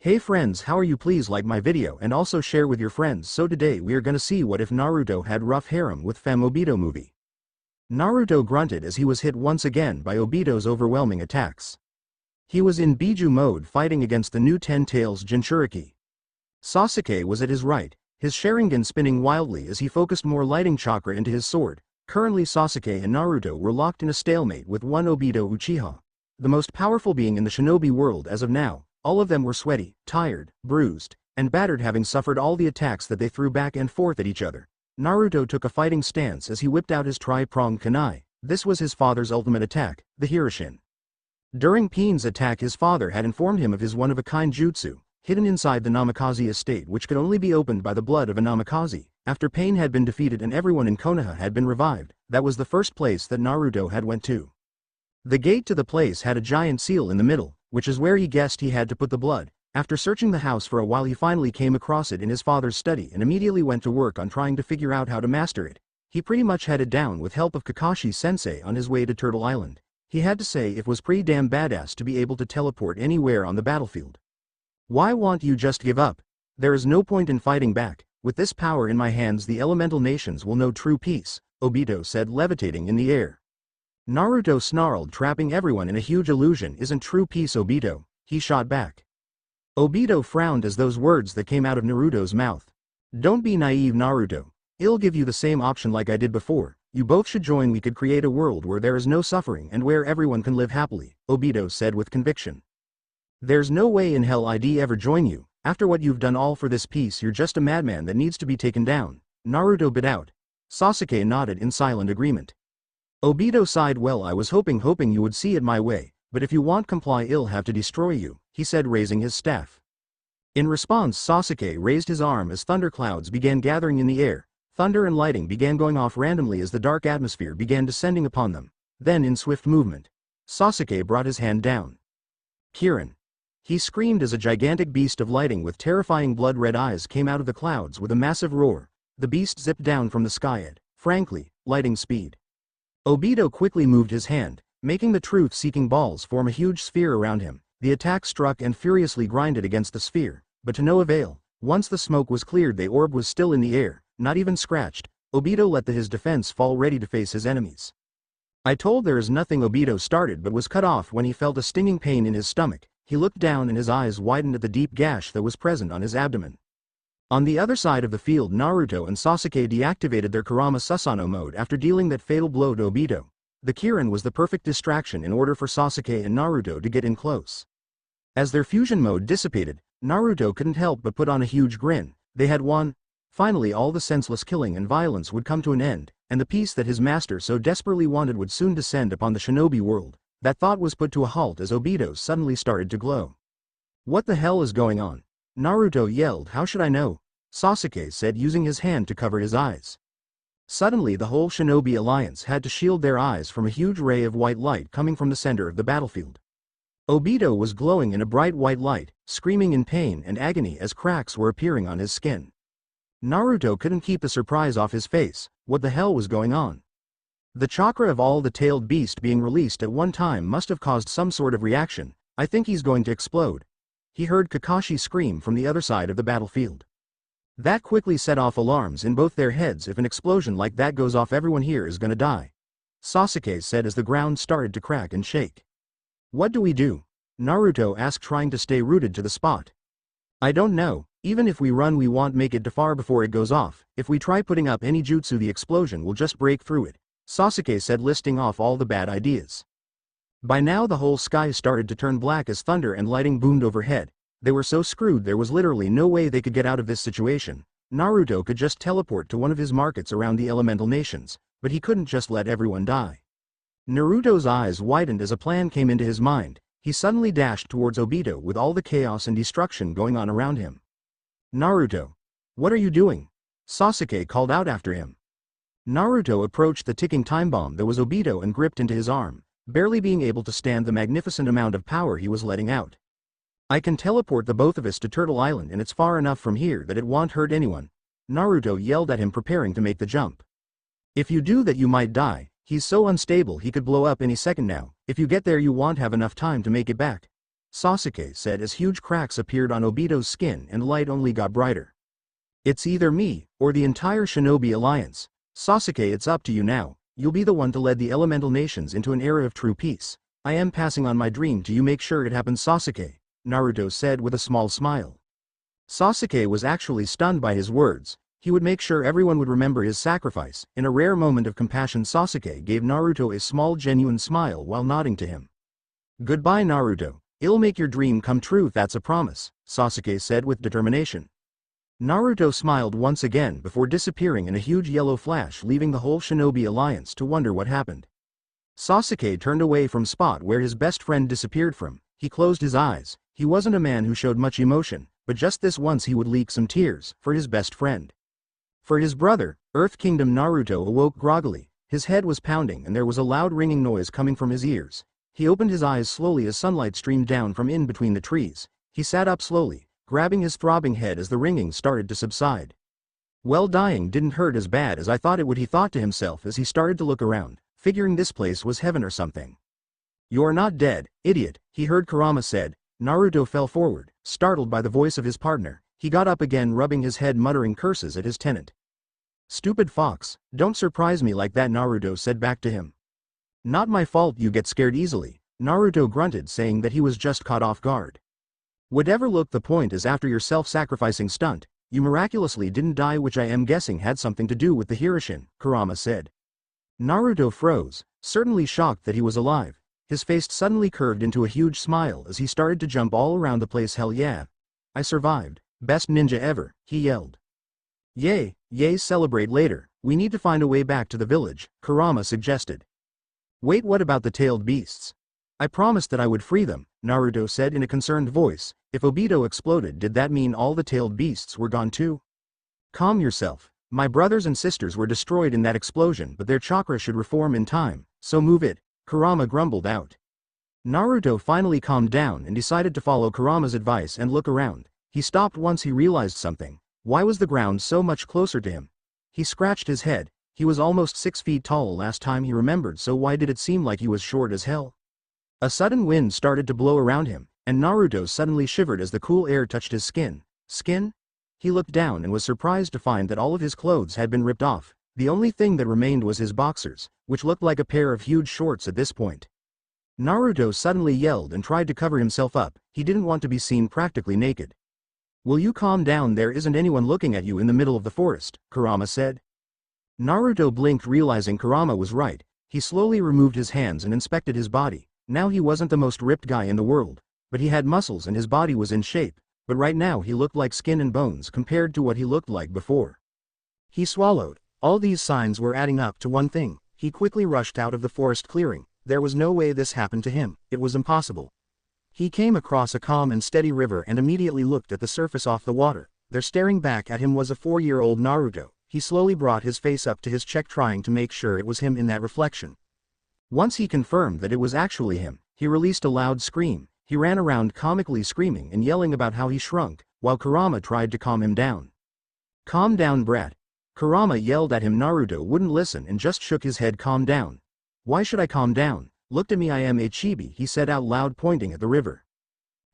Hey friends, how are you? Please like my video and also share with your friends. So today we are gonna see what if Naruto had rough harem with fam Obito movie. Naruto grunted as he was hit once again by Obito's overwhelming attacks. He was in Biju mode fighting against the new Ten Tails Jinchuriki. Sasuke was at his right, his Sharingan spinning wildly as he focused more lighting chakra into his sword. Currently Sasuke and Naruto were locked in a stalemate with one Obito Uchiha, the most powerful being in the shinobi world as of now. All of them were sweaty, tired, bruised, and battered, having suffered all the attacks that they threw back and forth at each other. Naruto took a fighting stance as he whipped out his tri-pronged kunai. This was his father's ultimate attack, the Hiroshin. During Pain's attack, his father had informed him of his one-of-a-kind jutsu, hidden inside the Namikaze estate, which could only be opened by the blood of a Namikaze. After Pain had been defeated and everyone in Konoha had been revived, that was the first place that Naruto had went to. The gate to the place had a giant seal in the middle, which is where he guessed he had to put the blood. After searching the house for a while, he finally came across it in his father's study and immediately went to work on trying to figure out how to master it. He pretty much had it down with help of Kakashi-sensei on his way to Turtle Island. He had to say it was pretty damn badass to be able to teleport anywhere on the battlefield. Why won't you just give up? There is no point in fighting back. With this power in my hands, the elemental nations will know true peace, Obito said, levitating in the air. Naruto snarled, trapping everyone in a huge illusion isn't true peace, Obito, he shot back. Obito frowned as those words that came out of Naruto's mouth. Don't be naive, Naruto. I'll give you the same option like I did before. You both should join. We could create a world where there is no suffering and where everyone can live happily, Obito said with conviction. There's no way in hell I'd ever join you. After what you've done all for this peace, you're just a madman that needs to be taken down, Naruto bit out. Sasuke nodded in silent agreement. Obito sighed. Well, I was hoping you would see it my way, but if you won't comply, I'll have to destroy you, he said, raising his staff. In response, Sasuke raised his arm as thunderclouds began gathering in the air. Thunder and lightning began going off randomly as the dark atmosphere began descending upon them. Then, in swift movement, Sasuke brought his hand down. Kirin! He screamed as a gigantic beast of lighting with terrifying blood-red eyes came out of the clouds with a massive roar. The beast zipped down from the sky at, frankly, lightning speed. Obito quickly moved his hand, making the truth-seeking balls form a huge sphere around him. The attack struck and furiously grinded against the sphere, but to no avail. Once the smoke was cleared, the orb was still in the air, not even scratched. Obito let his defense fall, ready to face his enemies. I told there is nothing. Obito started but was cut off when he felt a stinging pain in his stomach. He looked down and his eyes widened at the deep gash that was present on his abdomen. On the other side of the field, Naruto and Sasuke deactivated their Kurama Susanoo mode after dealing that fatal blow to Obito. The Kirin was the perfect distraction in order for Sasuke and Naruto to get in close. As their fusion mode dissipated, Naruto couldn't help but put on a huge grin. They had won. Finally, all the senseless killing and violence would come to an end, and the peace that his master so desperately wanted would soon descend upon the shinobi world. That thought was put to a halt as Obito suddenly started to glow. What the hell is going on? Naruto yelled. How should I know? Sasuke said, using his hand to cover his eyes. Suddenly the whole shinobi alliance had to shield their eyes from a huge ray of white light coming from the center of the battlefield. Obito was glowing in a bright white light, screaming in pain and agony as cracks were appearing on his skin. Naruto couldn't keep the surprise off his face. What the hell was going on? The chakra of all the tailed beast being released at one time must have caused some sort of reaction. I think he's going to explode. He heard Kakashi scream from the other side of the battlefield. That quickly set off alarms in both their heads. If an explosion like that goes off, everyone here is gonna die, Sasuke said as the ground started to crack and shake. What do we do? Naruto asked, trying to stay rooted to the spot. I don't know. Even if we run, we won't make it too far before it goes off. If we try putting up any jutsu, the explosion will just break through it, Sasuke said, listing off all the bad ideas. By now the whole sky started to turn black as thunder and lightning boomed overhead. They were so screwed there was literally no way they could get out of this situation. Naruto could just teleport to one of his markets around the elemental nations, but he couldn't just let everyone die. Naruto's eyes widened as a plan came into his mind. He suddenly dashed towards Obito with all the chaos and destruction going on around him. Naruto! What are you doing? Sasuke called out after him. Naruto approached the ticking time bomb that was Obito and gripped into his arm, barely being able to stand the magnificent amount of power he was letting out. I can teleport the both of us to Turtle Island, and it's far enough from here that it won't hurt anyone, Naruto yelled at him, preparing to make the jump. If you do that, you might die. He's so unstable he could blow up any second now. If you get there, you won't have enough time to make it back. Sasuke said as huge cracks appeared on Obito's skin and light only got brighter. It's either me, or the entire Shinobi Alliance. Sasuke, it's up to you now. You'll be the one to lead the elemental nations into an era of true peace. I am passing on my dream to you, make sure it happens, Sasuke, Naruto said with a small smile. Sasuke was actually stunned by his words. He would make sure everyone would remember his sacrifice. In a rare moment of compassion, Sasuke gave Naruto a small genuine smile while nodding to him. Goodbye, Naruto. It'll make your dream come true, that's a promise, Sasuke said with determination. Naruto smiled once again before disappearing in a huge yellow flash, leaving the whole Shinobi Alliance to wonder what happened. Sasuke turned away from spot where his best friend disappeared from. He closed his eyes. He wasn't a man who showed much emotion, but just this once he would leak some tears for his best friend. For his brother, Earth Kingdom. Naruto awoke groggily. His head was pounding and there was a loud ringing noise coming from his ears. He opened his eyes slowly as sunlight streamed down from in between the trees. He sat up slowly, grabbing his throbbing head as the ringing started to subside. Well, dying didn't hurt as bad as I thought it would, he thought to himself as he started to look around, figuring this place was heaven or something. You're not dead, idiot, he heard Kurama said. Naruto fell forward, startled by the voice of his partner. He got up again, rubbing his head, muttering curses at his tenant. Stupid fox, don't surprise me like that, Naruto said back to him. Not my fault you get scared easily, Naruto grunted, saying that he was just caught off guard. Whatever, look, the point is after your self-sacrificing stunt, you miraculously didn't die, which I am guessing had something to do with the Hiroshin, Kurama said. Naruto froze, certainly shocked that he was alive. His face suddenly curved into a huge smile as he started to jump all around the place. Hell yeah. I survived. Best ninja ever, he yelled. Yay, yay, celebrate later. We need to find a way back to the village, Kurama suggested. Wait, what about the tailed beasts? I promised that I would free them, Naruto said in a concerned voice. If Obito exploded, did that mean all the tailed beasts were gone too? Calm yourself. My brothers and sisters were destroyed in that explosion, but their chakra should reform in time, so move it, Kurama grumbled out. Naruto finally calmed down and decided to follow Kurama's advice and look around. He stopped once he realized something. Why was the ground so much closer to him? He scratched his head. He was almost 6 feet tall last time he remembered, so why did it seem like he was short as hell? A sudden wind started to blow around him, and Naruto suddenly shivered as the cool air touched his skin. Skin? He looked down and was surprised to find that all of his clothes had been ripped off. The only thing that remained was his boxers, which looked like a pair of huge shorts at this point. Naruto suddenly yelled and tried to cover himself up. He didn't want to be seen practically naked. Will you calm down? There isn't anyone looking at you in the middle of the forest, Kurama said. Naruto blinked, realizing Kurama was right. He slowly removed his hands and inspected his body. Now he wasn't the most ripped guy in the world, but he had muscles and his body was in shape, but right now he looked like skin and bones compared to what he looked like before. He swallowed. All these signs were adding up to one thing. He quickly rushed out of the forest clearing. There was no way this happened to him. It was impossible. He came across a calm and steady river and immediately looked at the surface off the water. There staring back at him was a 4-year-old Naruto. He slowly brought his face up to his cheek, trying to make sure it was him in that reflection. Once he confirmed that it was actually him, he released a loud scream. He ran around comically screaming and yelling about how he shrunk, while Kurama tried to calm him down. Calm down, brat. Kurama yelled at him. Naruto wouldn't listen and just shook his head. Calm down. Why should I calm down? Looked at me, I am a chibi, he said out loud, pointing at the river.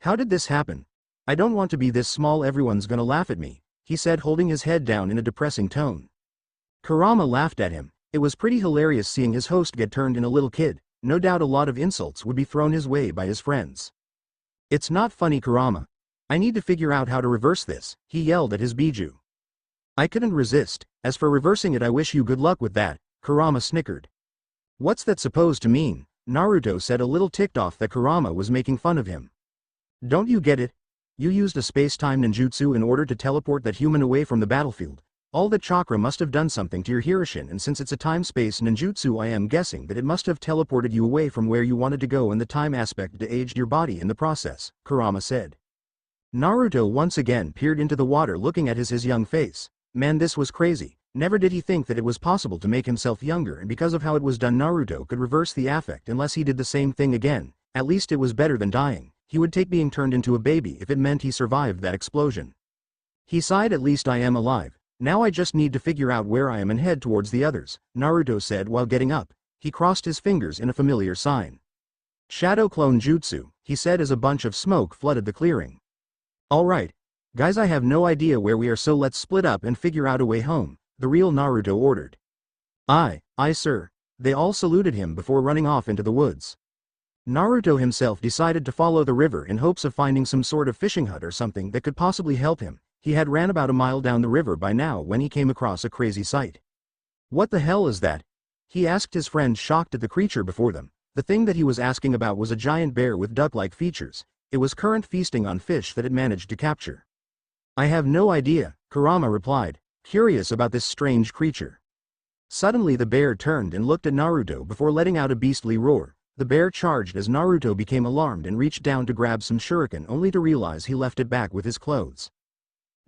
How did this happen? I don't want to be this small, everyone's gonna laugh at me, he said, holding his head down in a depressing tone. Kurama laughed at him. It was pretty hilarious seeing his host get turned in a little kid. No doubt a lot of insults would be thrown his way by his friends. It's not funny, Kurama. I need to figure out how to reverse this, he yelled at his Biju. I couldn't resist. As for reversing it, I wish you good luck with that, Kurama snickered. What's that supposed to mean? Naruto said, a little ticked off that Kurama was making fun of him. Don't you get it? You used a space-time ninjutsu in order to teleport that human away from the battlefield. All that chakra must have done something to your Hiroshin, and since it's a time-space ninjutsu, I am guessing that it must have teleported you away from where you wanted to go, and the time aspect de-aged your body in the process, Kurama said. Naruto once again peered into the water, looking at his young face. Man, this was crazy. Never did he think that it was possible to make himself younger, and because of how it was done, Naruto could reverse the affect unless he did the same thing again. At least it was better than dying. He would take being turned into a baby if it meant he survived that explosion. He sighed, at least I am alive. Now I just need to figure out where I am and head towards the others, Naruto said while getting up. He crossed his fingers in a familiar sign. Shadow clone jutsu, he said as a bunch of smoke flooded the clearing. Alright. Guys, I have no idea where we are, so let's split up and figure out a way home, the real Naruto ordered. Aye, sir. They all saluted him before running off into the woods. Naruto himself decided to follow the river in hopes of finding some sort of fishing hut or something that could possibly help him. He had ran about a mile down the river by now when he came across a crazy sight. What the hell is that? He asked his friend, shocked at the creature before them. The thing that he was asking about was a giant bear with duck-like features. It was currently feasting on fish that it managed to capture. I have no idea, Kurama replied, curious about this strange creature. Suddenly the bear turned and looked at Naruto before letting out a beastly roar. The bear charged as Naruto became alarmed and reached down to grab some shuriken only to realize he left it back with his clothes.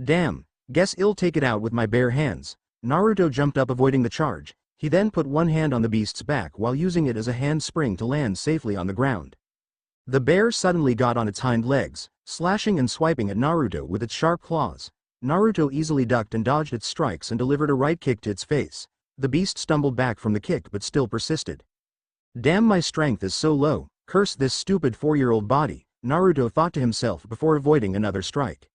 Damn, guess I'll take it out with my bare hands. Naruto jumped up, avoiding the charge. He then put one hand on the beast's back while using it as a handspring to land safely on the ground. The bear suddenly got on its hind legs, slashing and swiping at Naruto with its sharp claws. Naruto easily ducked and dodged its strikes and delivered a right kick to its face. The beast stumbled back from the kick but still persisted. Damn, my strength is so low, curse this stupid 4-year-old body, Naruto thought to himself before avoiding another strike.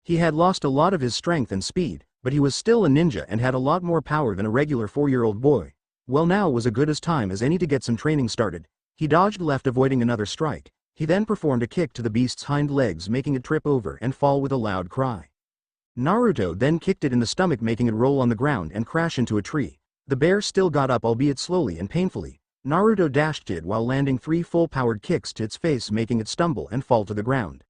He had lost a lot of his strength and speed, but he was still a ninja and had a lot more power than a regular 4-year-old boy. Well, now was as good a time as any to get some training started. He dodged left, avoiding another strike. He then performed a kick to the beast's hind legs, making it trip over and fall with a loud cry. Naruto then kicked it in the stomach, making it roll on the ground and crash into a tree. The bear still got up, albeit slowly and painfully. Naruto dashed it while landing 3 full-powered kicks to its face, making it stumble and fall to the ground.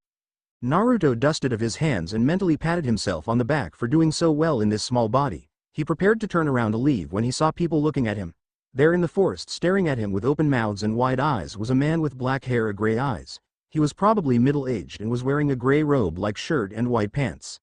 Naruto dusted of his hands and mentally patted himself on the back for doing so well in this small body. He prepared to turn around to leave when he saw people looking at him. There in the forest, staring at him with open mouths and wide eyes, was a man with black hair and gray eyes. He was probably middle-aged and was wearing a gray robe-like shirt and white pants.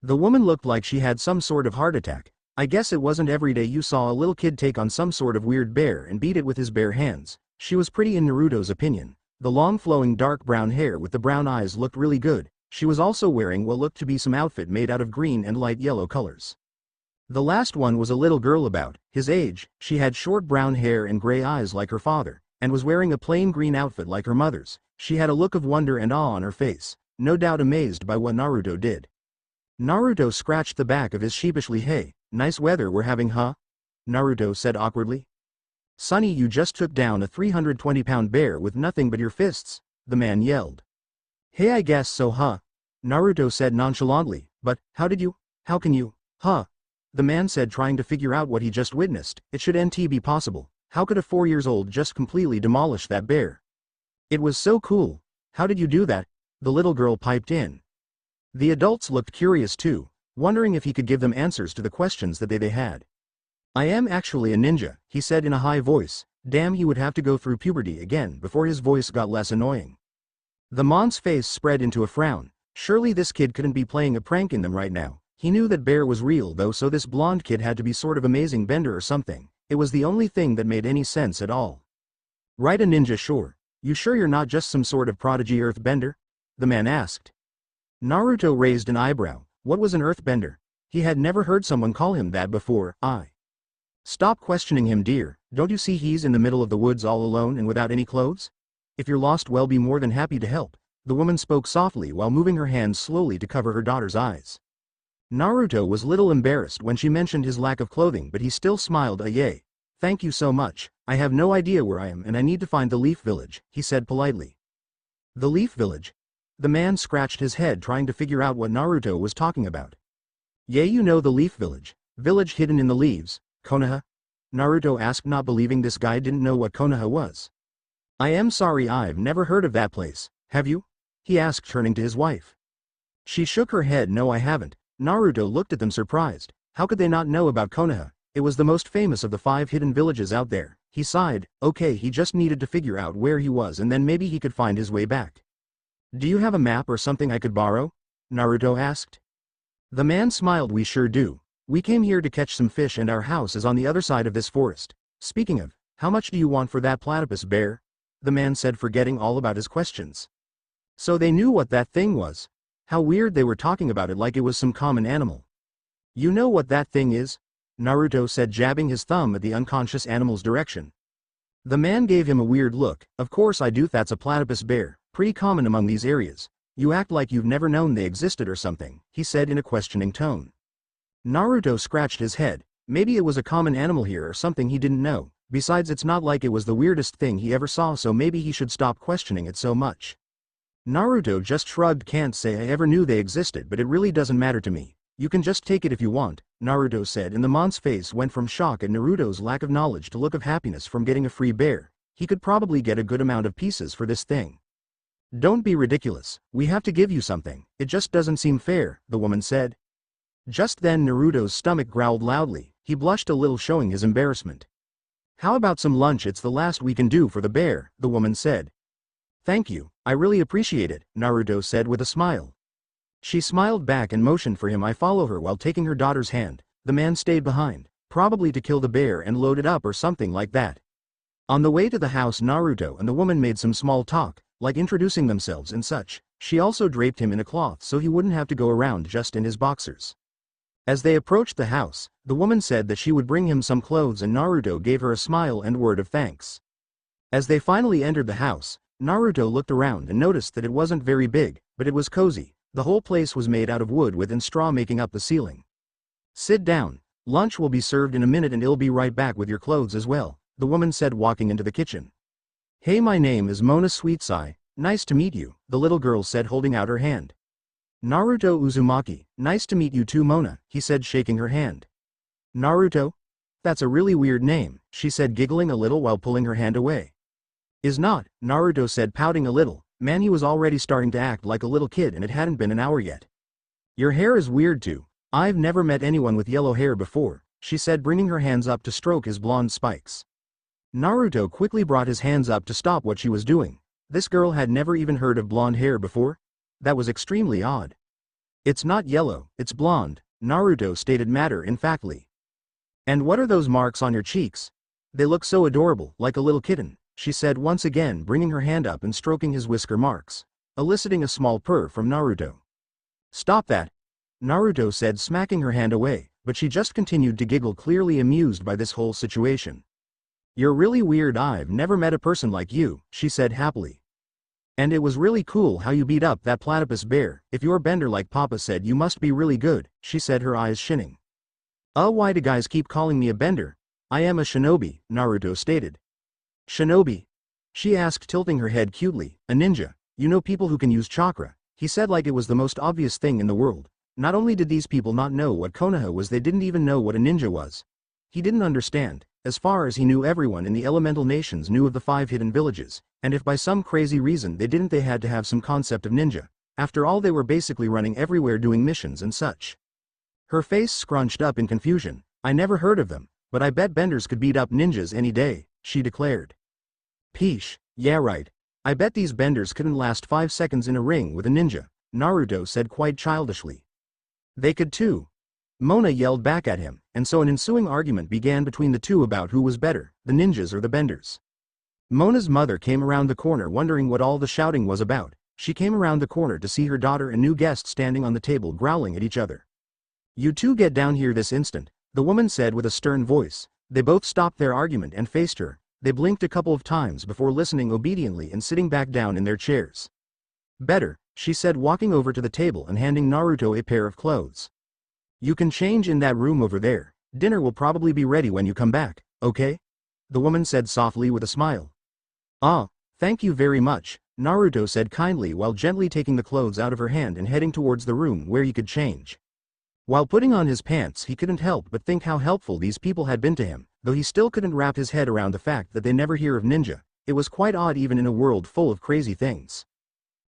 The woman looked like she had some sort of heart attack. I guess it wasn't every day you saw a little kid take on some sort of weird bear and beat it with his bare hands. She was pretty in Naruto's opinion. The long flowing dark brown hair with the brown eyes looked really good. She was also wearing what looked to be some outfit made out of green and light yellow colors. The last one was a little girl about his age. She had short brown hair and gray eyes like her father, and was wearing a plain green outfit like her mother's. She had a look of wonder and awe on her face, no doubt amazed by what Naruto did. Naruto scratched the back of his sheepishly. Hey, nice weather we're having, huh? Naruto said awkwardly. Sonny, you just took down a 320-pound bear with nothing but your fists, the man yelled. Hey, I guess so, huh? Naruto said nonchalantly, but, how can you, huh? The man said, trying to figure out what he just witnessed. It shouldn't be possible. How could a 4-year-old just completely demolish that bear? It was so cool. How did you do that? The little girl piped in. The adults looked curious too, wondering if he could give them answers to the questions that they had. I am actually a ninja, he said in a high voice. Damn, he would have to go through puberty again before his voice got less annoying. The man's face spread into a frown. Surely this kid couldn't be playing a prank in them right now. He knew that bear was real though, so this blonde kid had to be sort of amazing bender or something. It was the only thing that made any sense at all. Right, a ninja, sure. You sure you're not just some sort of prodigy earthbender? The man asked. Naruto raised an eyebrow. What was an earthbender? He had never heard someone call him that before. Stop questioning him, dear. Don't you see he's in the middle of the woods all alone and without any clothes? If you're lost, well, be more than happy to help. The woman spoke softly while moving her hands slowly to cover her daughter's eyes. Naruto was little embarrassed when she mentioned his lack of clothing, but he still smiled. Yay. Thank you so much. I have no idea where I am and I need to find the Leaf Village, he said politely. The Leaf Village? The man scratched his head trying to figure out what Naruto was talking about. Yeah, you know the Leaf Village. Village hidden in the leaves. Konoha? Naruto asked, not believing this guy didn't know what Konoha was. I am sorry, I've never heard of that place. Have you? He asked, turning to his wife. She shook her head. No, I haven't. Naruto looked at them surprised. How could they not know about Konoha? It was the most famous of the 5 hidden villages out there. He sighed. Okay, he just needed to figure out where he was and then maybe he could find his way back. Do you have a map or something I could borrow? Naruto asked. The man smiled. We sure do. We came here to catch some fish and our house is on the other side of this forest. Speaking of, how much do you want for that platypus bear? The man said, forgetting all about his questions. So they knew what that thing was. How weird, they were talking about it like it was some common animal. You know what that thing is? Naruto said, jabbing his thumb at the unconscious animal's direction. The man gave him a weird look. Of course I do, that's a platypus bear, pretty common among these areas. You act like you've never known they existed or something, he said in a questioning tone. Naruto scratched his head. Maybe it was a common animal here or something he didn't know. Besides, it's not like it was the weirdest thing he ever saw, so maybe he should stop questioning it so much. Naruto just shrugged. Can't say I ever knew they existed, but it really doesn't matter to me. You can just take it if you want, Naruto said, and the man's face went from shock at Naruto's lack of knowledge to look of happiness from getting a free bear. He could probably get a good amount of pieces for this thing. Don't be ridiculous, we have to give you something, it just doesn't seem fair, the woman said. Just then Naruto's stomach growled loudly. He blushed a little, showing his embarrassment. How about some lunch? It's the last we can do for the bear, the woman said. Thank you, I really appreciate it, Naruto said with a smile. She smiled back and motioned for him. I follow her while taking her daughter's hand. The man stayed behind, probably to kill the bear and load it up or something like that. On the way to the house, Naruto and the woman made some small talk, like introducing themselves and such. She also draped him in a cloth so he wouldn't have to go around just in his boxers. As they approached the house, the woman said that she would bring him some clothes and Naruto gave her a smile and word of thanks. As they finally entered the house, Naruto looked around and noticed that it wasn't very big, but it was cozy. The whole place was made out of wood with and straw making up the ceiling. Sit down, lunch will be served in a minute and I'll be right back with your clothes as well, the woman said, walking into the kitchen. Hey, my name is Mona Sweetsai, nice to meet you, the little girl said, holding out her hand. Naruto Uzumaki, nice to meet you too, Mona, he said, shaking her hand. Naruto? That's a really weird name, she said, giggling a little while pulling her hand away. Is not, Naruto said, pouting a little. Man, he was already starting to act like a little kid and it hadn't been an hour yet. Your hair is weird too. I've never met anyone with yellow hair before, she said, bringing her hands up to stroke his blonde spikes. Naruto quickly brought his hands up to stop what she was doing. This girl had never even heard of blonde hair before? That was extremely odd. It's not yellow, it's blonde, Naruto stated matter-of-factly. And what are those marks on your cheeks? They look so adorable, like a little kitten, she said, once again bringing her hand up and stroking his whisker marks, eliciting a small purr from Naruto. Stop that, Naruto said, smacking her hand away, but she just continued to giggle, clearly amused by this whole situation. You're really weird, I've never met a person like you, she said happily. And it was really cool how you beat up that platypus bear. If you're bender like Papa said, you must be really good, she said, her eyes shining. Why do guys keep calling me a bender? I am a shinobi, Naruto stated. Shinobi? She asked, tilting her head cutely. A ninja. You know, people who can use chakra, he said, like it was the most obvious thing in the world. Not only did these people not know what Konoha was, they didn't even know what a ninja was. He didn't understand. As far as he knew, everyone in the elemental nations knew of the 5 hidden villages, and if by some crazy reason they didn't, they had to have some concept of ninja. After all, they were basically running everywhere doing missions and such. Her face scrunched up in confusion. I never heard of them, but I bet benders could beat up ninjas any day, she declared. Peesh, yeah right. I bet these benders couldn't last 5 seconds in a ring with a ninja, Naruto said quite childishly. They could too. Mona yelled back at him, and so an ensuing argument began between the two about who was better, the ninjas or the benders. Mona's mother came around the corner wondering what all the shouting was about. She came around the corner to see her daughter and new guest standing on the table growling at each other. You two get down here this instant, the woman said with a stern voice. They both stopped their argument and faced her. They blinked a couple of times before listening obediently and sitting back down in their chairs. Better, she said, walking over to the table and handing Naruto a pair of clothes. You can change in that room over there. Dinner will probably be ready when you come back, okay? The woman said softly with a smile. Ah, thank you very much, Naruto said kindly while gently taking the clothes out of her hand and heading towards the room where he could change. While putting on his pants, he couldn't help but think how helpful these people had been to him, though he still couldn't wrap his head around the fact that they never hear of ninja. It was quite odd even in a world full of crazy things.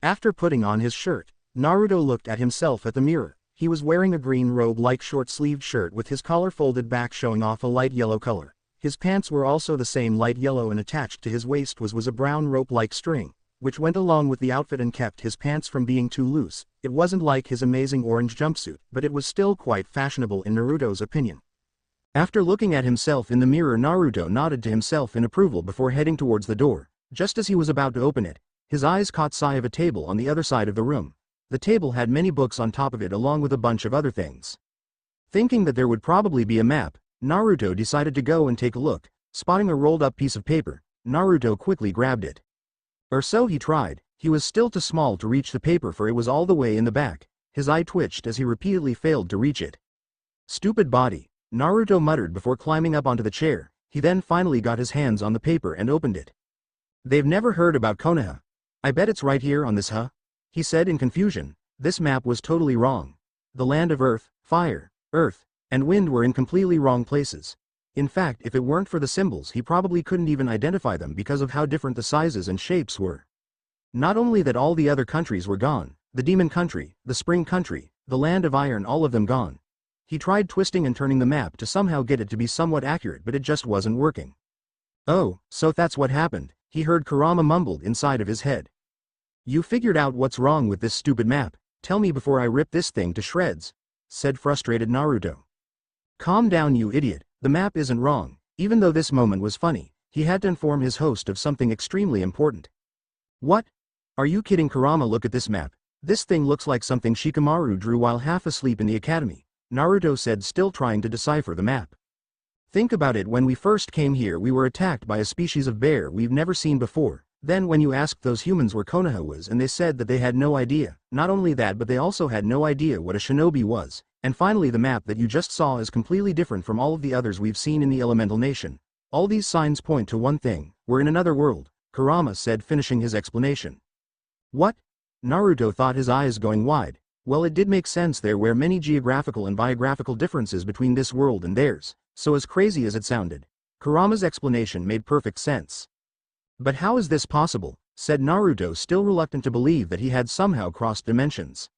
After putting on his shirt, Naruto looked at himself at the mirror. He was wearing a green robe-like short-sleeved shirt with his collar folded back showing off a light yellow color. His pants were also the same light yellow, and attached to his waist was a brown rope-like string, which went along with the outfit and kept his pants from being too loose. It wasn't like his amazing orange jumpsuit, but it was still quite fashionable in Naruto's opinion. After looking at himself in the mirror, Naruto nodded to himself in approval before heading towards the door. Just as he was about to open it, his eyes caught sight of a table on the other side of the room. The table had many books on top of it along with a bunch of other things. Thinking that there would probably be a map, Naruto decided to go and take a look. Spotting a rolled up piece of paper, Naruto quickly grabbed it. Or so he tried, he was still too small to reach the paper for it was all the way in the back. His eye twitched as he repeatedly failed to reach it. Stupid body, Naruto muttered before climbing up onto the chair. He then finally got his hands on the paper and opened it. They've never heard about Konoha. I bet it's right here on this, huh? He said in confusion. This map was totally wrong. The land of earth, fire, earth, and wind were in completely wrong places. In fact, if it weren't for the symbols he probably couldn't even identify them because of how different the sizes and shapes were. Not only that, all the other countries were gone, the demon country, the spring country, the land of iron, all of them gone. He tried twisting and turning the map to somehow get it to be somewhat accurate, but it just wasn't working. Oh, so that's what happened, he heard Kurama mumbled inside of his head. You figured out what's wrong with this stupid map, tell me before I rip this thing to shreds, said frustrated Naruto. Calm down, you idiot, the map isn't wrong. Even though this moment was funny, he had to inform his host of something extremely important. What? Are you kidding, Kurama? Look at this map. This thing looks like something Shikamaru drew while half asleep in the academy, Naruto said, still trying to decipher the map. Think about it, when we first came here we were attacked by a species of bear we've never seen before. Then when you asked those humans where Konoha was, and they said that they had no idea. Not only that, but they also had no idea what a shinobi was. And finally, the map that you just saw is completely different from all of the others we've seen in the elemental nation. All these signs point to one thing: we're in another world, Kurama said, finishing his explanation. What? Naruto thought, his eyes going wide. Well, it did make sense. There were many geographical and biographical differences between this world and theirs, so as crazy as it sounded, Kurama's explanation made perfect sense. But how is this possible? Said Naruto, still reluctant to believe that he had somehow crossed dimensions.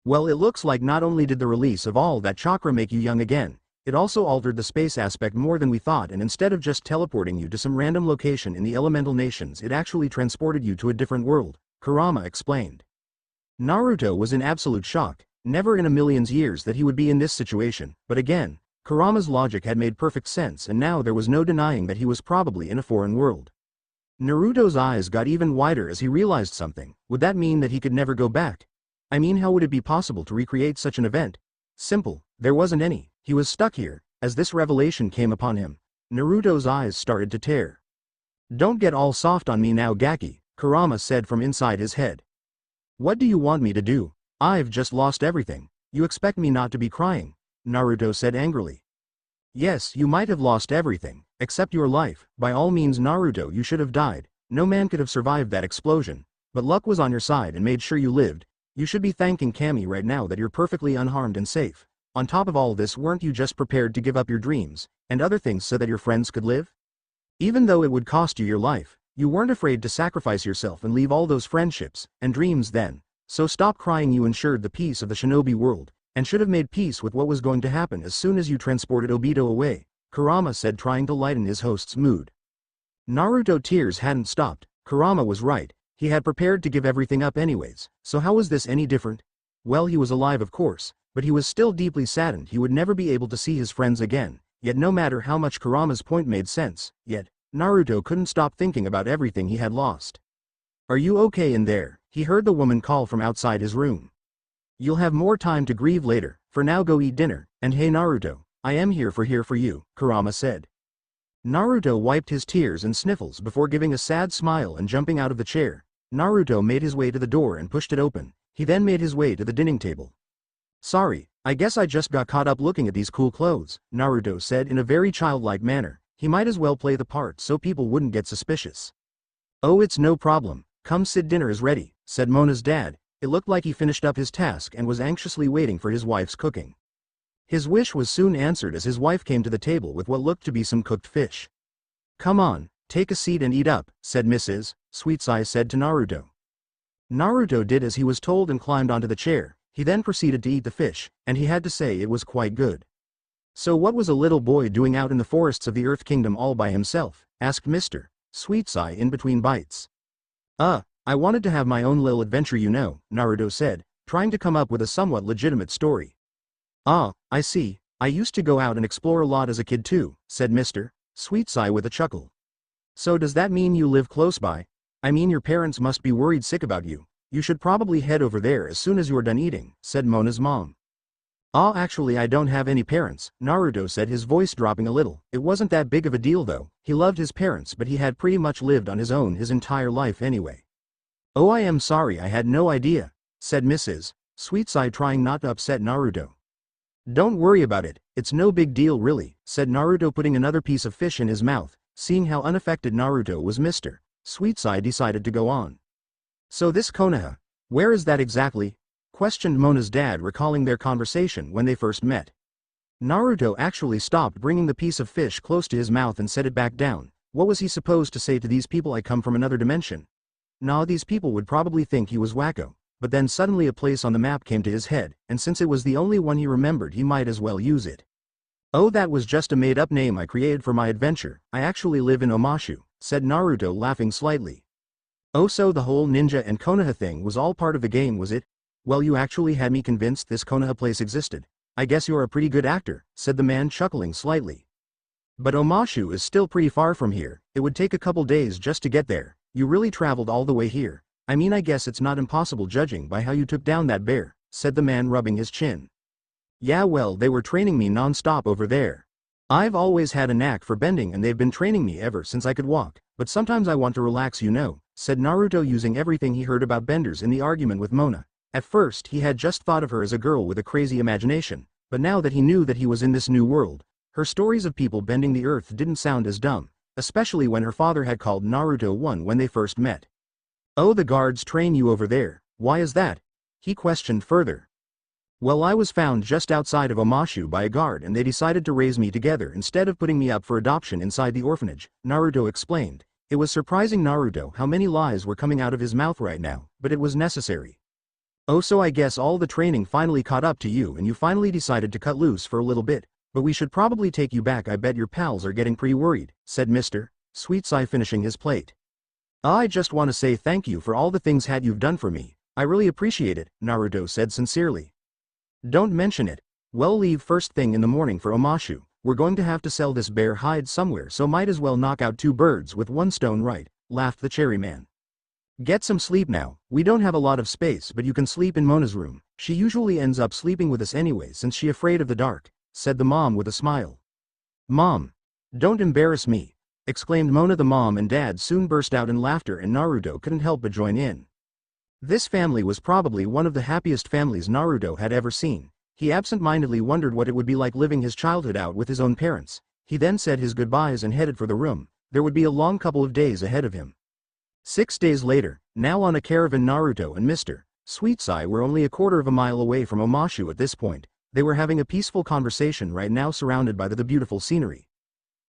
Well, it looks like not only did the release of all that chakra make you young again, it also altered the space aspect more than we thought, and instead of just teleporting you to some random location in the elemental nations, it actually transported you to a different world, Kurama explained. Naruto was in absolute shock, never in a million years that he would be in this situation, but again, Kurama's logic had made perfect sense, and now there was no denying that he was probably in a foreign world. Naruto's eyes got even wider as he realized something. Would that mean that he could never go back? I mean, how would it be possible to recreate such an event? Simple, there wasn't any. He was stuck here. As this revelation came upon him, Naruto's eyes started to tear. Don't get all soft on me now, Gaki, Kurama said from inside his head. What do you want me to do? I've just lost everything. You expect me not to be crying? Naruto said angrily. Yes, you might have lost everything, except your life. By all means, Naruto, you should have died. No man could have survived that explosion. But luck was on your side and made sure you lived. You should be thanking Kami right now that you're perfectly unharmed and safe. On top of all this, weren't you just prepared to give up your dreams and other things so that your friends could live? Even though it would cost you your life, you weren't afraid to sacrifice yourself and leave all those friendships and dreams then. So stop crying. You ensured the peace of the shinobi world, and should have made peace with what was going to happen as soon as you transported Obito away, Kurama said, trying to lighten his host's mood. Naruto tears hadn't stopped. Kurama was right. He had prepared to give everything up anyways, so how was this any different? Well, he was alive of course, but he was still deeply saddened he would never be able to see his friends again. Yet no matter how much Kurama's point made sense, yet Naruto couldn't stop thinking about everything he had lost. Are you okay in there? He heard the woman call from outside his room. You'll have more time to grieve later. For now, go eat dinner. And hey Naruto, I am here for you, Kurama said. Naruto wiped his tears and sniffles before giving a sad smile and jumping out of the chair. Naruto made his way to the door and pushed it open. He then made his way to the dining table. Sorry, I guess I just got caught up looking at these cool clothes, Naruto said in a very childlike manner. He might as well play the part so people wouldn't get suspicious. Oh, it's no problem. Come sit, dinner is ready, said Mona's dad. It looked like he finished up his task and was anxiously waiting for his wife's cooking. His wish was soon answered as his wife came to the table with what looked to be some cooked fish. Come on, take a seat and eat up, said Mrs. Sweetsai said to Naruto. Naruto did as he was told and climbed onto the chair. He then proceeded to eat the fish, and he had to say it was quite good. So what was a little boy doing out in the forests of the Earth Kingdom all by himself? Asked Mr. Sweetsai in between bites. I wanted to have my own little adventure, you know, Naruto said, trying to come up with a somewhat legitimate story. Ah, I see. I used to go out and explore a lot as a kid too, said Mr. Sweetsai with a chuckle. So does that mean you live close by? I mean, your parents must be worried sick about you. You should probably head over there as soon as you are done eating, said Mona's mom. Actually I don't have any parents, Naruto said, his voice dropping a little. It wasn't that big of a deal though, he loved his parents but he had pretty much lived on his own his entire life anyway. Oh, I am sorry, I had no idea, said Mrs. Sweetside, trying not to upset Naruto. Don't worry about it, it's no big deal really, said Naruto, putting another piece of fish in his mouth. Seeing how unaffected Naruto was, Mr. Sweetside decided to go on. So this Konoha, where is that exactly? Questioned Mona's dad, recalling their conversation when they first met. Naruto actually stopped bringing the piece of fish close to his mouth and set it back down. What was he supposed to say to these people? I come from another dimension. Nah, these people would probably think he was wacko. But then suddenly a place on the map came to his head, and since it was the only one he remembered, he might as well use it. Oh, that was just a made-up name I created for my adventure. I actually live in Omashu, said Naruto, laughing slightly. Oh, so the whole ninja and Konoha thing was all part of the game, was it? Well, you actually had me convinced this Konoha place existed. I guess you're a pretty good actor, said the man, chuckling slightly. But Omashu is still pretty far from here. It would take a couple days just to get there. You really traveled all the way here. I mean, I guess it's not impossible judging by how you took down that bear, said the man, rubbing his chin. Yeah, well, they were training me non-stop over there. I've always had a knack for bending and they've been training me ever since I could walk, but sometimes I want to relax, you know, said Naruto, using everything he heard about benders in the argument with Mona. At first he had just thought of her as a girl with a crazy imagination, but now that he knew that he was in this new world, her stories of people bending the earth didn't sound as dumb, especially when her father had called Naruto one when they first met. Oh, the guards train you over there, why is that? He questioned further. Well, I was found just outside of Omashu by a guard and they decided to raise me together instead of putting me up for adoption inside the orphanage, Naruto explained. It was surprising Naruto how many lies were coming out of his mouth right now, but it was necessary. Oh, so I guess all the training finally caught up to you and you finally decided to cut loose for a little bit, but we should probably take you back. I bet your pals are getting pretty worried, said Mr. Sweetside, finishing his plate. I just want to say thank you for all the things you've done for me. I really appreciate it, Naruto said sincerely. Don't mention it. Well, leave first thing in the morning for Omashu. We're going to have to sell this bear hide somewhere, so might as well knock out two birds with one stone, right? Laughed the cherry man. Get some sleep now. We don't have a lot of space, but you can sleep in Mona's room. She usually ends up sleeping with us anyway since she's afraid of the dark, said the mom with a smile. Mom! Don't embarrass me! Exclaimed Mona. The mom and dad soon burst out in laughter and Naruto couldn't help but join in. This family was probably one of the happiest families Naruto had ever seen. He absent-mindedly wondered what it would be like living his childhood out with his own parents. He then said his goodbyes and headed for the room. There would be a long couple of days ahead of him. 6 days later, now on a caravan, Naruto and Mr. Sweetside were only a quarter of a mile away from Omashu at this point. They were having a peaceful conversation right now, surrounded by the beautiful scenery.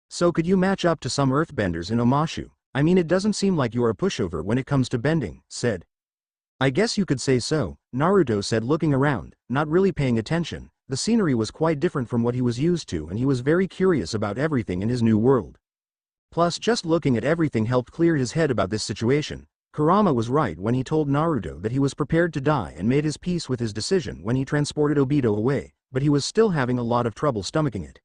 So could you match up to some earthbenders in Omashu? I mean, it doesn't seem like you're a pushover when it comes to bending, said. I guess you could say so, Naruto said, looking around, not really paying attention. The scenery was quite different from what he was used to and he was very curious about everything in his new world. Plus, just looking at everything helped clear his head about this situation. Kurama was right when he told Naruto that he was prepared to die and made his peace with his decision when he transported Obito away, but he was still having a lot of trouble stomaching it.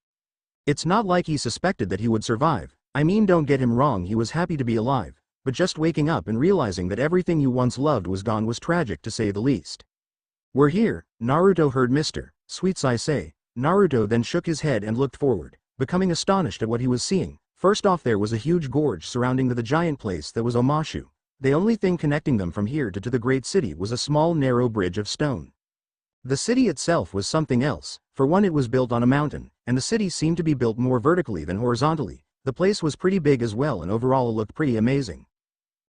It's not like he suspected that he would survive. I mean, don't get him wrong, he was happy to be alive, but just waking up and realizing that everything you once loved was gone was tragic, to say the least. We're here, Naruto heard Mr. Sweetside say. Naruto then shook his head and looked forward, becoming astonished at what he was seeing. First off, there was a huge gorge surrounding the giant place that was Omashu. The only thing connecting them from here to the great city was a small narrow bridge of stone. The city itself was something else. For one, it was built on a mountain, and the city seemed to be built more vertically than horizontally. The place was pretty big as well and overall it looked pretty amazing.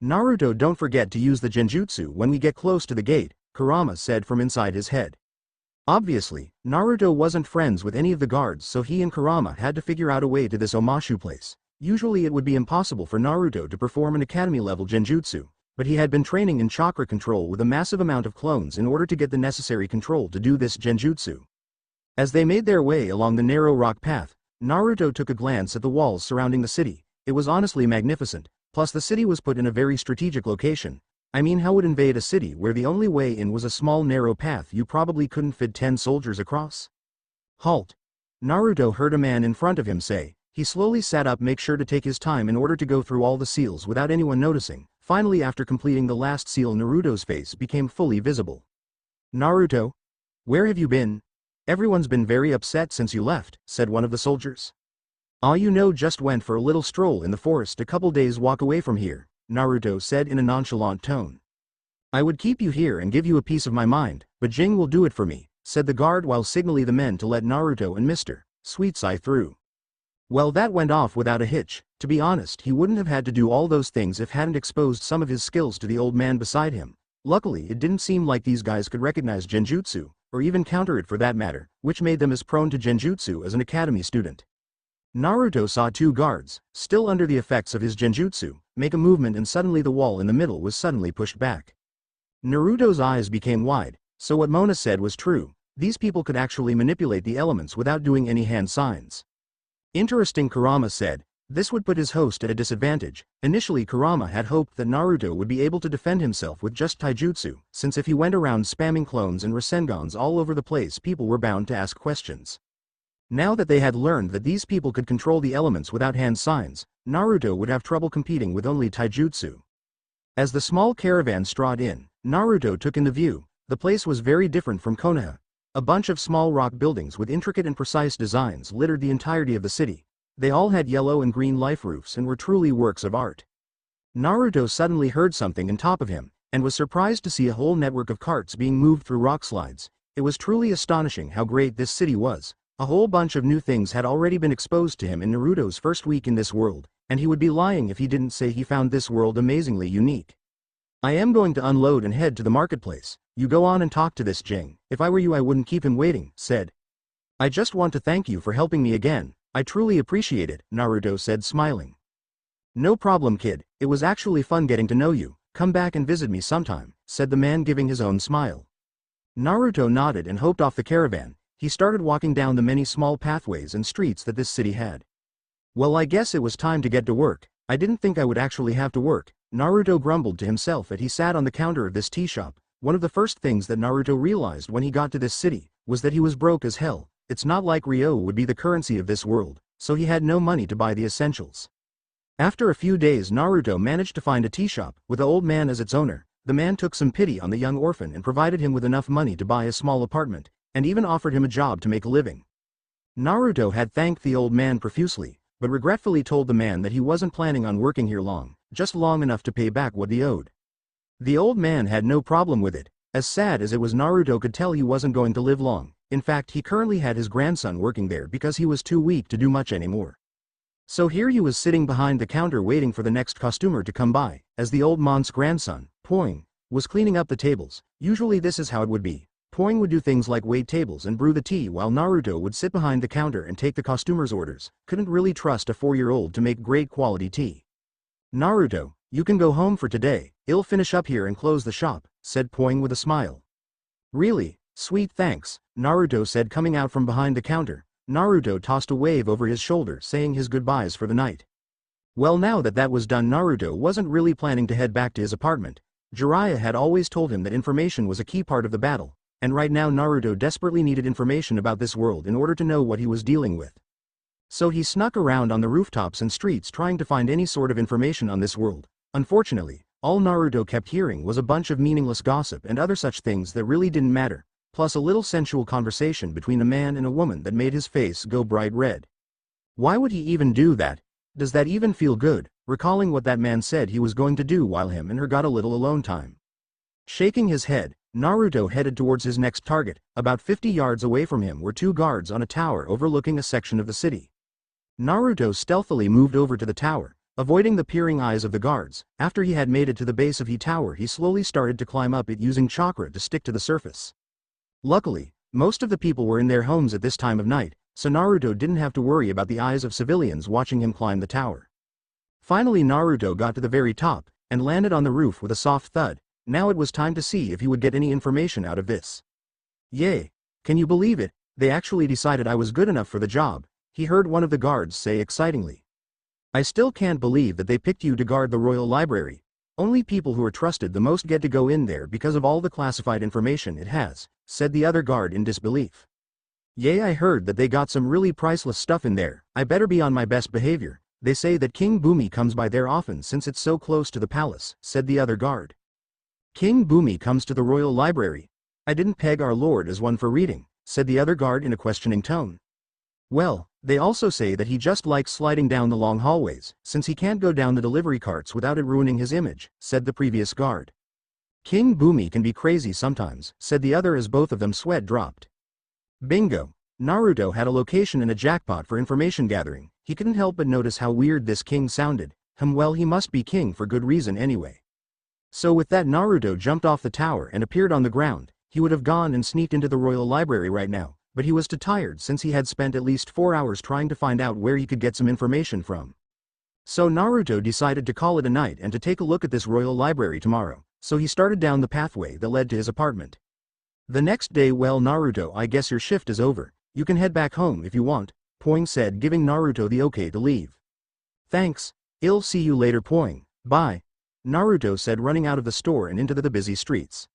Naruto, don't forget to use the genjutsu when we get close to the gate, Kurama said from inside his head. Obviously, Naruto wasn't friends with any of the guards, so he and Kurama had to figure out a way to this Omashu place. Usually it would be impossible for Naruto to perform an academy-level genjutsu, but he had been training in chakra control with a massive amount of clones in order to get the necessary control to do this genjutsu. As they made their way along the narrow rock path, Naruto took a glance at the walls surrounding the city. It was honestly magnificent, plus the city was put in a very strategic location. I mean, how would invade a city where the only way in was a small narrow path you probably couldn't fit 10 soldiers across? Halt! Naruto heard a man in front of him say. He slowly sat up, make sure to take his time in order to go through all the seals without anyone noticing. Finally, after completing the last seal, Naruto's face became fully visible. Naruto? Where have you been? Everyone's been very upset since you left, said one of the soldiers. Ah, you know, just went for a little stroll in the forest a couple days walk away from here, Naruto said in a nonchalant tone. I would keep you here and give you a piece of my mind, but Jing will do it for me, said the guard while signaling the men to let Naruto and Mr. Sweetsai through. Well, that went off without a hitch. To be honest, he wouldn't have had to do all those things if hadn't exposed some of his skills to the old man beside him. Luckily, it didn't seem like these guys could recognize genjutsu, or even counter it for that matter, which made them as prone to genjutsu as an academy student. Naruto saw two guards, still under the effects of his genjutsu, make a movement, and suddenly the wall in the middle was suddenly pushed back. Naruto's eyes became wide. So what Mona said was true. These people could actually manipulate the elements without doing any hand signs. Interesting, Kurama said. This would put his host at a disadvantage. Initially, Kurama had hoped that Naruto would be able to defend himself with just taijutsu, since if he went around spamming clones and Rasengans all over the place, people were bound to ask questions. Now that they had learned that these people could control the elements without hand signs, Naruto would have trouble competing with only taijutsu. As the small caravan strode in, Naruto took in the view. The place was very different from Konoha. A bunch of small rock buildings with intricate and precise designs littered the entirety of the city. They all had yellow and green life roofs and were truly works of art. Naruto suddenly heard something on top of him, and was surprised to see a whole network of carts being moved through rock slides. It was truly astonishing how great this city was. A whole bunch of new things had already been exposed to him in Naruto's first week in this world, and he would be lying if he didn't say he found this world amazingly unique. I am going to unload and head to the marketplace. You go on and talk to this Jing. If I were you, I wouldn't keep him waiting, said. I just want to thank you for helping me again. I truly appreciate it, Naruto said, smiling. No problem, kid. It was actually fun getting to know you. Come back and visit me sometime, said the man, giving his own smile. Naruto nodded and hopped off the caravan. He started walking down the many small pathways and streets that this city had. Well, I guess it was time to get to work. I didn't think I would actually have to work, Naruto grumbled to himself as he sat on the counter of this tea shop. One of the first things that Naruto realized when he got to this city was that he was broke as hell. It's not like Ryo would be the currency of this world, so he had no money to buy the essentials. After a few days, Naruto managed to find a tea shop with the old man as its owner. The man took some pity on the young orphan and provided him with enough money to buy a small apartment, and even offered him a job to make a living. Naruto had thanked the old man profusely, but regretfully told the man that he wasn't planning on working here long, just long enough to pay back what he owed. The old man had no problem with it. As sad as it was, Naruto could tell he wasn't going to live long. In fact, he currently had his grandson working there because he was too weak to do much anymore. So here he was sitting behind the counter waiting for the next customer to come by, as the old man's grandson, Poing, was cleaning up the tables. Usually this is how it would be. Poing would do things like wait tables and brew the tea while Naruto would sit behind the counter and take the customers' orders. Couldn't really trust a 4-year-old to make great quality tea. Naruto, you can go home for today. I'll finish up here and close the shop, said Poing with a smile. Really? Sweet, thanks, Naruto said, coming out from behind the counter. Naruto tossed a wave over his shoulder, saying his goodbyes for the night. Well, now that that was done, Naruto wasn't really planning to head back to his apartment. Jiraiya had always told him that information was a key part of the battle, and right now Naruto desperately needed information about this world in order to know what he was dealing with. So he snuck around on the rooftops and streets trying to find any sort of information on this world. Unfortunately, all Naruto kept hearing was a bunch of meaningless gossip and other such things that really didn't matter, plus a little sensual conversation between a man and a woman that made his face go bright red. Why would he even do that? Does that even feel good? Recalling what that man said he was going to do while him and her got a little alone time. Shaking his head, Naruto headed towards his next target. About 50 yards away from him were two guards on a tower overlooking a section of the city. Naruto stealthily moved over to the tower, avoiding the peering eyes of the guards. After he had made it to the base of the tower, he slowly started to climb up it using chakra to stick to the surface. Luckily, most of the people were in their homes at this time of night, so Naruto didn't have to worry about the eyes of civilians watching him climb the tower. Finally, Naruto got to the very top and landed on the roof with a soft thud. Now it was time to see if he would get any information out of this. Yay! Can you believe it? They actually decided I was good enough for the job, he heard one of the guards say excitingly. I still can't believe that they picked you to guard the royal library. Only people who are trusted the most get to go in there because of all the classified information it has, said the other guard in disbelief. Yay, I heard that they got some really priceless stuff in there. I better be on my best behavior. They say that King Bumi comes by there often since it's so close to the palace, said the other guard. King Bumi comes to the royal library. I didn't peg our lord as one for reading, said the other guard in a questioning tone. Well, they also say that he just likes sliding down the long hallways, since he can't go down the delivery carts without it ruining his image, said the previous guard. King Bumi can be crazy sometimes, said the other as both of them sweat dropped. Bingo! Naruto had a location and a jackpot for information gathering. He couldn't help but notice how weird this king sounded. Well, he must be king for good reason anyway. So with that, Naruto jumped off the tower and appeared on the ground. He would have gone and sneaked into the royal library right now, but he was too tired since he had spent at least 4 hours trying to find out where he could get some information from. So Naruto decided to call it a night and to take a look at this royal library tomorrow, so he started down the pathway that led to his apartment. The next day, well, Naruto, I guess your shift is over. You can head back home if you want, Poing said, giving Naruto the okay to leave. Thanks. I'll see you later, Poing. Bye. Naruto said, running out of the store and into the busy streets.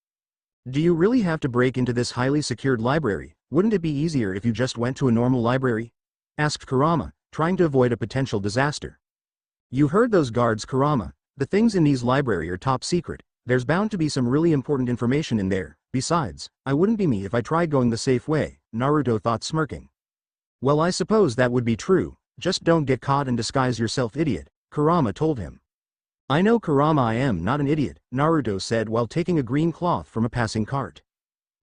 Do you really have to break into this highly secured library? Wouldn't it be easier if you just went to a normal library? Asked Kurama, trying to avoid a potential disaster. You heard those guards, Kurama. The things in these library are top secret. There's bound to be some really important information in there. Besides, I wouldn't be me if I tried going the safe way, Naruto thought, smirking. Well, I suppose that would be true. Just don't get caught and disguise yourself, idiot, Kurama told him. I know, Kurama, I am not an idiot, Naruto said while taking a green cloth from a passing cart.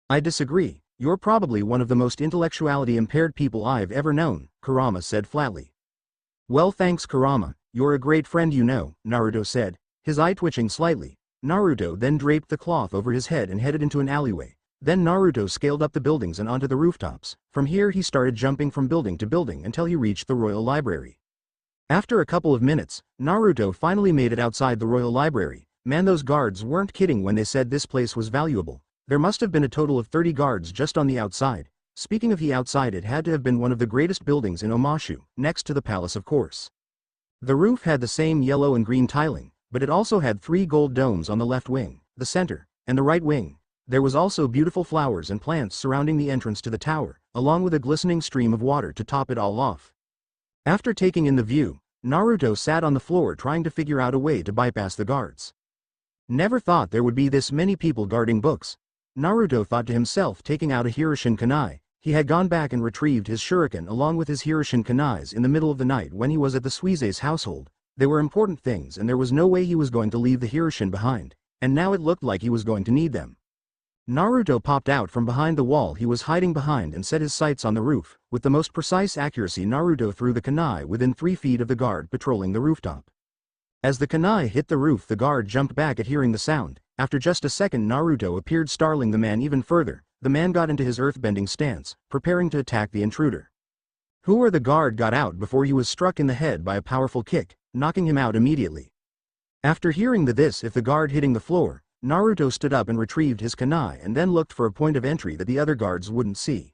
I disagree. You're probably one of the most intellectuality impaired people I've ever known, Kurama said flatly. Well, thanks, Kurama. You're a great friend, you know, Naruto said, his eye twitching slightly. Naruto then draped the cloth over his head and headed into an alleyway. Then Naruto scaled up the buildings and onto the rooftops. From here he started jumping from building to building until he reached the royal library. After a couple of minutes, Naruto finally made it outside the royal library. Man, those guards weren't kidding when they said this place was valuable. There must have been a total of 30 guards just on the outside. Speaking of the outside, it had to have been one of the greatest buildings in Omashu, next to the palace of course. The roof had the same yellow and green tiling, but it also had 3 gold domes on the left wing, the center, and the right wing. There was also beautiful flowers and plants surrounding the entrance to the tower, along with a glistening stream of water to top it all off. After taking in the view, Naruto sat on the floor trying to figure out a way to bypass the guards. Never thought there would be this many people guarding books. Naruto thought to himself, taking out a Hiroshin kunai. He had gone back and retrieved his shuriken along with his Hiroshin kunais in the middle of the night when he was at the Suise's household. They were important things and there was no way he was going to leave the Hiroshin behind, and now it looked like he was going to need them. Naruto popped out from behind the wall he was hiding behind and set his sights on the roof. With the most precise accuracy, Naruto threw the kunai within 3 feet of the guard patrolling the rooftop. As the kunai hit the roof, the guard jumped back at hearing the sound. After just a second, Naruto appeared, startling the man even further. The man got into his earthbending stance, preparing to attack the intruder. The guard got out before he was struck in the head by a powerful kick, knocking him out immediately. After hearing the guard hitting the floor, Naruto stood up and retrieved his kunai and then looked for a point of entry that the other guards wouldn't see.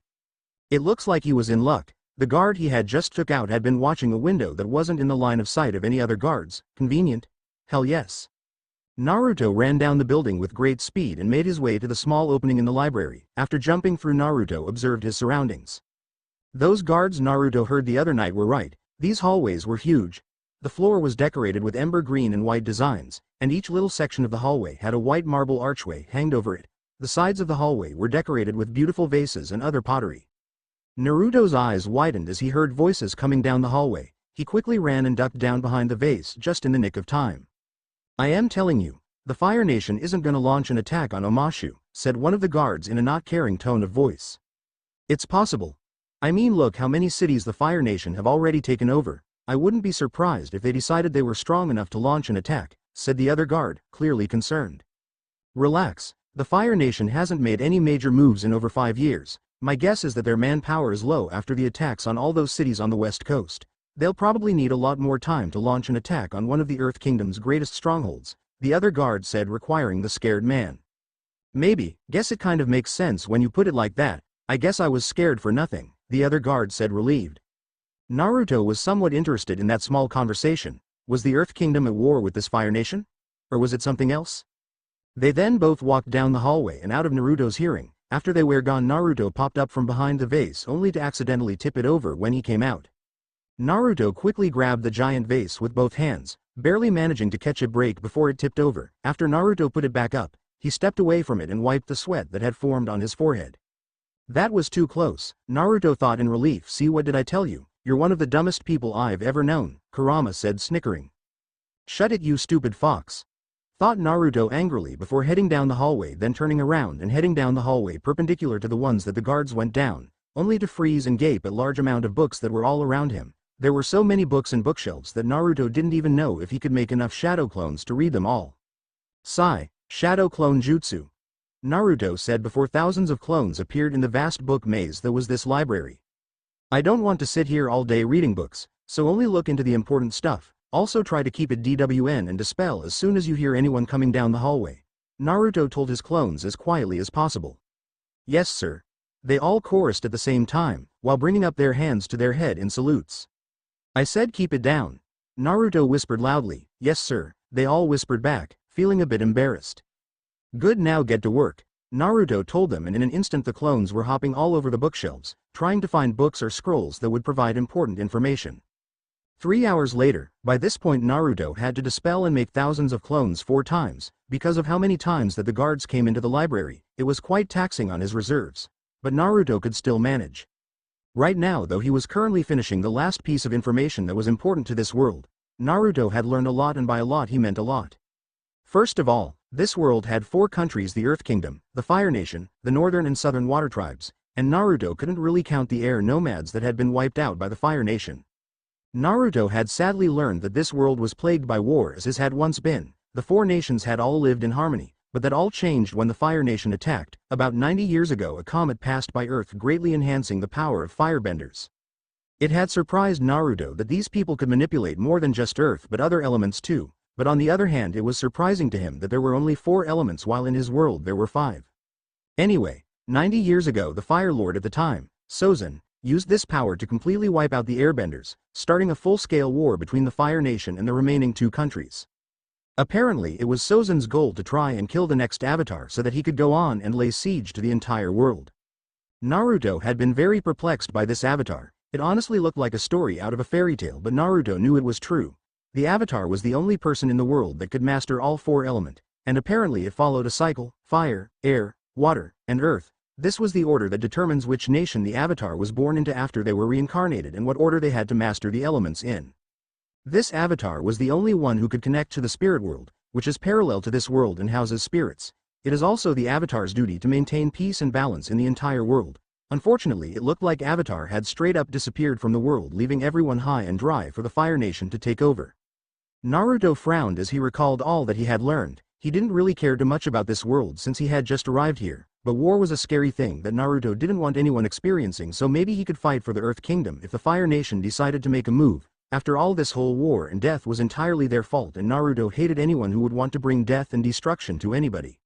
It looks like he was in luck. The guard he had just took out had been watching a window that wasn't in the line of sight of any other guards. Convenient? Hell yes. Naruto ran down the building with great speed and made his way to the small opening in the library. After jumping through, Naruto observed his surroundings. Those guards Naruto heard the other night were right. These hallways were huge. The floor was decorated with ember green and white designs, and each little section of the hallway had a white marble archway hanged over it. The sides of the hallway were decorated with beautiful vases and other pottery. Naruto's eyes widened as he heard voices coming down the hallway. He quickly ran and ducked down behind the vase just in the nick of time. I am telling you, the Fire Nation isn't gonna launch an attack on Omashu, said one of the guards in a not caring tone of voice. It's possible. I mean, look how many cities the Fire Nation have already taken over. I wouldn't be surprised if they decided they were strong enough to launch an attack, said the other guard, clearly concerned. Relax, the Fire Nation hasn't made any major moves in over 5 years. My guess is that their manpower is low after the attacks on all those cities on the west coast. They'll probably need a lot more time to launch an attack on one of the Earth Kingdom's greatest strongholds, the other guard said, requiring the scared man. Maybe, guess it kind of makes sense when you put it like that. I guess I was scared for nothing, the other guard said, relieved. Naruto was somewhat interested in that small conversation. Was the Earth Kingdom at war with this Fire Nation? Or was it something else? They then both walked down the hallway and out of Naruto's hearing. After they were gone, Naruto popped up from behind the vase only to accidentally tip it over when he came out. Naruto quickly grabbed the giant vase with both hands, barely managing to catch a break before it tipped over. After Naruto put it back up, he stepped away from it and wiped the sweat that had formed on his forehead. That was too close, Naruto thought in relief. See, what did I tell you? You're one of the dumbest people I've ever known, Kurama said, snickering. Shut it, you stupid fox, thought Naruto angrily before heading down the hallway, then turning around and heading down the hallway perpendicular to the ones that the guards went down, only to freeze and gape at large amount of books that were all around him. There were so many books and bookshelves that Naruto didn't even know if he could make enough shadow clones to read them all. Sigh, shadow clone jutsu, Naruto said before thousands of clones appeared in the vast book maze that was this library. I don't want to sit here all day reading books, so only look into the important stuff. Also try to keep it DWN and dispel as soon as you hear anyone coming down the hallway, Naruto told his clones as quietly as possible. Yes, sir. They all chorused at the same time, while bringing up their hands to their head in salutes. I said keep it down, Naruto whispered loudly. Yes, sir, they all whispered back, feeling a bit embarrassed. Good, now get to work, Naruto told them, and in an instant the clones were hopping all over the bookshelves, trying to find books or scrolls that would provide important information. 3 hours later, by this point Naruto had to dispel and make thousands of clones 4 times, because of how many times that the guards came into the library. It was quite taxing on his reserves. But Naruto could still manage. Right now though, he was currently finishing the last piece of information that was important to this world. Naruto had learned a lot, and by a lot he meant a lot. First of all, this world had 4 countries: the Earth Kingdom, the Fire Nation, the Northern and Southern Water Tribes, and Naruto couldn't really count the air nomads that had been wiped out by the Fire Nation. Naruto had sadly learned that this world was plagued by war, as his had once been. The 4 nations had all lived in harmony, but that all changed when the Fire Nation attacked. About 90 years ago a comet passed by Earth, greatly enhancing the power of firebenders. It had surprised Naruto that these people could manipulate more than just Earth but other elements too, but on the other hand it was surprising to him that there were only 4 elements while in his world there were 5. Anyway, 90 years ago the Fire Lord at the time, Sozin, used this power to completely wipe out the airbenders, starting a full-scale war between the Fire Nation and the remaining 2 countries. Apparently it was Sozin's goal to try and kill the next avatar so that he could go on and lay siege to the entire world. Naruto had been very perplexed by this avatar. It honestly looked like a story out of a fairy tale, but Naruto knew it was true. The avatar was the only person in the world that could master all 4 elements, and apparently it followed a cycle: fire, air, water, and earth. This was the order that determines which nation the avatar was born into after they were reincarnated, and what order they had to master the elements in. This avatar was the only one who could connect to the spirit world, which is parallel to this world and houses spirits. It is also the avatar's duty to maintain peace and balance in the entire world. Unfortunately, it looked like Avatar had straight up disappeared from the world, leaving everyone high and dry for the Fire Nation to take over. Naruto frowned as he recalled all that he had learned. He didn't really care too much about this world since he had just arrived here, but war was a scary thing that Naruto didn't want anyone experiencing, so maybe he could fight for the Earth Kingdom if the Fire Nation decided to make a move. After all, this whole war and death was entirely their fault, and Naruto hated anyone who would want to bring death and destruction to anybody.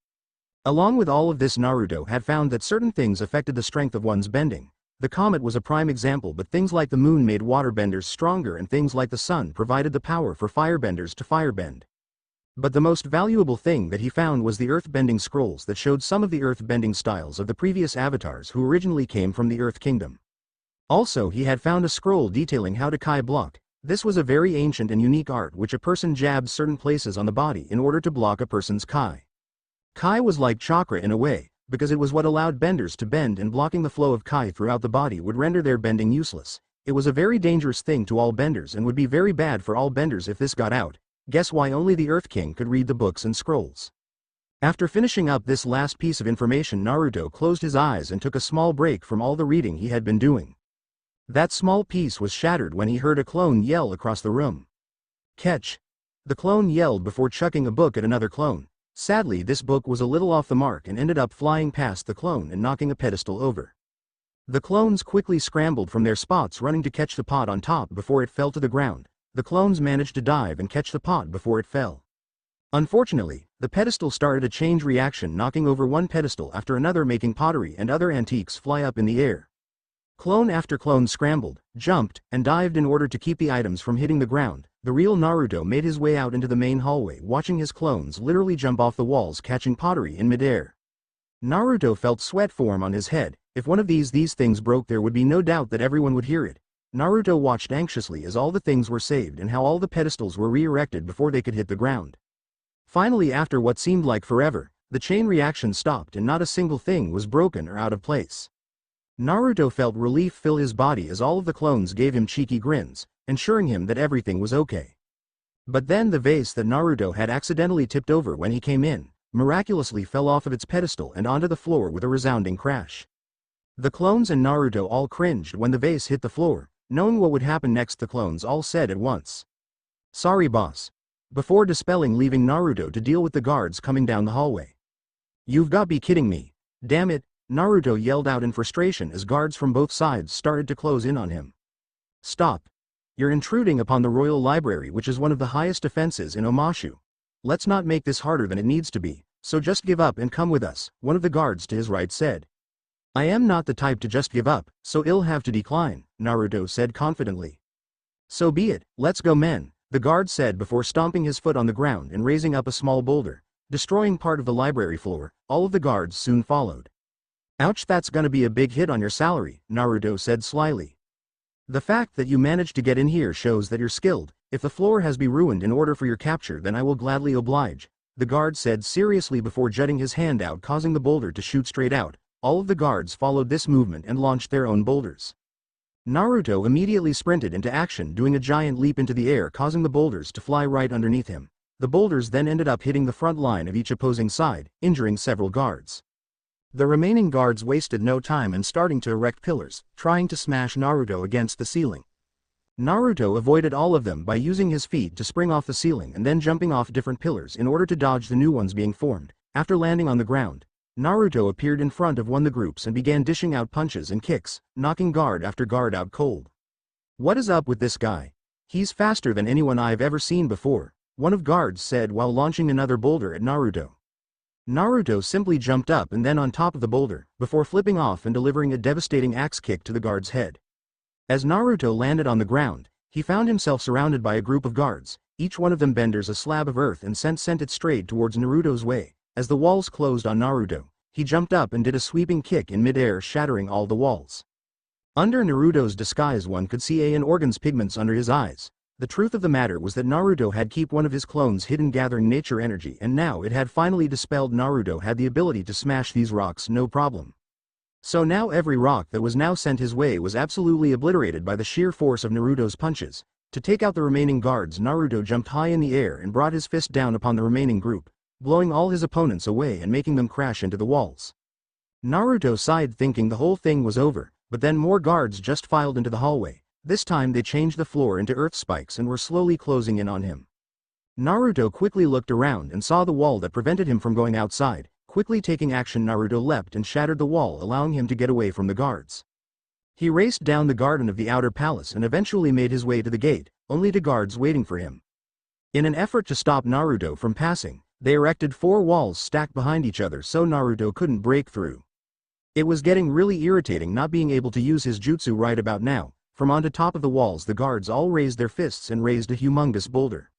Along with all of this, Naruto had found that certain things affected the strength of one's bending. The comet was a prime example, but things like the moon made waterbenders stronger, and things like the sun provided the power for firebenders to firebend. But the most valuable thing that he found was the earth-bending scrolls that showed some of the earth-bending styles of the previous avatars who originally came from the Earth Kingdom. Also, he had found a scroll detailing how to Kai block. This was a very ancient and unique art which a person jabs certain places on the body in order to block a person's Kai. Kai was like chakra in a way, because it was what allowed benders to bend, and blocking the flow of Kai throughout the body would render their bending useless. It was a very dangerous thing to all benders and would be very bad for all benders if this got out. Guess why only the Earth King could read the books and scrolls. After finishing up this last piece of information, Naruto closed his eyes and took a small break from all the reading he had been doing. That small piece was shattered when he heard a clone yell across the room. Catch! The clone yelled before chucking a book at another clone. Sadly, this book was a little off the mark and ended up flying past the clone and knocking a pedestal over. The clones quickly scrambled from their spots, running to catch the pot on top before it fell to the ground. The clones managed to dive and catch the pot before it fell. Unfortunately, the pedestal started a chain reaction, knocking over one pedestal after another, making pottery and other antiques fly up in the air. Clone after clone scrambled, jumped, and dived in order to keep the items from hitting the ground. The real Naruto made his way out into the main hallway, watching his clones literally jump off the walls, catching pottery in midair. Naruto felt sweat form on his head. If one of these things broke, there would be no doubt that everyone would hear it. Naruto watched anxiously as all the things were saved and how all the pedestals were re-erected before they could hit the ground. Finally, after what seemed like forever, the chain reaction stopped and not a single thing was broken or out of place. Naruto felt relief fill his body as all of the clones gave him cheeky grins, ensuring him that everything was okay. But then the vase that Naruto had accidentally tipped over when he came in, miraculously fell off of its pedestal and onto the floor with a resounding crash. The clones and Naruto all cringed when the vase hit the floor. Knowing what would happen next, the clones all said at once, "Sorry boss," before dispelling, leaving Naruto to deal with the guards coming down the hallway. "You've got to be kidding me. Damn it," Naruto yelled out in frustration as guards from both sides started to close in on him. "Stop. You're intruding upon the royal library, which is one of the highest offenses in Omashu. Let's not make this harder than it needs to be, so just give up and come with us," one of the guards to his right said. "I am not the type to just give up, so I'll have to decline," Naruto said confidently. "So be it, let's go men," the guard said before stomping his foot on the ground and raising up a small boulder, destroying part of the library floor. All of the guards soon followed. "Ouch, that's gonna be a big hit on your salary," Naruto said slyly. "The fact that you managed to get in here shows that you're skilled. If the floor has been ruined in order for your capture, then I will gladly oblige," the guard said seriously before jutting his hand out, causing the boulder to shoot straight out. All of the guards followed this movement and launched their own boulders. Naruto immediately sprinted into action, doing a giant leap into the air, causing the boulders to fly right underneath him. The boulders then ended up hitting the front line of each opposing side, injuring several guards. The remaining guards wasted no time in starting to erect pillars, trying to smash Naruto against the ceiling. Naruto avoided all of them by using his feet to spring off the ceiling and then jumping off different pillars in order to dodge the new ones being formed. After landing on the ground, Naruto appeared in front of one of the groups and began dishing out punches and kicks, knocking guard after guard out cold. "What is up with this guy? He's faster than anyone I've ever seen before," one of guards said while launching another boulder at Naruto. Naruto simply jumped up and then on top of the boulder, before flipping off and delivering a devastating axe kick to the guard's head. As Naruto landed on the ground, he found himself surrounded by a group of guards, each one of them benders a slab of earth and sent it straight towards Naruto's way. As the walls closed on Naruto, he jumped up and did a sweeping kick in midair, shattering all the walls. Under Naruto's disguise, one could see an organ's pigments under his eyes. The truth of the matter was that Naruto had kept one of his clones hidden gathering nature energy, and now it had finally dispelled. Naruto had the ability to smash these rocks no problem. So now every rock that was now sent his way was absolutely obliterated by the sheer force of Naruto's punches. To take out the remaining guards, Naruto jumped high in the air and brought his fist down upon the remaining group, blowing all his opponents away and making them crash into the walls. Naruto sighed, thinking the whole thing was over, but then more guards just filed into the hallway. This time they changed the floor into earth spikes and were slowly closing in on him. Naruto quickly looked around and saw the wall that prevented him from going outside. Quickly taking action, Naruto leapt and shattered the wall, allowing him to get away from the guards. He raced down the garden of the outer palace and eventually made his way to the gate, only to guards waiting for him. In an effort to stop Naruto from passing, they erected 4 walls stacked behind each other so Naruto couldn't break through. It was getting really irritating not being able to use his jutsu right about now. From on the top of the walls, the guards all raised their fists and raised a humongous boulder.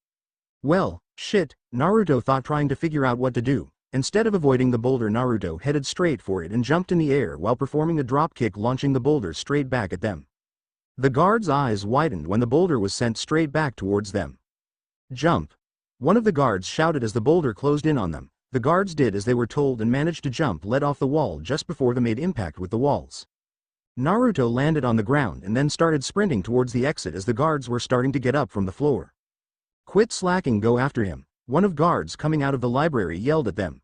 Well, shit, Naruto thought, trying to figure out what to do. Instead of avoiding the boulder, Naruto headed straight for it and jumped in the air while performing a drop kick, launching the boulder straight back at them. The guards' eyes widened when the boulder was sent straight back towards them. "Jump!" one of the guards shouted as the boulder closed in on them. The guards did as they were told and managed to jump lead off the wall just before they made impact with the walls. Naruto landed on the ground and then started sprinting towards the exit as the guards were starting to get up from the floor. "Quit slacking, go after him," one of guards coming out of the library yelled at them.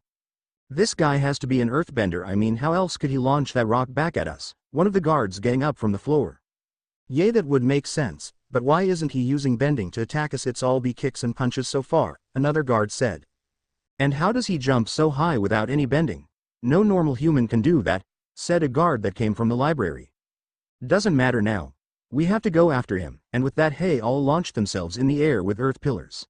"This guy has to be an earthbender, I mean how else could he launch that rock back at us?" one of the guards getting up from the floor. "Yeah, that would make sense, but why isn't he using bending to attack us? It's all be kicks and punches so far," another guard said. "And how does he jump so high without any bending? No normal human can do that," said a guard that came from the library. "Doesn't matter now. We have to go after him," and with that they all launched themselves in the air with earth pillars.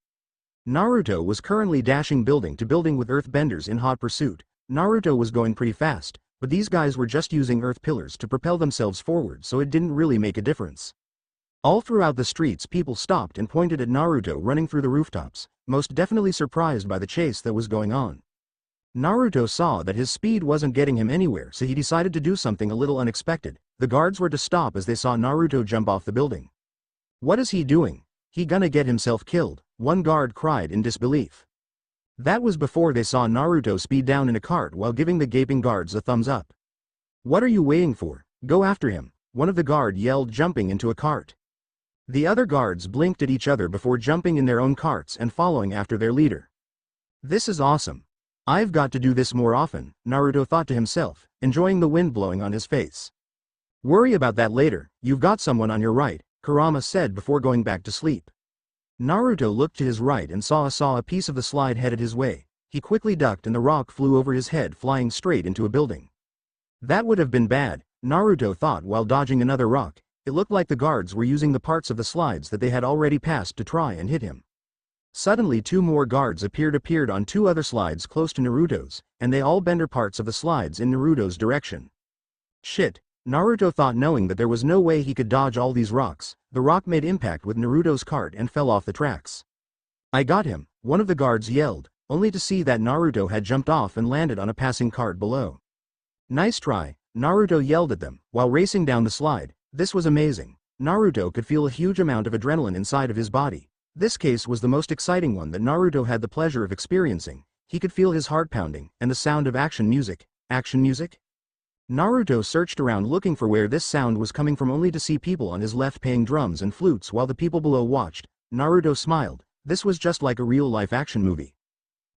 Naruto was currently dashing building to building with earth benders in hot pursuit. Naruto was going pretty fast, but these guys were just using earth pillars to propel themselves forward, so it didn't really make a difference. All throughout the streets, people stopped and pointed at Naruto running through the rooftops, most definitely surprised by the chase that was going on. Naruto saw that his speed wasn't getting him anywhere, so he decided to do something a little unexpected. The guards were to stop as they saw Naruto jump off the building. "What is he doing? He gonna get himself killed," one guard cried in disbelief. That was before they saw Naruto speed down in a cart while giving the gaping guards a thumbs up. "What are you waiting for? Go after him, one of the guard yelled, jumping into a cart. The other guards blinked at each other before jumping in their own carts and following after their leader. This is awesome. I've got to do this more often, Naruto thought to himself, enjoying the wind blowing on his face. Worry about that later, you've got someone on your right, Kurama said before going back to sleep. Naruto looked to his right and saw a piece of the slide headed his way. He quickly ducked and the rock flew over his head, flying straight into a building. That would have been bad, Naruto thought while dodging another rock. It looked like the guards were using the parts of the slides that they had already passed to try and hit him. Suddenly two more guards appeared on two other slides close to Naruto's, and they all bent parts of the slides in Naruto's direction. Shit, Naruto thought, knowing that there was no way he could dodge all these rocks. The rock made impact with Naruto's cart and fell off the tracks. I got him, one of the guards yelled, only to see that Naruto had jumped off and landed on a passing cart below. Nice try, Naruto yelled at them, while racing down the slide. This was amazing. Naruto could feel a huge amount of adrenaline inside of his body. This case was the most exciting one that Naruto had the pleasure of experiencing. He could feel his heart pounding, and the sound of action music. Action music? Naruto searched around looking for where this sound was coming from, only to see people on his left playing drums and flutes while the people below watched. Naruto smiled. This was just like a real-life action movie.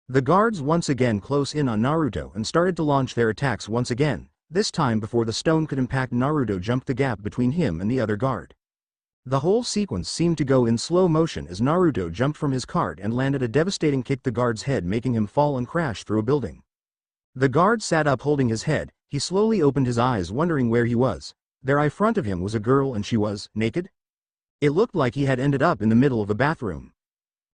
The guards once again close in on Naruto and started to launch their attacks once again. This time before the stone could impact, Naruto jumped the gap between him and the other guard. The whole sequence seemed to go in slow motion as Naruto jumped from his cart and landed a devastating kick to the guard's head, making him fall and crash through a building. The guard sat up holding his head. He slowly opened his eyes, wondering where he was. There in front of him was a girl, and she was naked. It looked like he had ended up in the middle of a bathroom.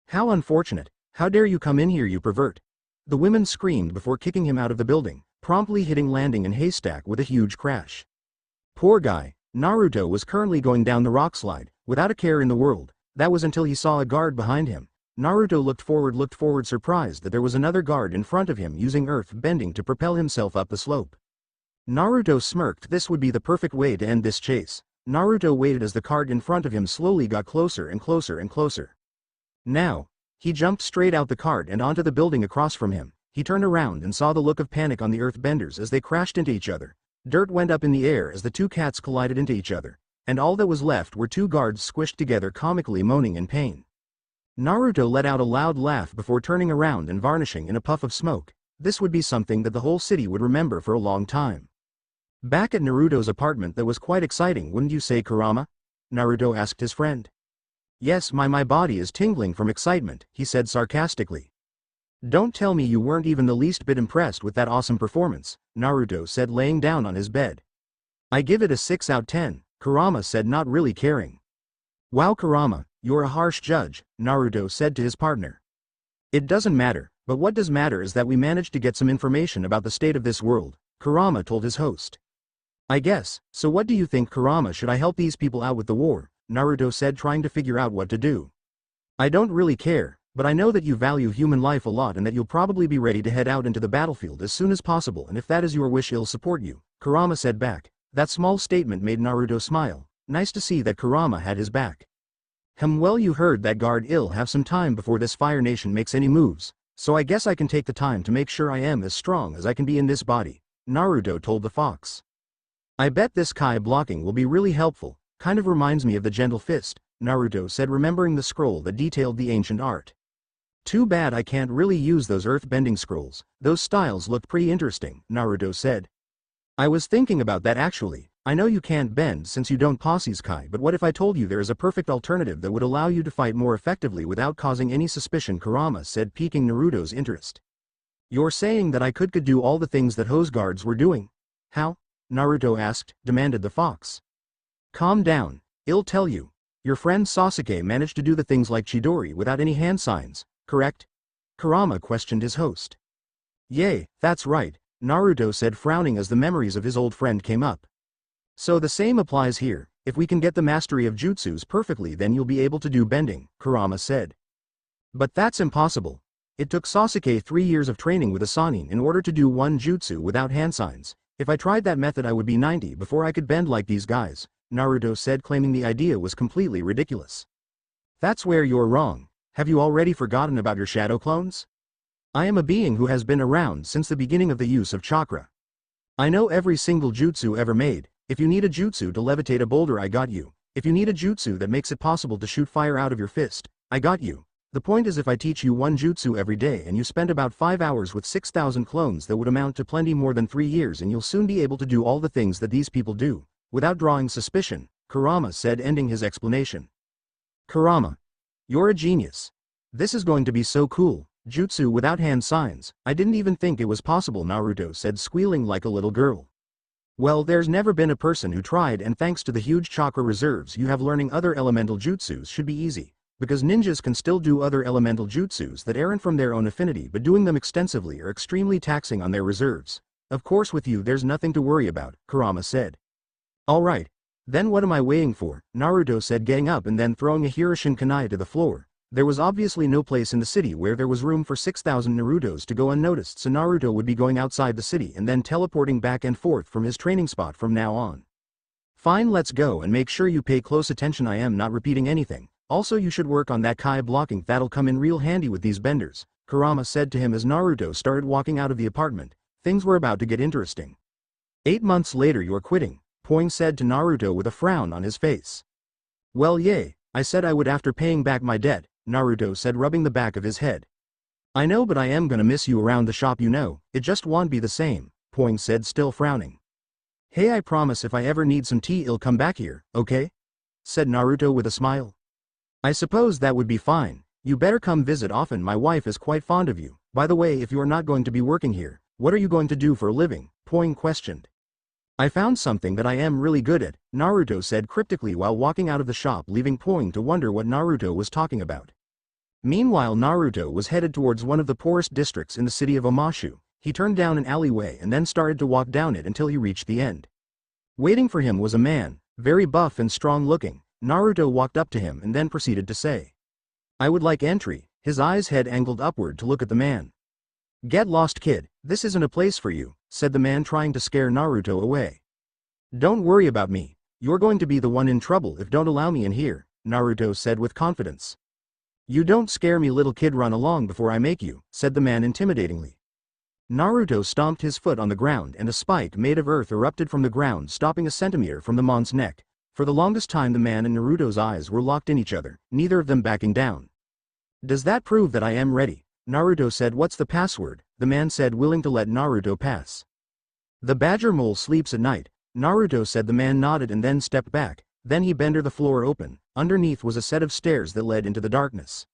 How unfortunate. How dare you come in here, you pervert. The women screamed before kicking him out of the building, promptly hitting landing in haystack with a huge crash. Poor guy. Naruto was currently going down the rock slide, without a care in the world. That was until he saw a guard behind him. Naruto looked forward surprised that there was another guard in front of him using earth bending to propel himself up the slope. Naruto smirked. This would be the perfect way to end this chase. Naruto waited as the cart in front of him slowly got closer and closer and closer. Now, he jumped straight out the cart and onto the building across from him. He turned around and saw the look of panic on the earthbenders as they crashed into each other. Dirt went up in the air as the two cats collided into each other, and all that was left were two guards squished together, comically moaning in pain. Naruto let out a loud laugh before turning around and vanishing in a puff of smoke. This would be something that the whole city would remember for a long time. Back at Naruto's apartment, that was quite exciting, wouldn't you say, Kurama? Naruto asked his friend. Yes, my body is tingling from excitement, he said sarcastically. Don't tell me you weren't even the least bit impressed with that awesome performance, Naruto said, laying down on his bed. I give it a 6 out of 10, Kurama said, not really caring. Wow, Kurama, you're a harsh judge, Naruto said to his partner. It doesn't matter, but what does matter is that we managed to get some information about the state of this world, Kurama told his host. I guess, so what do you think, Kurama? Should I help these people out with the war? Naruto said, trying to figure out what to do. I don't really care, but I know that you value human life a lot and that you'll probably be ready to head out into the battlefield as soon as possible, and if that is your wish, I'll support you, Kurama said back. That small statement made Naruto smile. Nice to see that Kurama had his back. Well, you heard that guard. I'll have some time before this Fire Nation makes any moves, so I guess I can take the time to make sure I am as strong as I can be in this body, Naruto told the fox. I bet this Kai blocking will be really helpful. Kind of reminds me of the Gentle Fist, Naruto said, remembering the scroll that detailed the ancient art. Too bad I can't really use those earth-bending scrolls. Those styles looked pretty interesting, Naruto said. I was thinking about that actually. I know you can't bend since you don't possess Kai, but what if I told you there is a perfect alternative that would allow you to fight more effectively without causing any suspicion, Kurama said, piquing Naruto's interest. You're saying that I could do all the things that hose guards were doing? How? Naruto demanded the fox. Calm down, I'll tell you. Your friend Sasuke managed to do the things like Chidori without any hand signs, correct? Kurama questioned his host. Yay, that's right, Naruto said, frowning as the memories of his old friend came up. So the same applies here. If we can get the mastery of jutsus perfectly, then you'll be able to do bending, Kurama said. But that's impossible. It took Sasuke 3 years of training with a Sannin in order to do one jutsu without hand signs. If I tried that method, I would be 90 before I could bend like these guys, Naruto said, claiming the idea was completely ridiculous. That's where you're wrong. Have you already forgotten about your shadow clones? I am a being who has been around since the beginning of the use of chakra. I know every single jutsu ever made. If you need a jutsu to levitate a boulder, I got you. If you need a jutsu that makes it possible to shoot fire out of your fist, I got you. The point is, if I teach you one jutsu every day and you spend about 5 hours with 6,000 clones, that would amount to plenty more than 3 years, and you'll soon be able to do all the things that these people do, without drawing suspicion, Kurama said, ending his explanation. Kurama. You're a genius. This is going to be so cool. Jutsu without hand signs, I didn't even think it was possible, Naruto said, squealing like a little girl. Well, there's never been a person who tried, and thanks to the huge chakra reserves you have, learning other elemental jutsus should be easy. Because ninjas can still do other elemental jutsus that aren't from their own affinity, but doing them extensively are extremely taxing on their reserves. Of course with you there's nothing to worry about, Kurama said. Alright. Then what am I waiting for? Naruto said, getting up and then throwing a Hiroshin kunai to the floor. There was obviously no place in the city where there was room for 6,000 Narutos to go unnoticed, so Naruto would be going outside the city and then teleporting back and forth from his training spot from now on. Fine, let's go, and make sure you pay close attention. I am not repeating anything. Also, you should work on that kai blocking, that'll come in real handy with these benders, Kurama said to him as Naruto started walking out of the apartment. Things were about to get interesting. 8 months later, you're quitting, Poing said to Naruto with a frown on his face. Well, yay, I said I would after paying back my debt, Naruto said, rubbing the back of his head. I know, but I am gonna miss you around the shop, you know, it just won't be the same, Poing said, still frowning. Hey, I promise if I ever need some tea I'll come back here, okay? Said Naruto with a smile. I suppose that would be fine. You better come visit often, my wife is quite fond of you. By the way, if you are not going to be working here, what are you going to do for a living? Poing questioned. I found something that I am really good at, Naruto said cryptically while walking out of the shop, leaving Poing to wonder what Naruto was talking about. Meanwhile, Naruto was headed towards one of the poorest districts in the city of Omashu. He turned down an alleyway and then started to walk down it until he reached the end. Waiting for him was a man, very buff and strong looking. Naruto walked up to him and then proceeded to say, I would like entry, his eyes head angled upward to look at the man. Get lost, kid, this isn't a place for you, said the man, trying to scare Naruto away. Don't worry about me, you're going to be the one in trouble if don't allow me in here, Naruto said with confidence. You don't scare me, little kid, run along before I make you, said the man intimidatingly. Naruto stomped his foot on the ground and a spike made of earth erupted from the ground, stopping a centimeter from the man's neck. For the longest time the man and Naruto's eyes were locked in each other, neither of them backing down. Does that prove that I am ready? Naruto said. What's the password? The man said, willing to let Naruto pass. The badger mole sleeps at night, Naruto said. The man nodded and then stepped back. Then he bent the floor open. Underneath was a set of stairs that led into the darkness.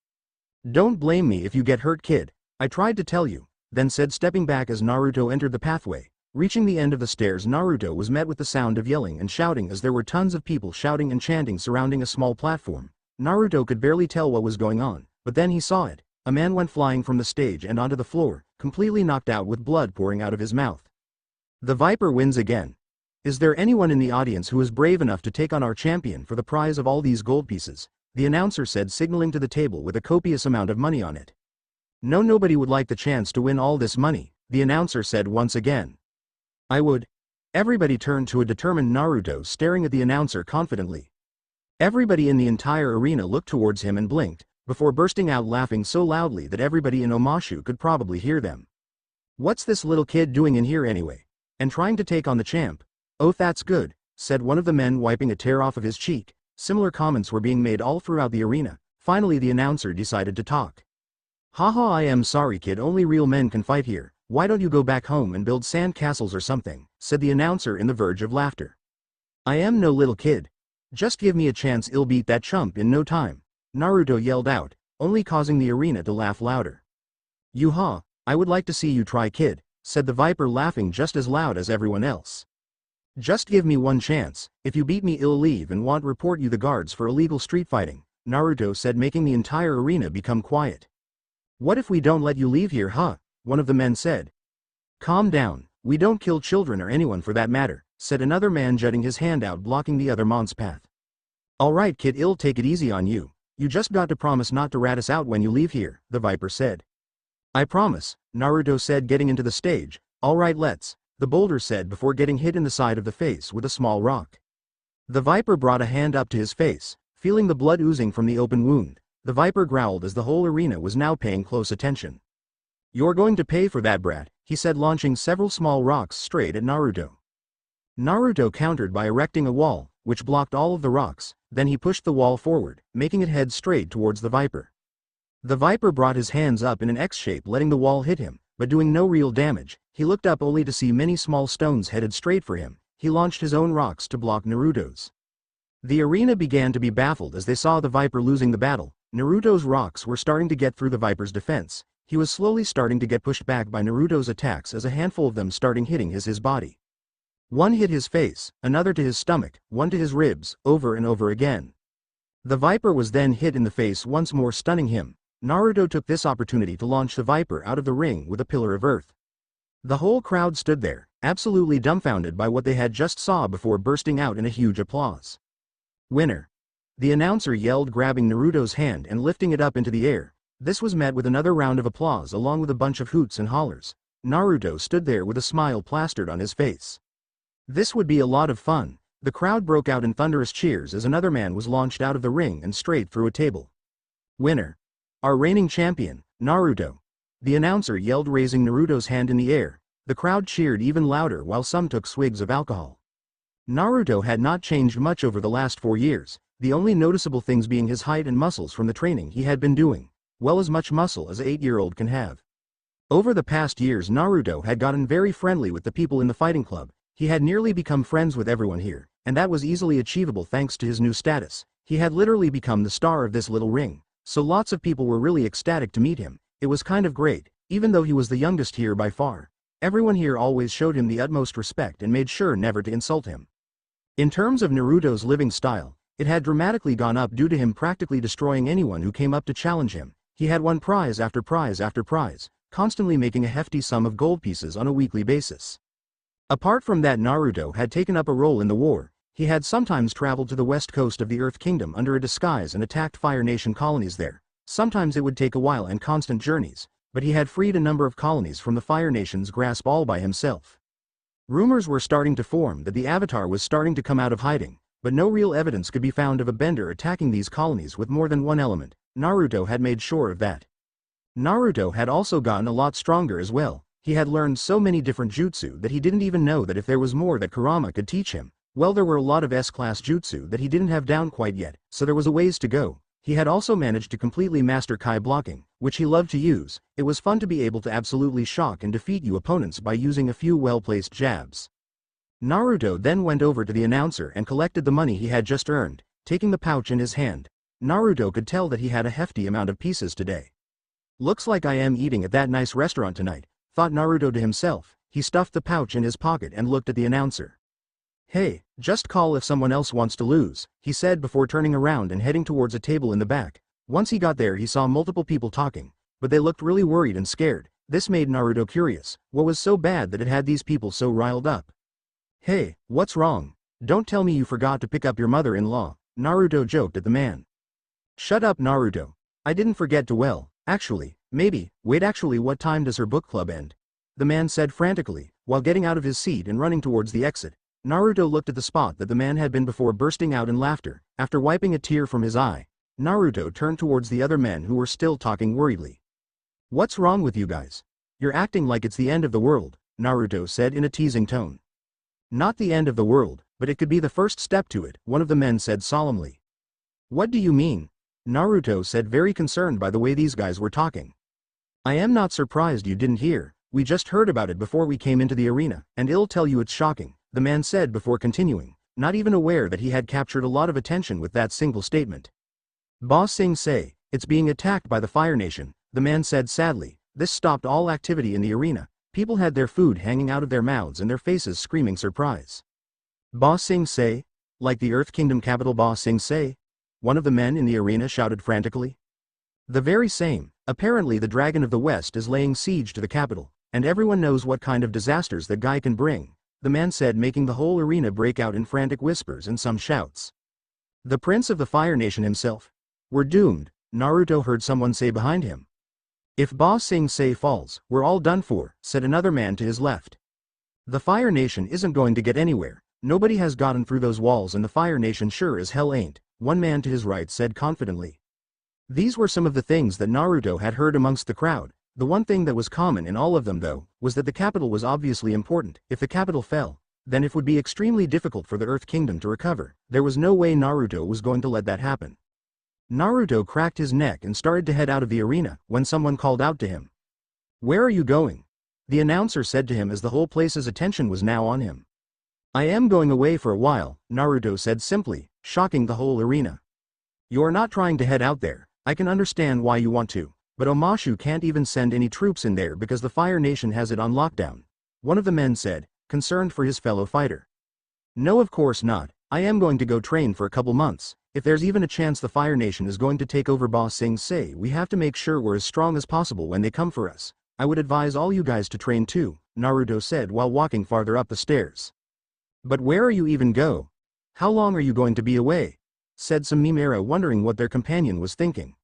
Don't blame me if you get hurt, kid. I tried to tell you, then said, stepping back as Naruto entered the pathway. Reaching the end of the stairs, Naruto was met with the sound of yelling and shouting as there were tons of people shouting and chanting surrounding a small platform. Naruto could barely tell what was going on, but then he saw it. A man went flying from the stage and onto the floor, completely knocked out with blood pouring out of his mouth. The Viper wins again. Is there anyone in the audience who is brave enough to take on our champion for the prize of all these gold pieces? The announcer said, signaling to the table with a copious amount of money on it. No, nobody would like the chance to win all this money, the announcer said once again. I would. Everybody turned to a determined Naruto, staring at the announcer confidently. Everybody in the entire arena looked towards him and blinked, before bursting out laughing so loudly that everybody in Omashu could probably hear them. What's this little kid doing in here anyway? And trying to take on the champ? Oh, that's good, said one of the men, wiping a tear off of his cheek. Similar comments were being made all throughout the arena. Finally the announcer decided to talk. Haha, I am sorry, kid, only real men can fight here. Why don't you go back home and build sand castles or something, said the announcer in the verge of laughter. I am no little kid. Just give me a chance, I'll beat that chump in no time, Naruto yelled out, only causing the arena to laugh louder. Yuha, I would like to see you try, kid, said the Viper, laughing just as loud as everyone else. Just give me one chance. If you beat me, I'll leave and won't report you the guards for illegal street fighting, Naruto said, making the entire arena become quiet. What if we don't let you leave here, huh? One of the men said. Calm down, we don't kill children or anyone for that matter, said another man, jutting his hand out, blocking the other man's path. Alright, kid, I'll take it easy on you. You just got to promise not to rat us out when you leave here, the Viper said. I promise, Naruto said, getting into the stage. Alright, let's, the boulder said before getting hit in the side of the face with a small rock. The Viper brought a hand up to his face, feeling the blood oozing from the open wound. The Viper growled as the whole arena was now paying close attention. You're going to pay for that, brat, he said, launching several small rocks straight at Naruto. Naruto countered by erecting a wall, which blocked all of the rocks, then he pushed the wall forward, making it head straight towards the Viper. The Viper brought his hands up in an X shape, letting the wall hit him, but doing no real damage. He looked up only to see many small stones headed straight for him. He launched his own rocks to block Naruto's. The arena began to be baffled as they saw the Viper losing the battle. Naruto's rocks were starting to get through the Viper's defense. He was slowly starting to get pushed back by Naruto's attacks as a handful of them starting hitting his body. One hit his face, another to his stomach, one to his ribs, over and over again. The Viper was then hit in the face once more, stunning him. Naruto took this opportunity to launch the Viper out of the ring with a pillar of earth. The whole crowd stood there, absolutely dumbfounded by what they had just saw before bursting out in a huge applause. "Winner!" the announcer yelled, grabbing Naruto's hand and lifting it up into the air. This was met with another round of applause along with a bunch of hoots and hollers. Naruto stood there with a smile plastered on his face. This would be a lot of fun. The crowd broke out in thunderous cheers as another man was launched out of the ring and straight through a table. "Winner! Our reigning champion, Naruto!" the announcer yelled, raising Naruto's hand in the air. The crowd cheered even louder while some took swigs of alcohol. Naruto had not changed much over the last 4 years, the only noticeable things being his height and muscles from the training he had been doing. Well, as much muscle as an 8-year-old can have. Over the past years, Naruto had gotten very friendly with the people in the fighting club. He had nearly become friends with everyone here, and that was easily achievable thanks to his new status. He had literally become the star of this little ring, so lots of people were really ecstatic to meet him. It was kind of great, even though he was the youngest here by far. Everyone here always showed him the utmost respect and made sure never to insult him. In terms of Naruto's living style, it had dramatically gone up due to him practically destroying anyone who came up to challenge him. He had won prize after prize after prize, constantly making a hefty sum of gold pieces on a weekly basis. Apart from that, Naruto had taken up a role in the war. He had sometimes traveled to the west coast of the Earth Kingdom under a disguise and attacked Fire Nation colonies there. Sometimes it would take a while and constant journeys, but he had freed a number of colonies from the Fire Nation's grasp all by himself. Rumors were starting to form that the Avatar was starting to come out of hiding, but no real evidence could be found of a bender attacking these colonies with more than one element. Naruto had made sure of that. Naruto had also gotten a lot stronger as well. He had learned so many different jutsu that he didn't even know that if there was more that Kurama could teach him. Well, there were a lot of S-class jutsu that he didn't have down quite yet, so there was a ways to go. He had also managed to completely master Kai blocking, which he loved to use. It was fun to be able to absolutely shock and defeat you opponents by using a few well-placed jabs. Naruto then went over to the announcer and collected the money he had just earned, taking the pouch in his hand. Naruto could tell that he had a hefty amount of pieces today. "Looks like I am eating at that nice restaurant tonight," thought Naruto to himself. He stuffed the pouch in his pocket and looked at the announcer. "Hey, just call if someone else wants to lose," he said before turning around and heading towards a table in the back. Once he got there, he saw multiple people talking, but they looked really worried and scared. This made Naruto curious. What was so bad that it had these people so riled up? "Hey, what's wrong? Don't tell me you forgot to pick up your mother-in-law," Naruto joked at the man. "Shut up, Naruto. I didn't forget to. Well, actually, maybe. Wait, actually, what time does her book club end?" the man said frantically, while getting out of his seat and running towards the exit. Naruto looked at the spot that the man had been before bursting out in laughter. After wiping a tear from his eye, Naruto turned towards the other men who were still talking worriedly. "What's wrong with you guys? You're acting like it's the end of the world," Naruto said in a teasing tone. "Not the end of the world, but it could be the first step to it," one of the men said solemnly. "What do you mean?" Naruto said, very concerned by the way these guys were talking. "I am not surprised you didn't hear. We just heard about it before we came into the arena, and I'll tell you it's shocking," the man said before continuing, not even aware that he had captured a lot of attention with that single statement. "Boss Sing say, it's being attacked by the Fire Nation," the man said sadly. This stopped all activity in the arena. People had their food hanging out of their mouths and their faces screaming surprise. "Boss Sing say? Like the Earth Kingdom capital Boss Sing say?" one of the men in the arena shouted frantically. "The very same. Apparently the Dragon of the West is laying siege to the capital, and everyone knows what kind of disasters that guy can bring," the man said, making the whole arena break out in frantic whispers and some shouts. "The Prince of the Fire Nation himself? We're doomed," Naruto heard someone say behind him. "If Boss Sing say falls, we're all done for," said another man to his left. "The Fire Nation isn't going to get anywhere. Nobody has gotten through those walls and the Fire Nation sure as hell ain't," one man to his right said confidently. These were some of the things that Naruto had heard amongst the crowd. The one thing that was common in all of them, though, was that the capital was obviously important. If the capital fell, then it would be extremely difficult for the Earth Kingdom to recover. There was no way Naruto was going to let that happen. Naruto cracked his neck and started to head out of the arena when someone called out to him. "Where are you going?" the announcer said to him as the whole place's attention was now on him. "I am going away for a while," Naruto said simply, shocking the whole arena. "You're not trying to head out there. I can understand why you want to, but Omashu can't even send any troops in there because the Fire Nation has it on lockdown," one of the men said, concerned for his fellow fighter. "No, of course not. I am going to go train for a couple months. If there's even a chance the Fire Nation is going to take over Ba Sing Se, we have to make sure we're as strong as possible when they come for us. I would advise all you guys to train too," Naruto said while walking farther up the stairs. "But where are you even go? How long are you going to be away?" said some Mimera, wondering what their companion was thinking.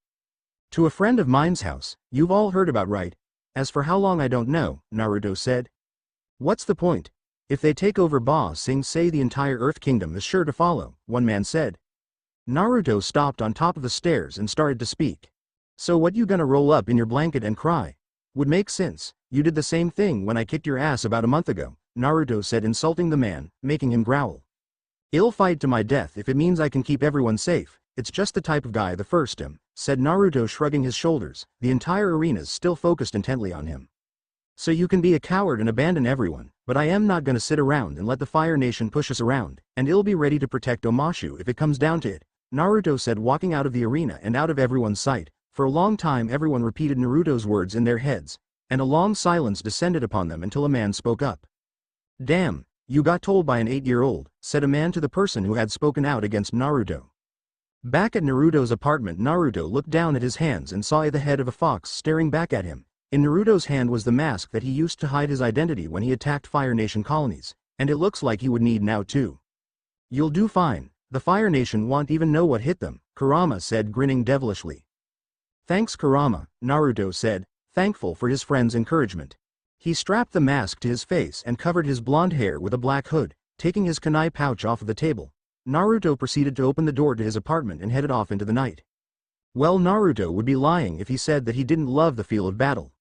"To a friend of mine's house, you've all heard about, right? As for how long, I don't know," Naruto said. "What's the point? If they take over Ba Sing Se, the entire Earth Kingdom is sure to follow," one man said. Naruto stopped on top of the stairs and started to speak. "So what, you gonna roll up in your blanket and cry? Would make sense. You did the same thing when I kicked your ass about a month ago," Naruto said, insulting the man, making him growl. "I'll fight to my death if it means I can keep everyone safe. It's just the type of guy the first him," said Naruto, shrugging his shoulders, the entire arena still focused intently on him. "So you can be a coward and abandon everyone, but I am not gonna sit around and let the Fire Nation push us around, and I'll be ready to protect Omashu if it comes down to it," Naruto said, walking out of the arena and out of everyone's sight. For a long time everyone repeated Naruto's words in their heads, and a long silence descended upon them until a man spoke up. "Damn, you got told by an 8-year-old, said a man to the person who had spoken out against Naruto. Back at Naruto's apartment, Naruto looked down at his hands and saw the head of a fox staring back at him. In Naruto's hand was the mask that he used to hide his identity when he attacked Fire Nation colonies, and it looks like he would need now too. "You'll do fine. The Fire Nation won't even know what hit them," Kurama said, grinning devilishly. "Thanks, Kurama," Naruto said, thankful for his friend's encouragement. He strapped the mask to his face and covered his blonde hair with a black hood. Taking his kunai pouch off of the table, Naruto proceeded to open the door to his apartment and headed off into the night. Well, Naruto would be lying if he said that he didn't love the feel of battle.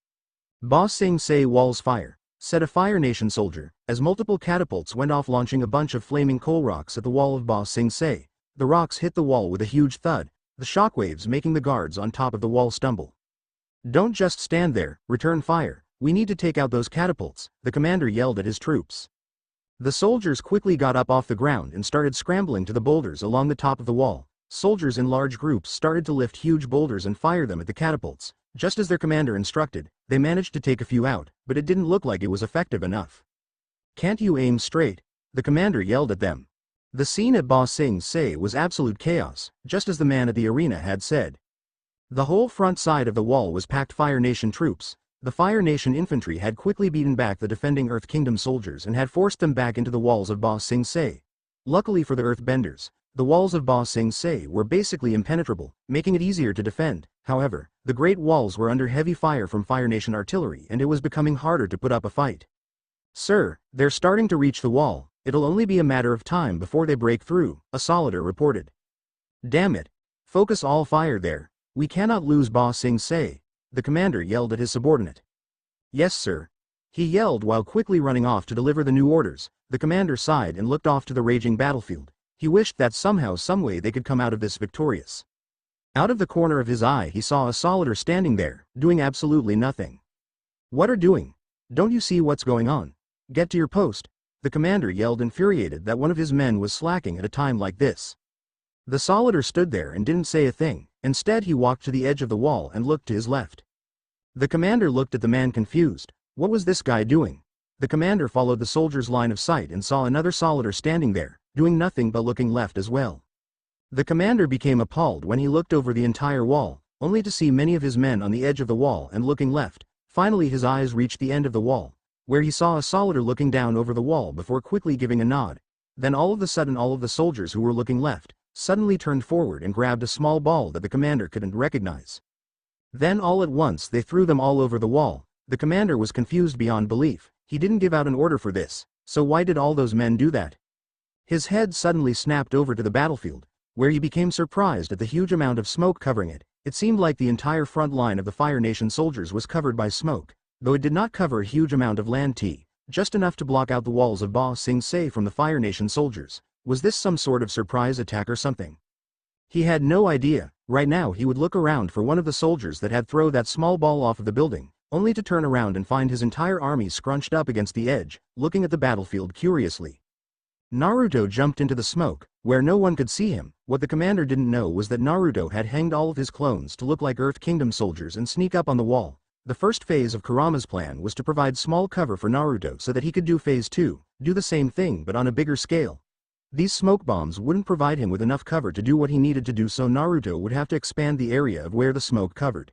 "Ba Sing Se walls fire," said a Fire Nation soldier, as multiple catapults went off, launching a bunch of flaming coal rocks at the wall of Ba Sing Se. The rocks hit the wall with a huge thud, the shockwaves making the guards on top of the wall stumble. "Don't just stand there, return fire. We need to take out those catapults," the commander yelled at his troops. The soldiers quickly got up off the ground and started scrambling to the boulders along the top of the wall. Soldiers in large groups started to lift huge boulders and fire them at the catapults. Just as their commander instructed, they managed to take a few out, but it didn't look like it was effective enough. "Can't you aim straight?" the commander yelled at them. The scene at Ba Sing Se was absolute chaos, just as the man at the arena had said. The whole front side of the wall was packed Fire Nation troops. The Fire Nation infantry had quickly beaten back the defending Earth Kingdom soldiers and had forced them back into the walls of Ba Sing Se. Luckily for the Earthbenders, the walls of Ba Sing Se were basically impenetrable, making it easier to defend. However, the Great Walls were under heavy fire from Fire Nation artillery and it was becoming harder to put up a fight. "Sir, they're starting to reach the wall. It'll only be a matter of time before they break through," a soldier reported. "Damn it. Focus all fire there. We cannot lose Ba Sing Se," the commander yelled at his subordinate. "Yes, sir," he yelled while quickly running off to deliver the new orders. The commander sighed and looked off to the raging battlefield. He wished that somehow, someway they could come out of this victorious. Out of the corner of his eye he saw a soldier standing there, doing absolutely nothing. "What are doing? Don't you see what's going on? Get to your post," the commander yelled, infuriated that one of his men was slacking at a time like this. The soldier stood there and didn't say a thing. Instead he walked to the edge of the wall and looked to his left. The commander looked at the man confused. What was this guy doing? The commander followed the soldier's line of sight and saw another soldier standing there, doing nothing but looking left as well. The commander became appalled when he looked over the entire wall, only to see many of his men on the edge of the wall and looking left. Finally his eyes reached the end of the wall, where he saw a soldier looking down over the wall before quickly giving a nod. Then all of a sudden all of the soldiers who were looking left suddenly turned forward and grabbed a small ball that the commander couldn't recognize. Then all at once they threw them all over the wall. The commander was confused beyond belief. He didn't give out an order for this, so why did all those men do that? His head suddenly snapped over to the battlefield, where he became surprised at the huge amount of smoke covering it. It seemed like the entire front line of the Fire Nation soldiers was covered by smoke, though it did not cover a huge amount of land. just enough to block out the walls of Ba Sing Se from the Fire Nation soldiers. Was this some sort of surprise attack or something? He had no idea. Right now he would look around for one of the soldiers that had thrown that small ball off of the building, only to turn around and find his entire army scrunched up against the edge, looking at the battlefield curiously. Naruto jumped into the smoke, where no one could see him. What the commander didn't know was that Naruto had hanged all of his clones to look like Earth Kingdom soldiers and sneak up on the wall. The first phase of Kurama's plan was to provide small cover for Naruto so that he could do phase 2, do the same thing but on a bigger scale. These smoke bombs wouldn't provide him with enough cover to do what he needed to do, so Naruto would have to expand the area of where the smoke covered.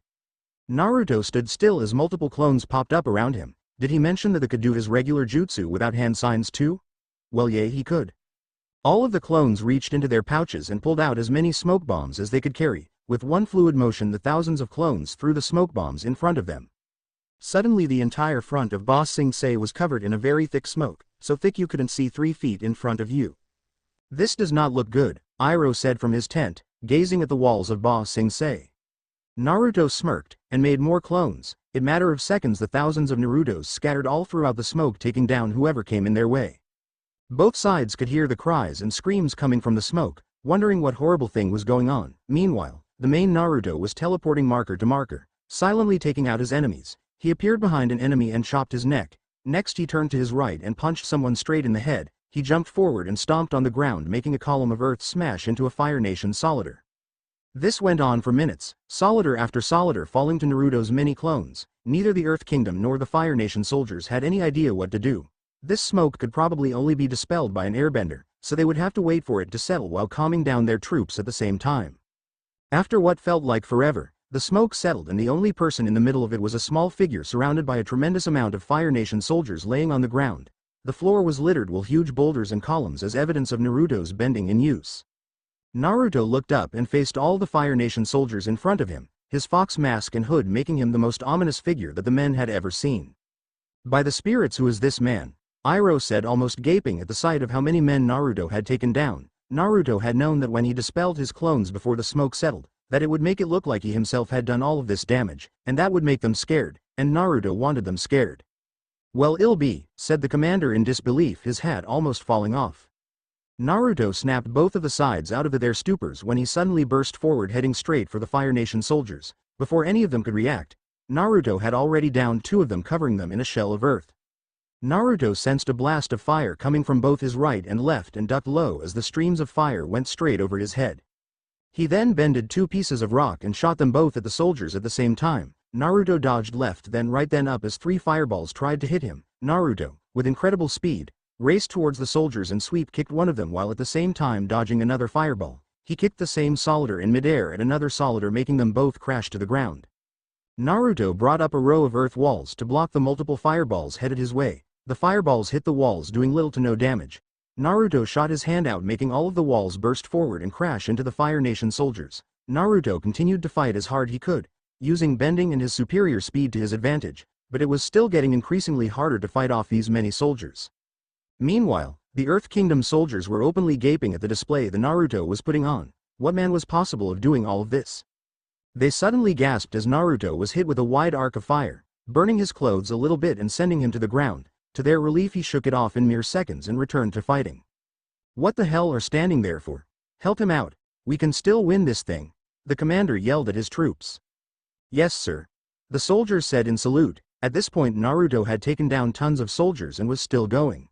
Naruto stood still as multiple clones popped up around him. Did he mention that they could do his regular jutsu without hand signs too? Well, yeah, he could. All of the clones reached into their pouches and pulled out as many smoke bombs as they could carry. With one fluid motion, the thousands of clones threw the smoke bombs in front of them. Suddenly the entire front of Ba Sing Se was covered in a very thick smoke, so thick you couldn't see 3 feet in front of you. This does not look good, Iroh said from his tent, gazing at the walls of Ba Sing Se. Naruto smirked, and made more clones. In a matter of seconds the thousands of Narutos scattered all throughout the smoke, taking down whoever came in their way. Both sides could hear the cries and screams coming from the smoke, wondering what horrible thing was going on. Meanwhile, the main Naruto was teleporting marker to marker, silently taking out his enemies. He appeared behind an enemy and chopped his neck. Next he turned to his right and punched someone straight in the head. He jumped forward and stomped on the ground, making a column of earth smash into a Fire Nation Solider. This went on for minutes, Solider after Solider falling to Naruto's many clones. Neither the Earth Kingdom nor the Fire Nation soldiers had any idea what to do. This smoke could probably only be dispelled by an airbender, so they would have to wait for it to settle while calming down their troops at the same time. After what felt like forever, the smoke settled and the only person in the middle of it was a small figure surrounded by a tremendous amount of Fire Nation soldiers laying on the ground. The floor was littered with huge boulders and columns as evidence of Naruto's bending in use. Naruto looked up and faced all the Fire Nation soldiers in front of him, his fox mask and hood making him the most ominous figure that the men had ever seen. By the spirits, who is this man? Iroh said, almost gaping at the sight of how many men Naruto had taken down. Naruto had known that when he dispelled his clones before the smoke settled, that it would make it look like he himself had done all of this damage, and that would make them scared, and Naruto wanted them scared. Well, it'll be, said the commander in disbelief, his hat almost falling off. Naruto snapped both of the sides out of their stupors when he suddenly burst forward, heading straight for the Fire Nation soldiers. Before any of them could react, Naruto had already downed 2 of them, covering them in a shell of earth. Naruto sensed a blast of fire coming from both his right and left and ducked low as the streams of fire went straight over his head. He then bended 2 pieces of rock and shot them both at the soldiers at the same time. Naruto dodged left then right then up as 3 fireballs tried to hit him. Naruto, with incredible speed, raced towards the soldiers and sweep kicked one of them while at the same time dodging another fireball. He kicked the same Solider in midair at another Solider, making them both crash to the ground. Naruto brought up a row of earth walls to block the multiple fireballs headed his way. The fireballs hit the walls, doing little to no damage. Naruto shot his hand out, making all of the walls burst forward and crash into the Fire Nation soldiers. Naruto continued to fight as hard he could, using bending and his superior speed to his advantage, but it was still getting increasingly harder to fight off these many soldiers. Meanwhile, the Earth Kingdom soldiers were openly gaping at the display the Naruto was putting on. What man was possible of doing all of this? They suddenly gasped as Naruto was hit with a wide arc of fire, burning his clothes a little bit and sending him to the ground. To their relief, he shook it off in mere seconds and returned to fighting. What the hell are standing there for? Help him out. We can still win this thing. The commander yelled at his troops. Yes, sir. The soldiers said in salute. At this point Naruto had taken down tons of soldiers and was still going.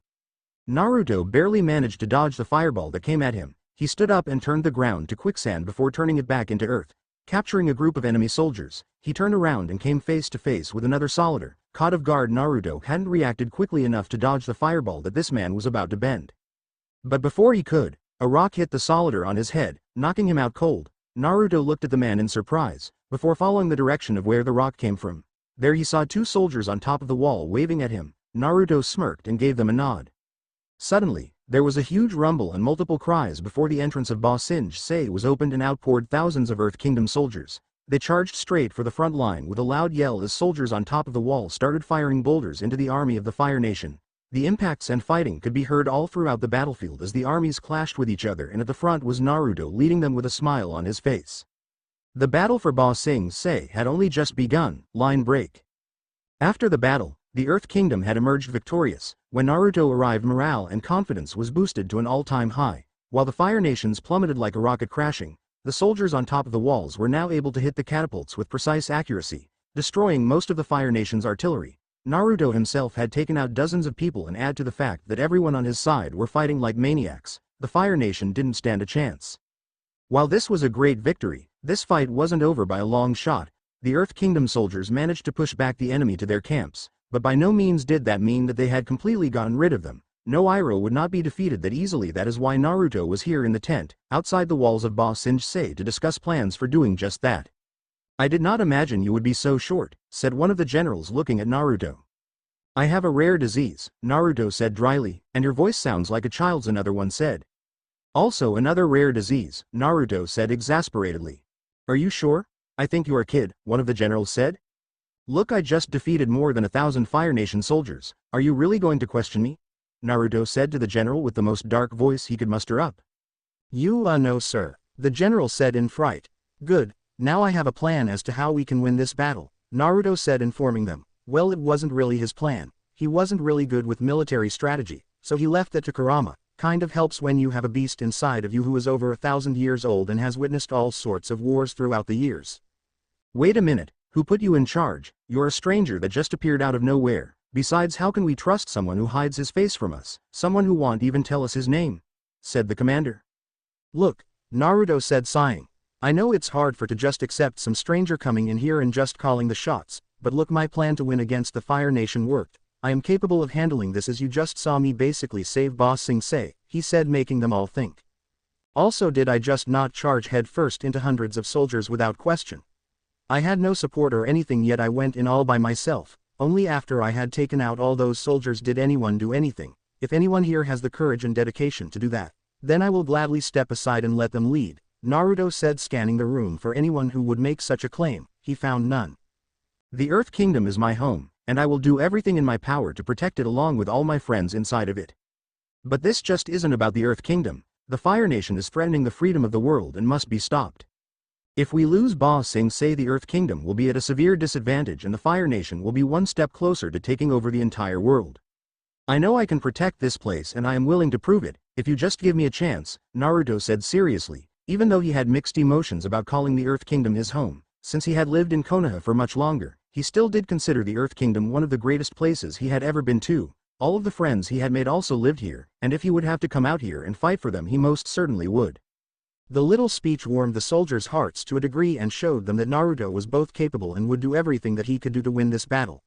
Naruto barely managed to dodge the fireball that came at him. He stood up and turned the ground to quicksand before turning it back into earth. Capturing a group of enemy soldiers, he turned around and came face to face with another Solider. Caught off guard, Naruto hadn't reacted quickly enough to dodge the fireball that this man was about to bend. But before he could, a rock hit the Solider on his head, knocking him out cold. Naruto looked at the man in surprise, before following the direction of where the rock came from. There he saw 2 soldiers on top of the wall waving at him. Naruto smirked and gave them a nod. Suddenly, there was a huge rumble and multiple cries before the entrance of Ba Sing Se was opened and out poured thousands of Earth Kingdom soldiers. They charged straight for the front line with a loud yell as soldiers on top of the wall started firing boulders into the army of the Fire Nation. The impacts and fighting could be heard all throughout the battlefield as the armies clashed with each other, and at the front was Naruto leading them with a smile on his face. The battle for Ba Sing Se had only just begun. Line break. After the battle, The Earth Kingdom had emerged victorious. When Naruto arrived, morale and confidence was boosted to an all-time high. While the Fire Nations plummeted like a rocket crashing, the soldiers on top of the walls were now able to hit the catapults with precise accuracy, destroying most of the Fire Nation's artillery. Naruto himself had taken out dozens of people, and add to the fact that everyone on his side were fighting like maniacs, the Fire Nation didn't stand a chance. While this was a great victory, this fight wasn't over by a long shot. The Earth Kingdom soldiers managed to push back the enemy to their camps, but by no means did that mean that they had completely gotten rid of them. No, Iroh would not be defeated that easily. That is why Naruto was here in the tent, outside the walls of Ba Sing Se, to discuss plans for doing just that. I did not imagine you would be so short, said one of the generals looking at Naruto. I have a rare disease, Naruto said dryly, and your voice sounds like a child's, another one said. Also another rare disease, Naruto said exasperatedly. Are you sure? I think you're a kid, one of the generals said. Look, I just defeated more than 1,000 Fire Nation soldiers. Are you really going to question me? Naruto said to the general with the most dark voice he could muster up. No sir, the general said in fright. Good, now I have a plan as to how we can win this battle, Naruto said, informing them. Well, it wasn't really his plan. He wasn't really good with military strategy, so he left that to Kurama. Kind of helps when you have a beast inside of you who is over 1,000 years old and has witnessed all sorts of wars throughout the years. Wait a minute, who put you in charge? You're a stranger that just appeared out of nowhere. Besides, how can we trust someone who hides his face from us, someone who won't even tell us his name? Said the commander. Look, Naruto said, sighing. I know it's hard to just accept some stranger coming in here and just calling the shots, but look, my plan to win against the Fire Nation worked. I am capable of handling this, as you just saw me basically save Ba Sing Se, he said, making them all think. Also, did I just not charge head first into hundreds of soldiers without question? I had no support or anything, yet I went in all by myself. Only after I had taken out all those soldiers did anyone do anything. If anyone here has the courage and dedication to do that, then I will gladly step aside and let them lead, Naruto said, scanning the room for anyone who would make such a claim. He found none. The Earth Kingdom is my home, and I will do everything in my power to protect it along with all my friends inside of it. But this just isn't about the Earth Kingdom. The Fire Nation is threatening the freedom of the world and must be stopped. If we lose Ba Sing Se, the Earth Kingdom will be at a severe disadvantage and the Fire Nation will be one step closer to taking over the entire world. I know I can protect this place and I am willing to prove it, if you just give me a chance, Naruto said seriously, even though he had mixed emotions about calling the Earth Kingdom his home. Since he had lived in Konoha for much longer, he still did consider the Earth Kingdom one of the greatest places he had ever been to. All of the friends he had made also lived here, and if he would have to come out here and fight for them, he most certainly would. The little speech warmed the soldiers' hearts to a degree and showed them that Naruto was both capable and would do everything that he could do to win this battle.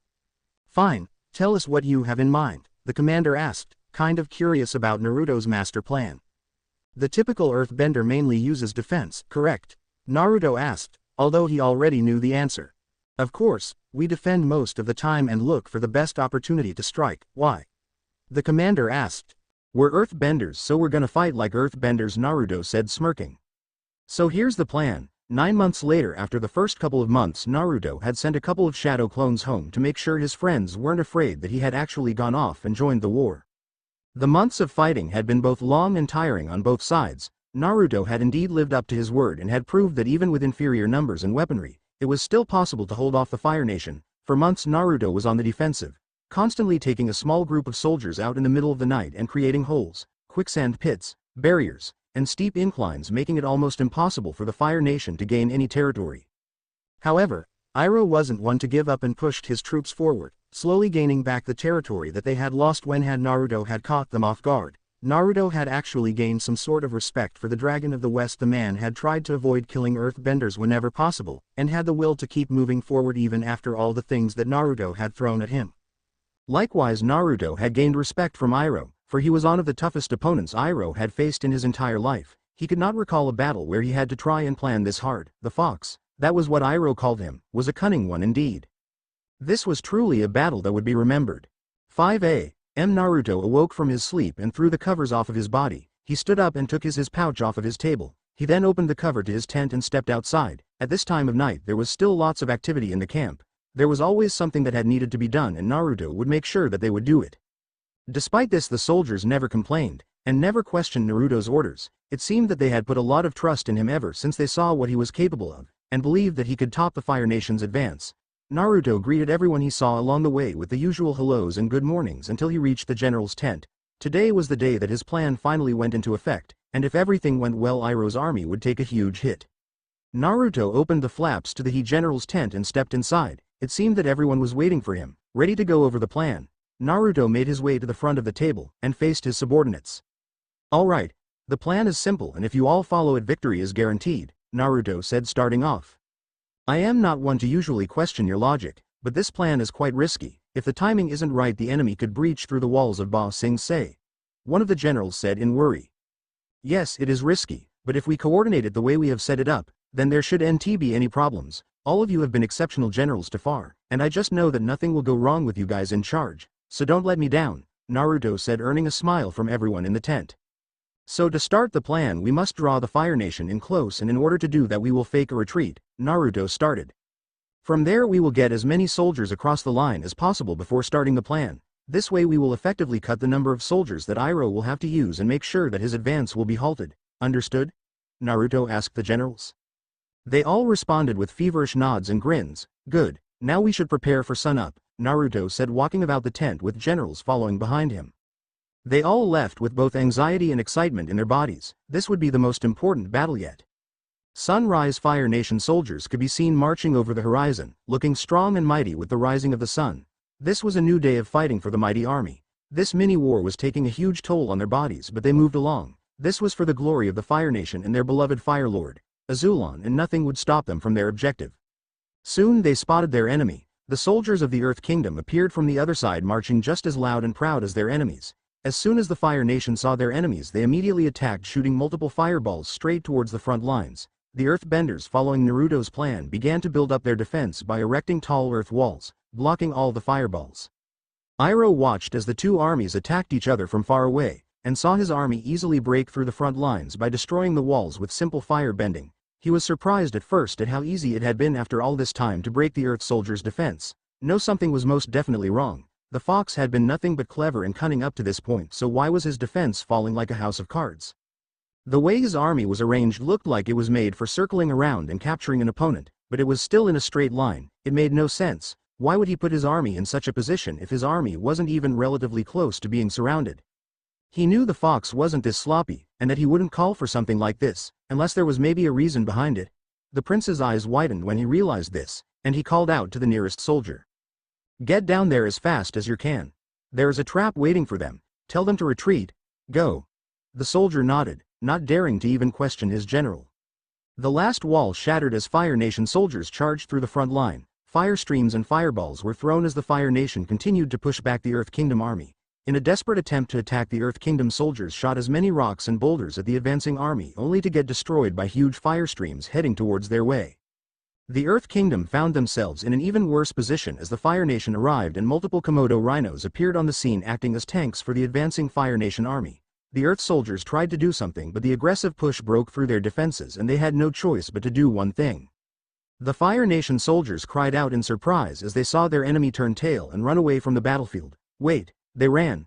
Fine, tell us what you have in mind, the commander asked, kind of curious about Naruto's master plan. The typical earthbender mainly uses defense, correct? Naruto asked, although he already knew the answer. Of course, we defend most of the time and look for the best opportunity to strike. Why? The commander asked. We're earthbenders, so we're gonna fight like earthbenders, Naruto said, smirking. So here's the plan. 9 months later, after the first couple of months, Naruto had sent a couple of shadow clones home to make sure his friends weren't afraid that he had actually gone off and joined the war. The months of fighting had been both long and tiring on both sides. Naruto had indeed lived up to his word and had proved that even with inferior numbers and weaponry, it was still possible to hold off the Fire Nation. For months Naruto was on the defensive, constantly taking a small group of soldiers out in the middle of the night and creating holes, quicksand pits, barriers, and steep inclines, making it almost impossible for the Fire Nation to gain any territory. However, Iroh wasn't one to give up and pushed his troops forward, slowly gaining back the territory that they had lost when Naruto had caught them off guard. Naruto had actually gained some sort of respect for the Dragon of the West. The man had tried to avoid killing earthbenders whenever possible, and had the will to keep moving forward even after all the things that Naruto had thrown at him. Likewise, Naruto had gained respect from Iroh, for he was one of the toughest opponents Iroh had faced in his entire life. He could not recall a battle where he had to try and plan this hard. The fox, that was what Iroh called him, was a cunning one indeed. This was truly a battle that would be remembered. 5 Naruto awoke from his sleep and threw the covers off of his body. He stood up and took his pouch off of his table. He then opened the cover to his tent and stepped outside. At this time of night there was still lots of activity in the camp. There was always something that had needed to be done and Naruto would make sure that they would do it. Despite this, the soldiers never complained, and never questioned Naruto's orders. It seemed that they had put a lot of trust in him ever since they saw what he was capable of, and believed that he could top the Fire Nation's advance. Naruto greeted everyone he saw along the way with the usual hellos and good mornings until he reached the general's tent. Today was the day that his plan finally went into effect, and if everything went well Iroh's army would take a huge hit. Naruto opened the flaps to the general's tent and stepped inside. It seemed that everyone was waiting for him, ready to go over the plan. Naruto made his way to the front of the table and faced his subordinates. "Alright, the plan is simple and if you all follow it victory is guaranteed," Naruto said starting off. "I am not one to usually question your logic, but this plan is quite risky. If the timing isn't right the enemy could breach through the walls of Ba Sing Se," one of the generals said in worry. "Yes, it is risky, but if we coordinate it the way we have set it up, then there shouldn't be any problems. All of you have been exceptional generals to far, and I just know that nothing will go wrong with you guys in charge, so don't let me down," Naruto said earning a smile from everyone in the tent. "So to start the plan we must draw the Fire Nation in close and in order to do that we will fake a retreat," Naruto started. "From there we will get as many soldiers across the line as possible before starting the plan. This way we will effectively cut the number of soldiers that Iroh will have to use and make sure that his advance will be halted. Understood?" Naruto asked the generals. They all responded with feverish nods and grins. "Good, now we should prepare for sunup," Naruto said walking about the tent with generals following behind him. They all left with both anxiety and excitement in their bodies. This would be the most important battle yet. Sunrise Fire Nation soldiers could be seen marching over the horizon, looking strong and mighty with the rising of the sun. This was a new day of fighting for the mighty army. This mini-war was taking a huge toll on their bodies but they moved along. This was for the glory of the Fire Nation and their beloved Fire Lord, Azulon, and nothing would stop them from their objective. Soon they spotted their enemy. The soldiers of the Earth Kingdom appeared from the other side marching just as loud and proud as their enemies. As soon as the Fire Nation saw their enemies they immediately attacked shooting multiple fireballs straight towards the front lines. The Earthbenders following Naruto's plan began to build up their defense by erecting tall earth walls, blocking all the fireballs. Iroh watched as the two armies attacked each other from far away, and saw his army easily break through the front lines by destroying the walls with simple fire bending. He was surprised at first at how easy it had been after all this time to break the Earth soldiers' defense. No, something was most definitely wrong. The fox had been nothing but clever and cunning up to this point, so why was his defense falling like a house of cards? The way his army was arranged looked like it was made for circling around and capturing an opponent, but it was still in a straight line. It made no sense. Why would he put his army in such a position if his army wasn't even relatively close to being surrounded? He knew the fox wasn't this sloppy, and that he wouldn't call for something like this, unless there was maybe a reason behind it. The prince's eyes widened when he realized this, and he called out to the nearest soldier. "Get down there as fast as you can. There is a trap waiting for them. Tell them to retreat. Go." The soldier nodded, not daring to even question his general. The last wall shattered as Fire Nation soldiers charged through the front line. Fire streams and fireballs were thrown as the Fire Nation continued to push back the Earth Kingdom army. In a desperate attempt to attack the Earth Kingdom soldiers shot as many rocks and boulders at the advancing army only to get destroyed by huge fire streams heading towards their way. The Earth Kingdom found themselves in an even worse position as the Fire Nation arrived and multiple Komodo rhinos appeared on the scene acting as tanks for the advancing Fire Nation army. The Earth soldiers tried to do something but the aggressive push broke through their defenses and they had no choice but to do one thing. The Fire Nation soldiers cried out in surprise as they saw their enemy turn tail and run away from the battlefield. Wait, they ran.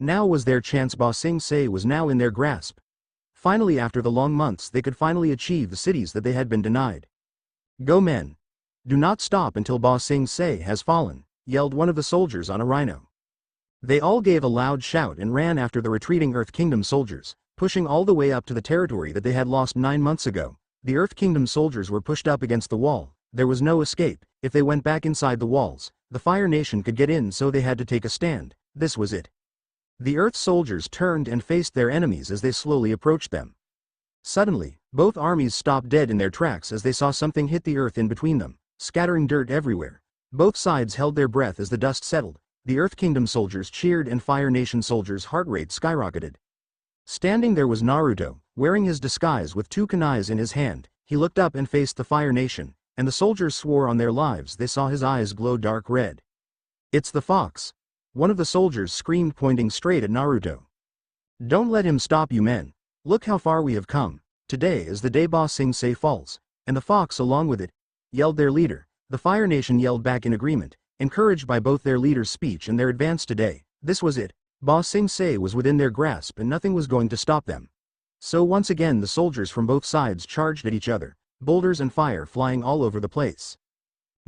Now was their chance. Ba Sing Se was now in their grasp. Finally, after the long months, they could finally achieve the cities that they had been denied. "Go men! Do not stop until Ba Sing Se has fallen," yelled one of the soldiers on a rhino. They all gave a loud shout and ran after the retreating Earth Kingdom soldiers, pushing all the way up to the territory that they had lost 9 months ago. The Earth Kingdom soldiers were pushed up against the wall. There was no escape. If they went back inside the walls, the Fire Nation could get in, so they had to take a stand. This was it. The Earth soldiers turned and faced their enemies as they slowly approached them. Suddenly, both armies stopped dead in their tracks as they saw something hit the earth in between them, scattering dirt everywhere. Both sides held their breath as the dust settled. The Earth Kingdom soldiers cheered and Fire Nation soldiers' heart rate skyrocketed. Standing there was Naruto, wearing his disguise with 2 kunais in his hand. He looked up and faced the Fire Nation, and the soldiers swore on their lives they saw his eyes glow dark red. "It's the fox!" One of the soldiers screamed, pointing straight at Naruto. "Don't let him stop you men. Look how far we have come. Today is the day Ba Sing Se falls, and the fox along with it," yelled their leader. The Fire Nation yelled back in agreement, encouraged by both their leader's speech and their advance today. This was it. Ba Sing Se was within their grasp and nothing was going to stop them. So once again the soldiers from both sides charged at each other, boulders and fire flying all over the place.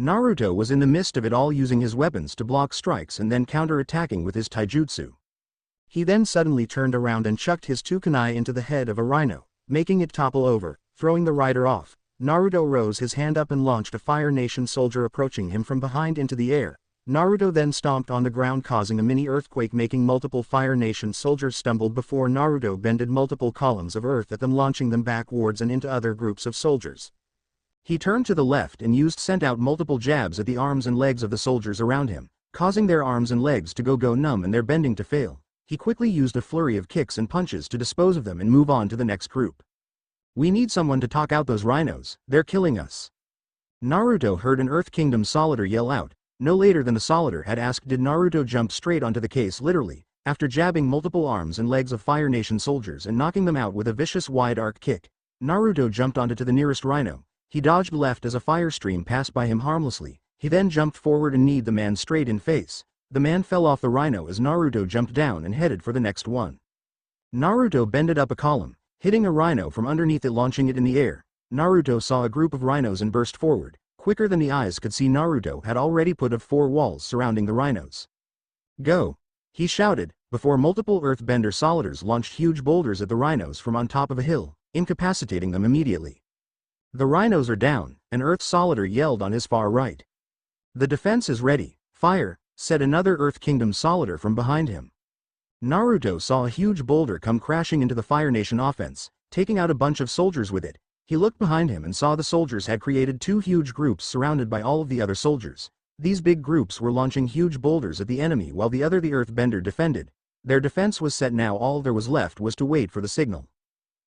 Naruto was in the midst of it all, using his weapons to block strikes and then counter-attacking with his taijutsu. He then suddenly turned around and chucked his two kunai into the head of a rhino, making it topple over, throwing the rider off. Naruto rose his hand up and launched a Fire Nation soldier approaching him from behind into the air. Naruto then stomped on the ground, causing a mini earthquake, making multiple Fire Nation soldiers stumbled before Naruto bended multiple columns of earth at them, launching them backwards and into other groups of soldiers. He turned to the left and sent out multiple jabs at the arms and legs of the soldiers around him, causing their arms and legs to go numb and their bending to fail. He quickly used a flurry of kicks and punches to dispose of them and move on to the next group. "We need someone to talk out those rhinos, they're killing us." Naruto heard an Earth Kingdom Soldier yell out. No later than the Soldier had asked did Naruto jump straight onto the case literally, after jabbing multiple arms and legs of Fire Nation soldiers and knocking them out with a vicious wide arc kick. Naruto jumped onto the nearest rhino. He dodged left as a fire stream passed by him harmlessly. He then jumped forward and kneed the man straight in face. The man fell off the rhino as Naruto jumped down and headed for the next one. Naruto bended up a column, hitting a rhino from underneath it, launching it in the air. Naruto saw a group of rhinos and burst forward. Quicker than the eyes could see, Naruto had already put up 4 walls surrounding the rhinos. "Go!" he shouted, before multiple earthbender soldiers launched huge boulders at the rhinos from on top of a hill, incapacitating them immediately. "The rhinos are down," an Earth Soldier yelled on his far right. "The defense is ready, fire," said another Earth Kingdom Soldier from behind him. Naruto saw a huge boulder come crashing into the Fire Nation offense, taking out a bunch of soldiers with it. He looked behind him and saw the soldiers had created 2 huge groups surrounded by all of the other soldiers. These big groups were launching huge boulders at the enemy while the Earthbender defended. Their defense was set now, all there was left was to wait for the signal.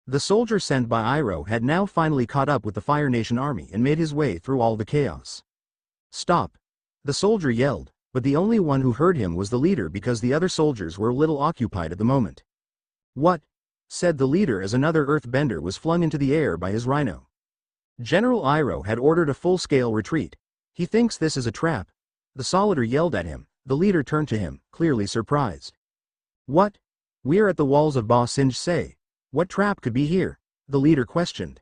The soldier sent by Iroh had now finally caught up with the Fire Nation army and made his way through all the chaos. "Stop!" the soldier yelled, but the only one who heard him was the leader because the other soldiers were a little occupied at the moment. "What?" said the leader as another earthbender was flung into the air by his rhino. General Iroh had ordered a full-scale retreat. "He thinks this is a trap." The soldier yelled at him. The leader turned to him, clearly surprised. "What? We're at the walls of Ba Sinj-se. What trap could be here?" the leader questioned.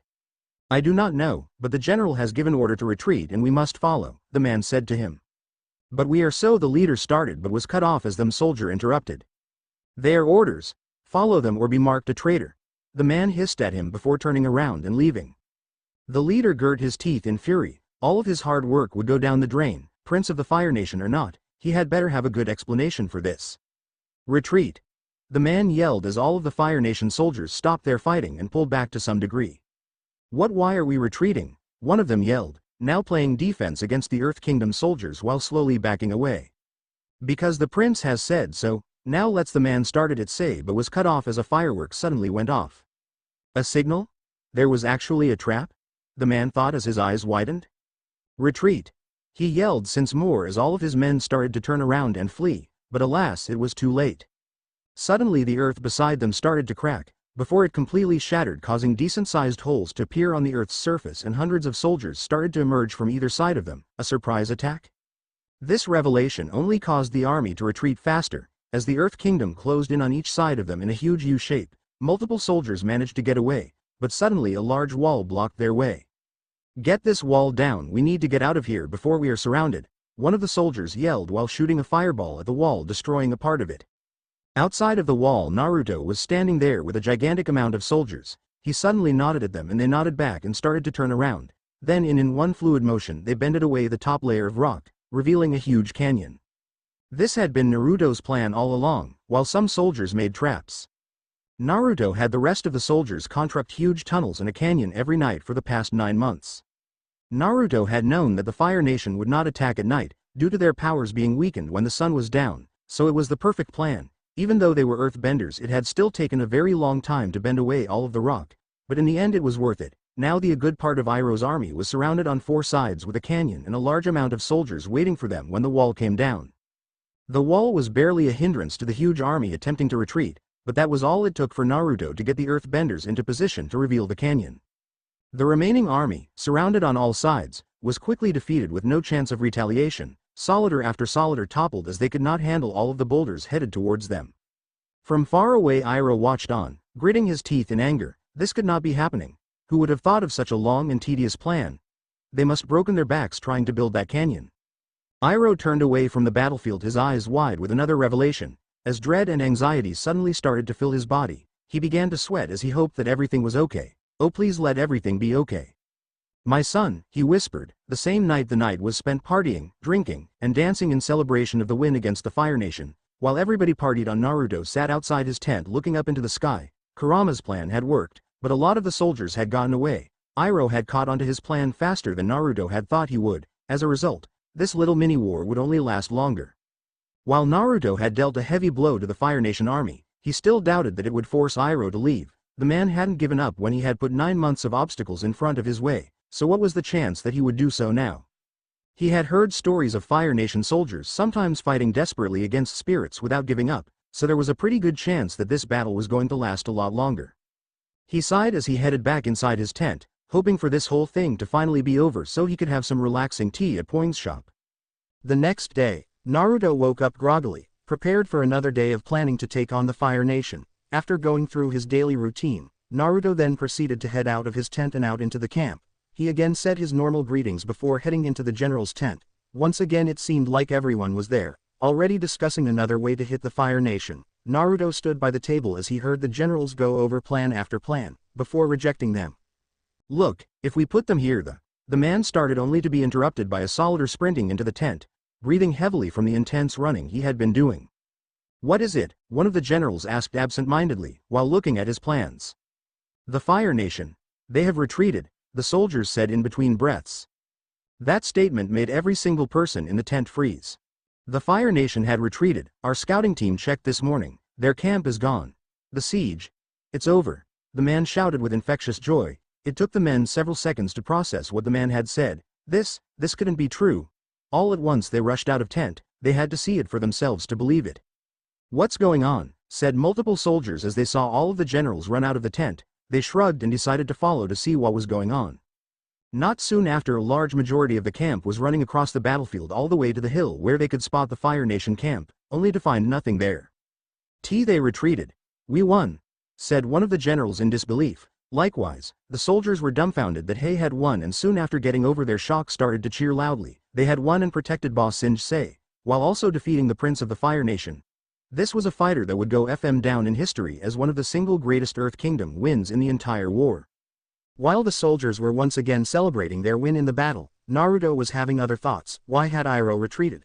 "I do not know, but the general has given order to retreat and we must follow," the man said to him. "But we are so," the leader started but was cut off as the soldier interrupted. "They are orders. Follow them or be marked a traitor," the man hissed at him before turning around and leaving. The leader girt his teeth in fury. All of his hard work would go down the drain, Prince of the Fire Nation or not. He had better have a good explanation for this. "Retreat!" the man yelled as all of the Fire Nation soldiers stopped their fighting and pulled back to some degree. "What? Why are we retreating?" one of them yelled, now playing defense against the Earth Kingdom soldiers while slowly backing away. "Because the prince has said so." Now let's the man started at say but was cut off as a firework suddenly went off. A signal? There was actually a trap? The man thought as his eyes widened. "Retreat!" he yelled since more as all of his men started to turn around and flee, but alas, it was too late. Suddenly the earth beside them started to crack, before it completely shattered, causing decent-sized holes to appear on the earth's surface, and hundreds of soldiers started to emerge from either side of them. A surprise attack? This revelation only caused the army to retreat faster, as the Earth Kingdom closed in on each side of them in a huge U shape. Multiple soldiers managed to get away, but suddenly a large wall blocked their way. "Get this wall down, we need to get out of here before we are surrounded," one of the soldiers yelled while shooting a fireball at the wall, destroying a part of it. Outside of the wall, Naruto was standing there with a gigantic amount of soldiers. He suddenly nodded at them and they nodded back and started to turn around. Then in one fluid motion they bended away the top layer of rock, revealing a huge canyon. This had been Naruto's plan all along, while some soldiers made traps. Naruto had the rest of the soldiers construct huge tunnels in a canyon every night for the past 9 months. Naruto had known that the Fire Nation would not attack at night, due to their powers being weakened when the sun was down, so it was the perfect plan. Even though they were earthbenders, it had still taken a very long time to bend away all of the rock, but in the end it was worth it. Now a good part of Iroh's army was surrounded on 4 sides with a canyon and a large amount of soldiers waiting for them when the wall came down. The wall was barely a hindrance to the huge army attempting to retreat, but that was all it took for Naruto to get the earthbenders into position to reveal the canyon. The remaining army, surrounded on all sides, was quickly defeated with no chance of retaliation. Soldier after soldier toppled as they could not handle all of the boulders headed towards them. From far away Iroh watched on, gritting his teeth in anger. This could not be happening. Who would have thought of such a long and tedious plan? They must broken their backs trying to build that canyon. Iroh turned away from the battlefield, his eyes wide with another revelation. As dread and anxiety suddenly started to fill his body, he began to sweat as he hoped that everything was okay. "Oh, please let everything be okay. My son," he whispered. The same night the night was spent partying, drinking, and dancing in celebration of the win against the Fire Nation. While everybody partied on, Naruto sat outside his tent looking up into the sky. Kurama's plan had worked, but a lot of the soldiers had gotten away. Iroh had caught onto his plan faster than Naruto had thought he would. As a result, this little mini-war would only last longer. While Naruto had dealt a heavy blow to the Fire Nation army, he still doubted that it would force Iroh to leave. The man hadn't given up when he had put 9 months of obstacles in front of his way, so what was the chance that he would do so now? He had heard stories of Fire Nation soldiers sometimes fighting desperately against spirits without giving up, so there was a pretty good chance that this battle was going to last a lot longer. He sighed as he headed back inside his tent, hoping for this whole thing to finally be over so he could have some relaxing tea at Poing's shop. The next day, Naruto woke up groggily, prepared for another day of planning to take on the Fire Nation. After going through his daily routine, Naruto then proceeded to head out of his tent and out into the camp. He again said his normal greetings before heading into the general's tent. Once again it seemed like everyone was there, already discussing another way to hit the Fire Nation. Naruto stood by the table as he heard the generals go over plan after plan, before rejecting them. "Look, if we put them here the man started only to be interrupted by a soldier sprinting into the tent, breathing heavily from the intense running he had been doing. "What is it?" one of the generals asked absent-mindedly, while looking at his plans. "The Fire Nation. They have retreated," the soldiers said in between breaths. That statement made every single person in the tent freeze. The Fire Nation had retreated. "Our scouting team checked this morning. Their camp is gone. The siege. It's over," the man shouted with infectious joy. It took the men several seconds to process what the man had said. This couldn't be true. All at once they rushed out of tent. They had to see it for themselves to believe it. "What's going on?" said multiple soldiers as they saw all of the generals run out of the tent. They shrugged and decided to follow to see what was going on. Not soon after, a large majority of the camp was running across the battlefield all the way to the hill where they could spot the Fire Nation camp, only to find nothing there. They retreated. "We won," said one of the generals in disbelief. Likewise, the soldiers were dumbfounded that He had won, and soon after getting over their shock started to cheer loudly. They had won and protected Ba Sing-se, while also defeating the Prince of the Fire Nation. This was a fighter that would go down in history as one of the single greatest Earth Kingdom wins in the entire war. While the soldiers were once again celebrating their win in the battle, Naruto was having other thoughts. Why had Iroh retreated?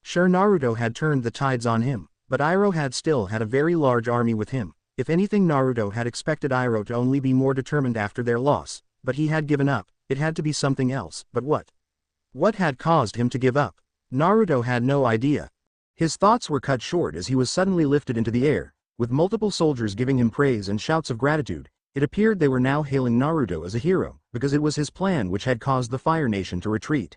Sure, Naruto had turned the tides on him, but Iroh had still had a very large army with him. If anything, Naruto had expected Iroh to only be more determined after their loss, but he had given up. It had to be something else. But what? What had caused him to give up? Naruto had no idea. His thoughts were cut short as he was suddenly lifted into the air, with multiple soldiers giving him praise and shouts of gratitude. It appeared they were now hailing Naruto as a hero, because it was his plan which had caused the Fire Nation to retreat.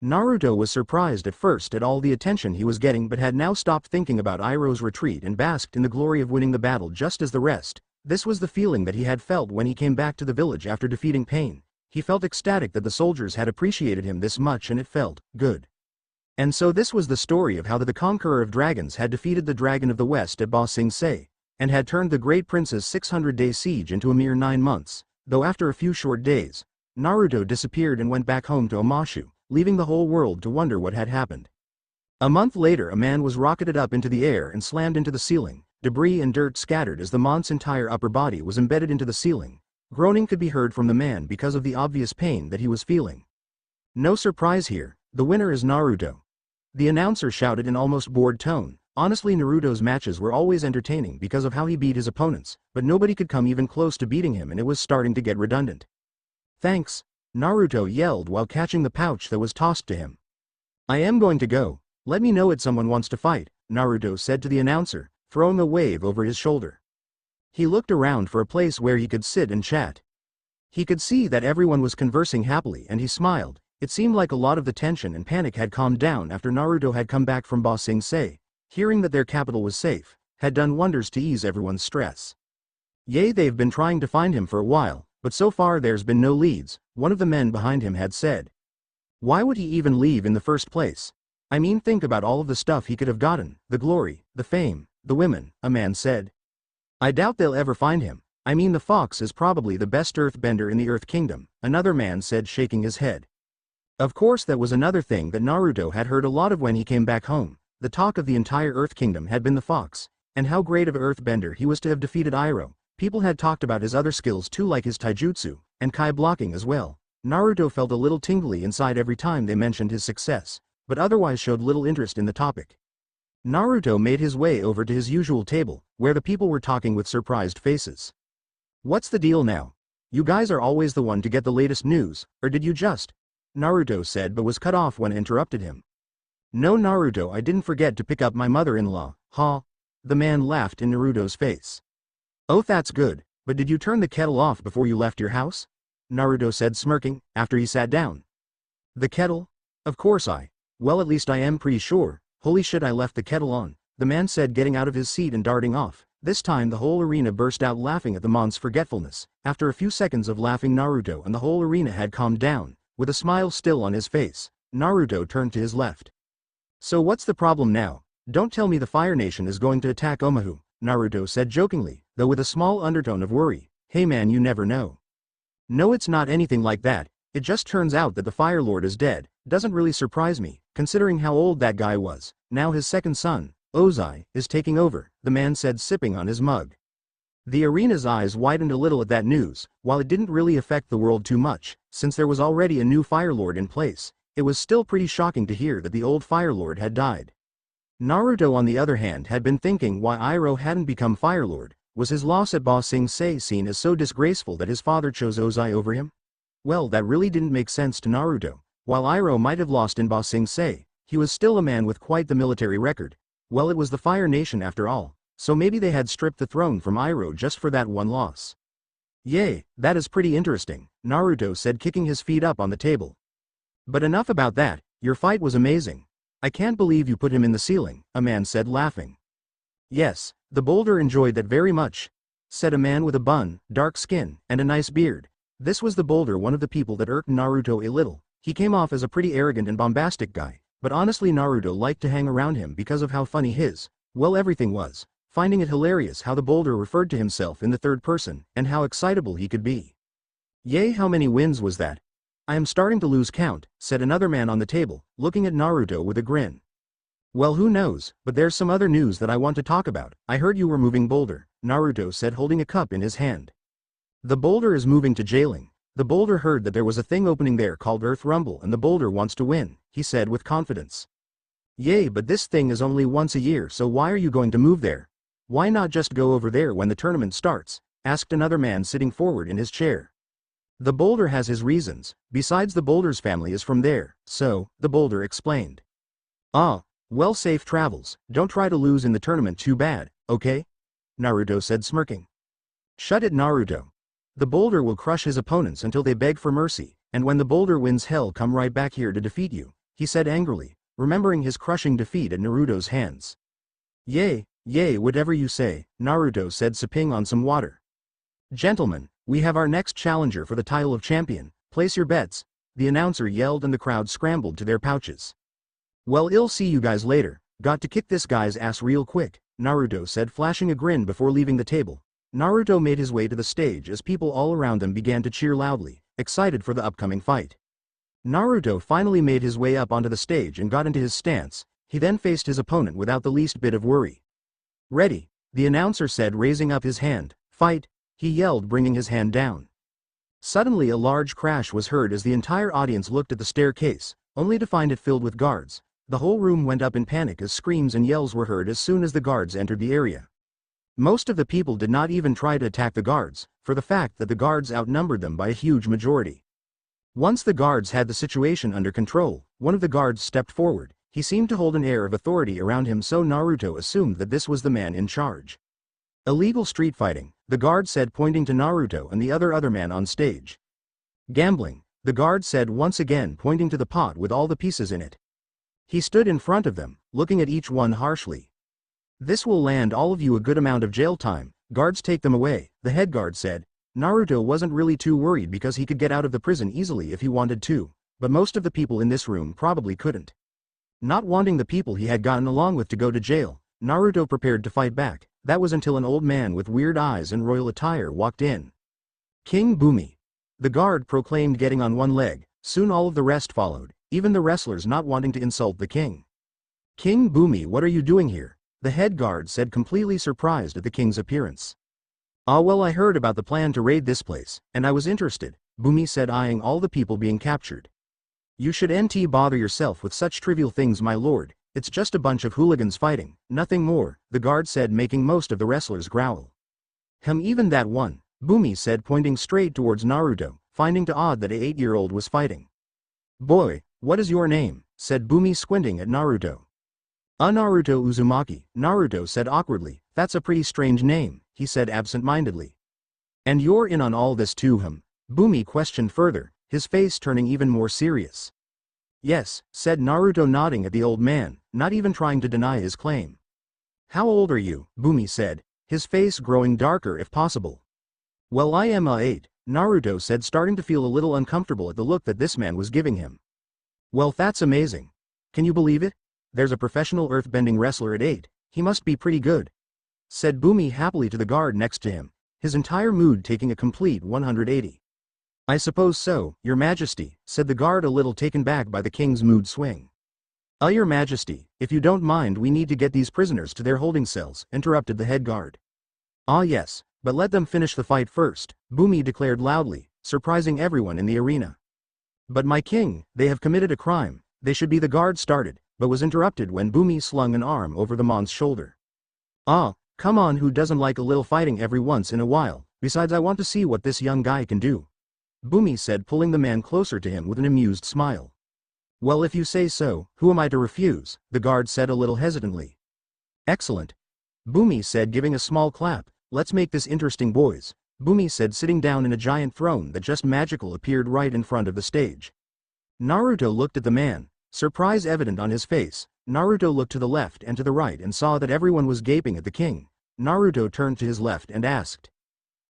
Naruto was surprised at first at all the attention he was getting, but had now stopped thinking about Iroh's retreat and basked in the glory of winning the battle just as the rest. This was the feeling that he had felt when he came back to the village after defeating Pain. He felt ecstatic that the soldiers had appreciated him this much, and it felt good. And so this was the story of how the Conqueror of Dragons had defeated the Dragon of the West at Ba Sing-se, and had turned the Great Prince's 600-day siege into a mere 9 months, though after a few short days, Naruto disappeared and went back home to Omashu, leaving the whole world to wonder what had happened. A month later, a man was rocketed up into the air and slammed into the ceiling. Debris and dirt scattered as the man's entire upper body was embedded into the ceiling. Groaning could be heard from the man because of the obvious pain that he was feeling. "No surprise here, the winner is Naruto," the announcer shouted in almost bored tone. Honestly, Naruto's matches were always entertaining because of how he beat his opponents, but nobody could come even close to beating him, and it was starting to get redundant. "Thanks," Naruto yelled while catching the pouch that was tossed to him. "I am going to go. Let me know if someone wants to fight," Naruto said to the announcer, throwing a wave over his shoulder. He looked around for a place where he could sit and chat. He could see that everyone was conversing happily, and he smiled. It seemed like a lot of the tension and panic had calmed down after Naruto had come back from Ba Sing-se. Hearing that their capital was safe had done wonders to ease everyone's stress. They've been trying to find him for a while, but so far there's been no leads," one of the men behind him had said. "Why would he even leave in the first place? I mean, think about all of the stuff he could have gotten, the glory, the fame, the women," a man said. "I doubt they'll ever find him. I mean, the fox is probably the best earthbender in the Earth Kingdom," another man said, shaking his head. Of course that was another thing that Naruto had heard a lot of when he came back home. The talk of the entire Earth Kingdom had been the fox, and how great of an earthbender he was to have defeated Iroh. People had talked about his other skills too, like his taijutsu, and kai blocking as well. Naruto felt a little tingly inside every time they mentioned his success, but otherwise showed little interest in the topic. Naruto made his way over to his usual table, where the people were talking with surprised faces. "What's the deal now? You guys are always the one to get the latest news, or did you just?" Naruto said, but was cut off when it interrupted him. "No, Naruto, I didn't forget to pick up my mother-in-law, huh?" The man laughed in Naruto's face. "Oh, that's good, but did you turn the kettle off before you left your house?" Naruto said, smirking, after he sat down. "The kettle? Of course well, at least I am pretty sure. Holy shit, I left the kettle on," the man said, getting out of his seat and darting off. This time the whole arena burst out laughing at the man's forgetfulness. After a few seconds of laughing, Naruto and the whole arena had calmed down. With a smile still on his face, Naruto turned to his left. "So what's the problem now? Don't tell me the Fire Nation is going to attack Omashu," Naruto said jokingly, though with a small undertone of worry. "Hey man, you never know." "No, it's not anything like that. It just turns out that the Fire Lord is dead. Doesn't really surprise me, considering how old that guy was. Now his second son, Ozai, is taking over," the man said, sipping on his mug. The arena's eyes widened a little at that news. While it didn't really affect the world too much, since there was already a new Fire Lord in place, it was still pretty shocking to hear that the old Fire Lord had died. Naruto, on the other hand, had been thinking why Iroh hadn't become Fire Lord. Was his loss at Ba Sing Se seen as so disgraceful that his father chose Ozai over him? Well, that really didn't make sense to Naruto. While Iroh might have lost in Ba Sing Se, he was still a man with quite the military record. Well, it was the Fire Nation after all, so maybe they had stripped the throne from Iroh just for that one loss. "Yay, that is pretty interesting," Naruto said, kicking his feet up on the table. "But enough about that, your fight was amazing. I can't believe you put him in the ceiling," a man said, laughing. "Yes, the boulder enjoyed that very much," said a man with a bun, dark skin, and a nice beard. This was the boulder, one of the people that irked Naruto a little. He came off as a pretty arrogant and bombastic guy, but honestly Naruto liked to hang around him because of how funny everything was, finding it hilarious how the boulder referred to himself in the third person, and how excitable he could be. "Yay, how many wins was that? I am starting to lose count," said another man on the table, looking at Naruto with a grin. "Well, who knows, but there's some other news that I want to talk about. I heard you were moving boulder," Naruto said, holding a cup in his hand. "The boulder is moving to Jailing. The boulder heard that there was a thing opening there called Earth Rumble and the boulder wants to win," he said with confidence. "Yay, but this thing is only once a year, so why are you going to move there? Why not just go over there when the tournament starts?" asked another man sitting forward in his chair. "The boulder has his reasons. Besides, the boulder's family is from there, so," the boulder explained. "Ah, well, safe travels. Don't try to lose in the tournament too bad, okay?" Naruto said, smirking. "Shut it, Naruto. The boulder will crush his opponents until they beg for mercy, and when the boulder wins, hell come right back here to defeat you," he said angrily, remembering his crushing defeat at Naruto's hands. "Yay, whatever you say," Naruto said, sipping on some water. "Gentlemen, we have our next challenger for the title of champion. Place your bets," the announcer yelled, and the crowd scrambled to their pouches. "Well, I'll see you guys later. Got to kick this guy's ass real quick," Naruto said, flashing a grin before leaving the table. Naruto made his way to the stage as people all around them began to cheer loudly, excited for the upcoming fight. Naruto finally made his way up onto the stage and got into his stance. He then faced his opponent without the least bit of worry. "Ready," the announcer said, raising up his hand. "Fight," he yelled, bringing his hand down. Suddenly a large crash was heard as the entire audience looked at the staircase, only to find it filled with guards. The whole room went up in panic as screams and yells were heard as soon as the guards entered the area. Most of the people did not even try to attack the guards, for the fact that the guards outnumbered them by a huge majority. Once the guards had the situation under control, one of the guards stepped forward. He seemed to hold an air of authority around him, so Naruto assumed that this was the man in charge. "Illegal street fighting," the guard said, pointing to Naruto and the other man on stage. "Gambling," the guard said once again, pointing to the pot with all the pieces in it. He stood in front of them, looking at each one harshly. "This will land all of you a good amount of jail time. Guards, take them away," the head guard said. Naruto wasn't really too worried because he could get out of the prison easily if he wanted to, but most of the people in this room probably couldn't. Not wanting the people he had gotten along with to go to jail, Naruto prepared to fight back. That was until an old man with weird eyes and royal attire walked in. "King Bumi," the guard proclaimed, getting on one leg. Soon all of the rest followed, even the wrestlers not wanting to insult the king. "King Bumi, what are you doing here?" the head guard said, completely surprised at the king's appearance. "Ah well, I heard about the plan to raid this place, and I was interested," Bumi said, eyeing all the people being captured. "You should nt bother yourself with such trivial things, my lord, it's just a bunch of hooligans fighting, nothing more," the guard said, making most of the wrestlers growl. Even that one," Bumi said, pointing straight towards Naruto, finding it odd that an 8-year-old was fighting. "Boy, what is your name?" said Bumi, squinting at Naruto. Naruto Uzumaki," Naruto said awkwardly. "That's a pretty strange name," he said absent-mindedly. "And you're in on all this too, Bumi questioned further, his face turning even more serious. "Yes," said Naruto, nodding at the old man, not even trying to deny his claim. "How old are you?" Bumi said, his face growing darker if possible. "Well, I am 8, Naruto said, starting to feel a little uncomfortable at the look that this man was giving him. "Well, that's amazing. Can you believe it? There's a professional earthbending wrestler at 8, he must be pretty good," said Bumi happily to the guard next to him, his entire mood taking a complete 180. "I suppose so, your majesty," said the guard, a little taken back by the king's mood swing. Your majesty, if you don't mind, we need to get these prisoners to their holding cells," interrupted the head guard. "Ah yes, but let them finish the fight first," Bumi declared loudly, surprising everyone in the arena. "But my king, they have committed a crime, they should be," the guard started, but was interrupted when Bumi slung an arm over the man's shoulder. "Ah, come on, who doesn't like a little fighting every once in a while? Besides, I want to see what this young guy can do," Bumi said, pulling the man closer to him with an amused smile. "Well, if you say so, who am I to refuse?" the guard said a little hesitantly. "Excellent," Bumi said, giving a small clap. "Let's make this interesting, boys," Bumi said, sitting down in a giant throne that just magical appeared right in front of the stage. Naruto looked at the man, surprise evident on his face. Naruto looked to the left and to the right and saw that everyone was gaping at the king. Naruto turned to his left and asked,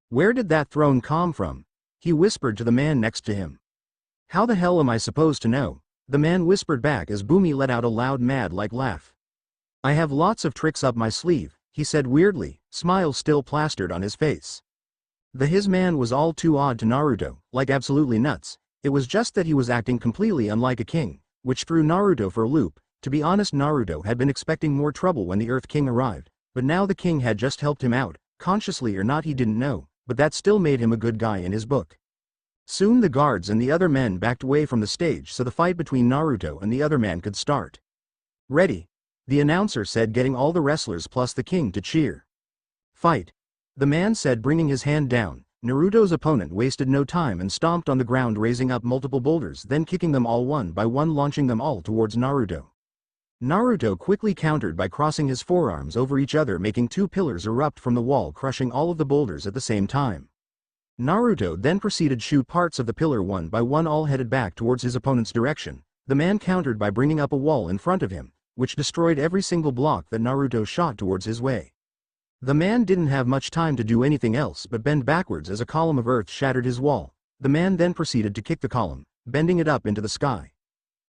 "Where did that throne come from?" He whispered to the man next to him. "How the hell am I supposed to know?" the man whispered back as Bumi let out a loud mad-like laugh. "I have lots of tricks up my sleeve," he said weirdly, smile still plastered on his face. His man was all too odd to Naruto, like absolutely nuts. It was just that he was acting completely unlike a king, which threw Naruto for a loop. To be honest, Naruto had been expecting more trouble when the Earth King arrived, but now the king had just helped him out, consciously or not he didn't know, but that still made him a good guy in his book. Soon the guards and the other men backed away from the stage so the fight between Naruto and the other man could start. "Ready," the announcer said, getting all the wrestlers plus the king to cheer. "Fight," the man said, bringing his hand down. Naruto's opponent wasted no time and stomped on the ground, raising up multiple boulders, then kicking them all one by one, launching them all towards Naruto. Naruto quickly countered by crossing his forearms over each other, making 2 pillars erupt from the wall, crushing all of the boulders at the same time. Naruto then proceeded to shoot parts of the pillar one by one, all headed back towards his opponent's direction. The man countered by bringing up a wall in front of him, which destroyed every single block that Naruto shot towards his way. The man didn't have much time to do anything else but bend backwards as a column of earth shattered his wall. The man then proceeded to kick the column, bending it up into the sky.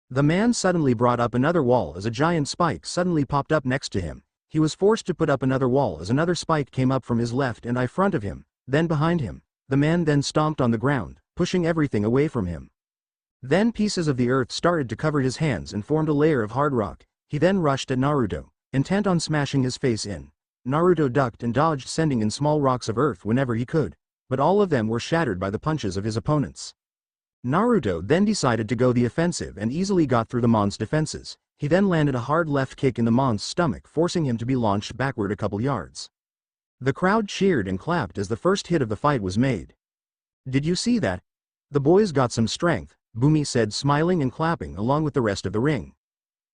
The man suddenly brought up another wall as a giant spike suddenly popped up next to him. He was forced to put up another wall as another spike came up from his left and eye front of him, then behind him. The man then stomped on the ground, pushing everything away from him. Then pieces of the earth started to cover his hands and formed a layer of hard rock. He then rushed at Naruto, intent on smashing his face in. Naruto ducked and dodged, sending in small rocks of earth whenever he could, but all of them were shattered by the punches of his opponents. Naruto then decided to go the offensive and easily got through the man's defenses. He then landed a hard left kick in the man's stomach, forcing him to be launched backward a couple yards. The crowd cheered and clapped as the first hit of the fight was made. "Did you see that? The boys got some strength," Bumi said, smiling and clapping along with the rest of the ring.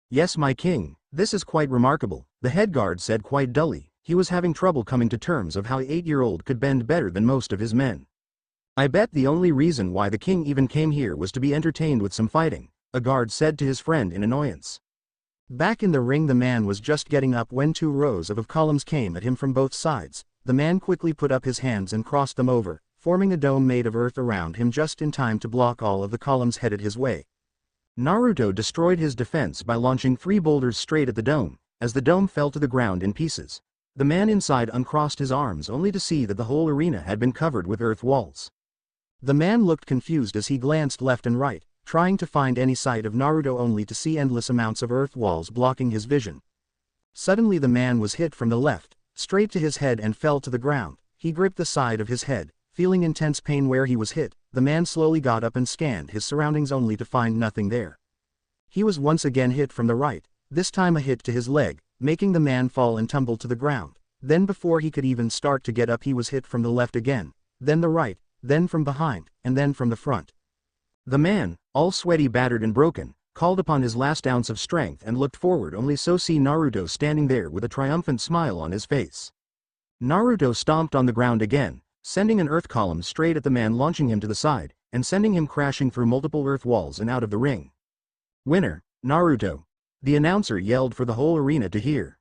"Yes, my king, this is quite remarkable," the head guard said quite dully. He was having trouble coming to terms of how an 8-year-old could bend better than most of his men. "I bet the only reason why the king even came here was to be entertained with some fighting," a guard said to his friend in annoyance. Back in the ring, the man was just getting up when 2 rows of columns came at him from both sides. The man quickly put up his hands and crossed them over, forming a dome made of earth around him just in time to block all of the columns headed his way. Naruto destroyed his defense by launching 3 boulders straight at the dome. As the dome fell to the ground in pieces, the man inside uncrossed his arms only to see that the whole arena had been covered with earth walls. The man looked confused as he glanced left and right, trying to find any sight of Naruto only to see endless amounts of earth walls blocking his vision. Suddenly the man was hit from the left, straight to his head and fell to the ground. He gripped the side of his head, feeling intense pain where he was hit. The man slowly got up and scanned his surroundings only to find nothing there. He was once again hit from the right, this time a hit to his leg, making the man fall and tumble to the ground. Then before he could even start to get up he was hit from the left again, then the right, then from behind, and then from the front. The man, all sweaty, battered and broken, called upon his last ounce of strength and looked forward only so see Naruto standing there with a triumphant smile on his face. Naruto stomped on the ground again, sending an earth column straight at the man, launching him to the side, and sending him crashing through multiple earth walls and out of the ring. "Winner, Naruto!" the announcer yelled for the whole arena to hear.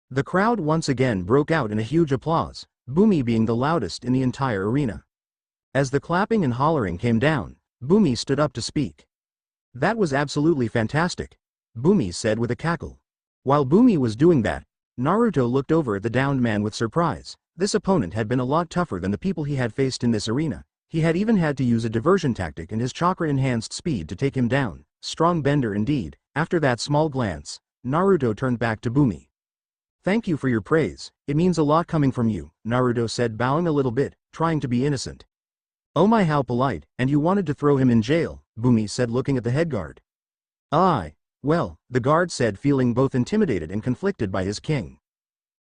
The crowd once again broke out in a huge applause, Bumi being the loudest in the entire arena. As the clapping and hollering came down, Bumi stood up to speak. "That was absolutely fantastic," Bumi said with a cackle. While Bumi was doing that, Naruto looked over at the downed man with surprise. This opponent had been a lot tougher than the people he had faced in this arena. He had even had to use a diversion tactic and his chakra-enhanced speed to take him down. Strong bender indeed. After that small glance, Naruto turned back to Bumi. "Thank you for your praise, it means a lot coming from you," Naruto said, bowing a little bit, trying to be innocent. "Oh my, how polite, and you wanted to throw him in jail," Bumi said, looking at the head guard. "Aye. Well," the guard said, feeling both intimidated and conflicted by his king.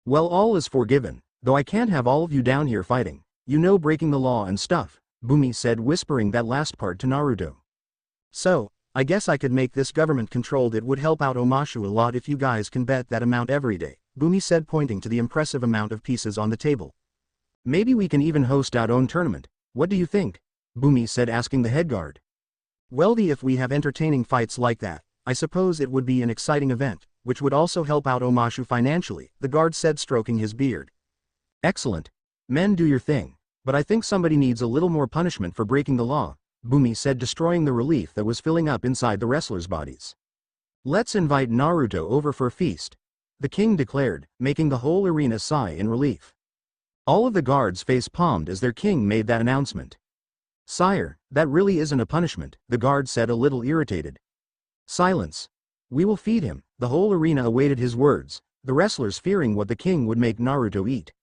"Well, all is forgiven, though I can't have all of you down here fighting, you know, breaking the law and stuff," Bumi said, whispering that last part to Naruto. "So, I guess I could make this government controlled. It would help out Omashu a lot if you guys can bet that amount every day," Bumi said, pointing to the impressive amount of pieces on the table. "Maybe we can even host our own tournament, what do you think?" Bumi said, asking the head guard. "Well, if we have entertaining fights like that, I suppose it would be an exciting event, which would also help out Omashu financially," the guard said, stroking his beard. "Excellent. Men, do your thing, but I think somebody needs a little more punishment for breaking the law," Bumi said, destroying the relief that was filling up inside the wrestlers' bodies. "Let's invite Naruto over for a feast," the king declared, making the whole arena sigh in relief. All of the guards face-palmed as their king made that announcement. "Sire, that really isn't a punishment," the guard said, a little irritated. "Silence. We will feed him." The whole arena awaited his words, the wrestlers fearing what the king would make Naruto eat.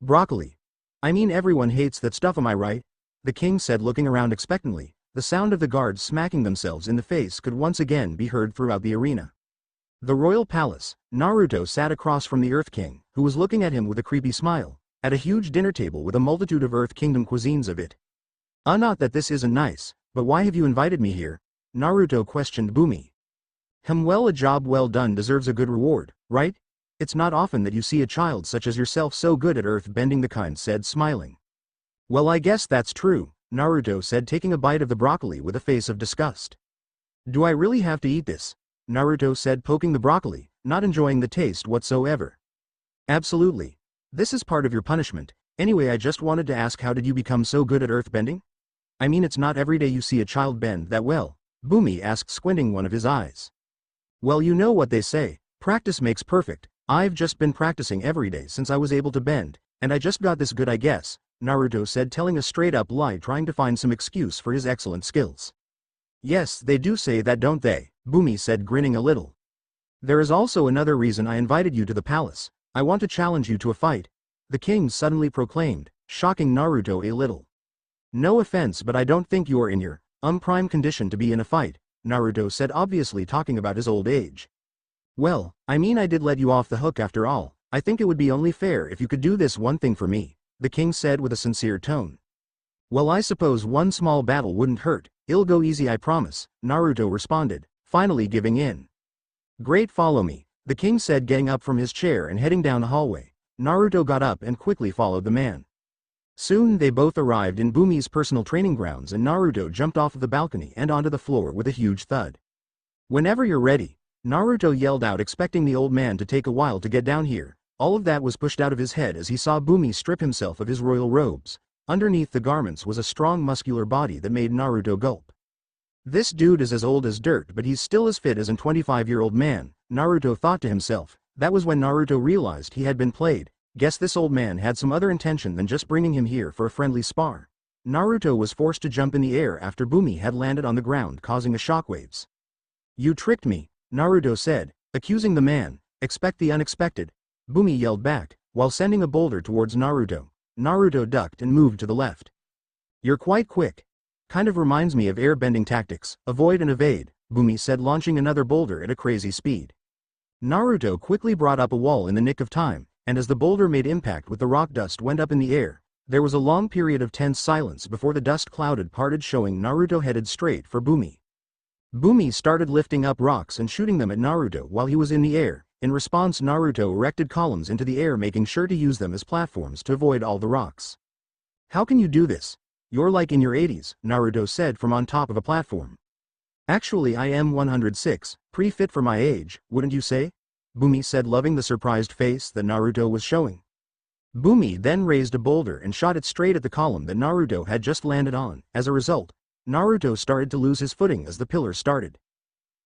"Broccoli. I mean, everyone hates that stuff, am I right?" the king said, looking around expectantly. The sound of the guards smacking themselves in the face could once again be heard throughout the arena. The royal palace, Naruto sat across from the Earth King, who was looking at him with a creepy smile, at a huge dinner table with a multitude of Earth Kingdom cuisines of it. Not that this isn't nice, but why have you invited me here?" Naruto questioned Bumi. Well, a job well done deserves a good reward, right? It's not often that you see a child such as yourself so good at earth bending, the kind said, smiling. "Well, I guess that's true," Naruto said, taking a bite of the broccoli with a face of disgust. "Do I really have to eat this?" Naruto said, poking the broccoli, not enjoying the taste whatsoever. "Absolutely. This is part of your punishment. Anyway, I just wanted to ask, how did you become so good at earth bending? I mean, it's not every day you see a child bend that well," Bumi asked, squinting one of his eyes. "Well, you know what they say, practice makes perfect. I've just been practicing every day since I was able to bend, and I just got this good, I guess," Naruto said, telling a straight-up lie, trying to find some excuse for his excellent skills. "Yes, they do say that, don't they?" Bumi said, grinning a little. "There is also another reason I invited you to the palace. I want to challenge you to a fight," the king suddenly proclaimed, shocking Naruto a little. "No offense, but I don't think you are in your prime condition to be in a fight," Naruto said, obviously talking about his old age. "Well, I mean, I did let you off the hook after all. I think it would be only fair if you could do this one thing for me," the king said with a sincere tone. "Well, I suppose one small battle wouldn't hurt. It'll go easy, I promise," Naruto responded, finally giving in. "Great, follow me," the king said, getting up from his chair and heading down the hallway. Naruto got up and quickly followed the man. Soon they both arrived in Bumi's personal training grounds, and Naruto jumped off of the balcony and onto the floor with a huge thud. "Whenever you're ready," Naruto yelled out, expecting the old man to take a while to get down here. All of that was pushed out of his head as he saw Bumi strip himself of his royal robes. Underneath the garments was a strong muscular body that made Naruto gulp. "This dude is as old as dirt, but he's still as fit as a 25-year-old man," Naruto thought to himself. That was when Naruto realized he had been played. Guess this old man had some other intention than just bringing him here for a friendly spar. Naruto was forced to jump in the air after Bumi had landed on the ground, causing a shockwaves. "You tricked me," Naruto said, accusing the man. "Expect the unexpected," Bumi yelled back, while sending a boulder towards Naruto. Naruto ducked and moved to the left. "You're quite quick. Kind of reminds me of airbending tactics, avoid and evade," Bumi said, launching another boulder at a crazy speed. Naruto quickly brought up a wall in the nick of time, and as the boulder made impact with the rock, dust went up in the air. There was a long period of tense silence before the dust cloud parted, showing Naruto headed straight for Bumi. Bumi started lifting up rocks and shooting them at Naruto while he was in the air. In response, Naruto erected columns into the air, making sure to use them as platforms to avoid all the rocks. "How can you do this? You're like in your 80s, Naruto said from on top of a platform. "Actually, I am 106, pretty fit for my age, wouldn't you say?" Bumi said, loving the surprised face that Naruto was showing. Bumi then raised a boulder and shot it straight at the column that Naruto had just landed on. As a result, Naruto started to lose his footing as the pillar started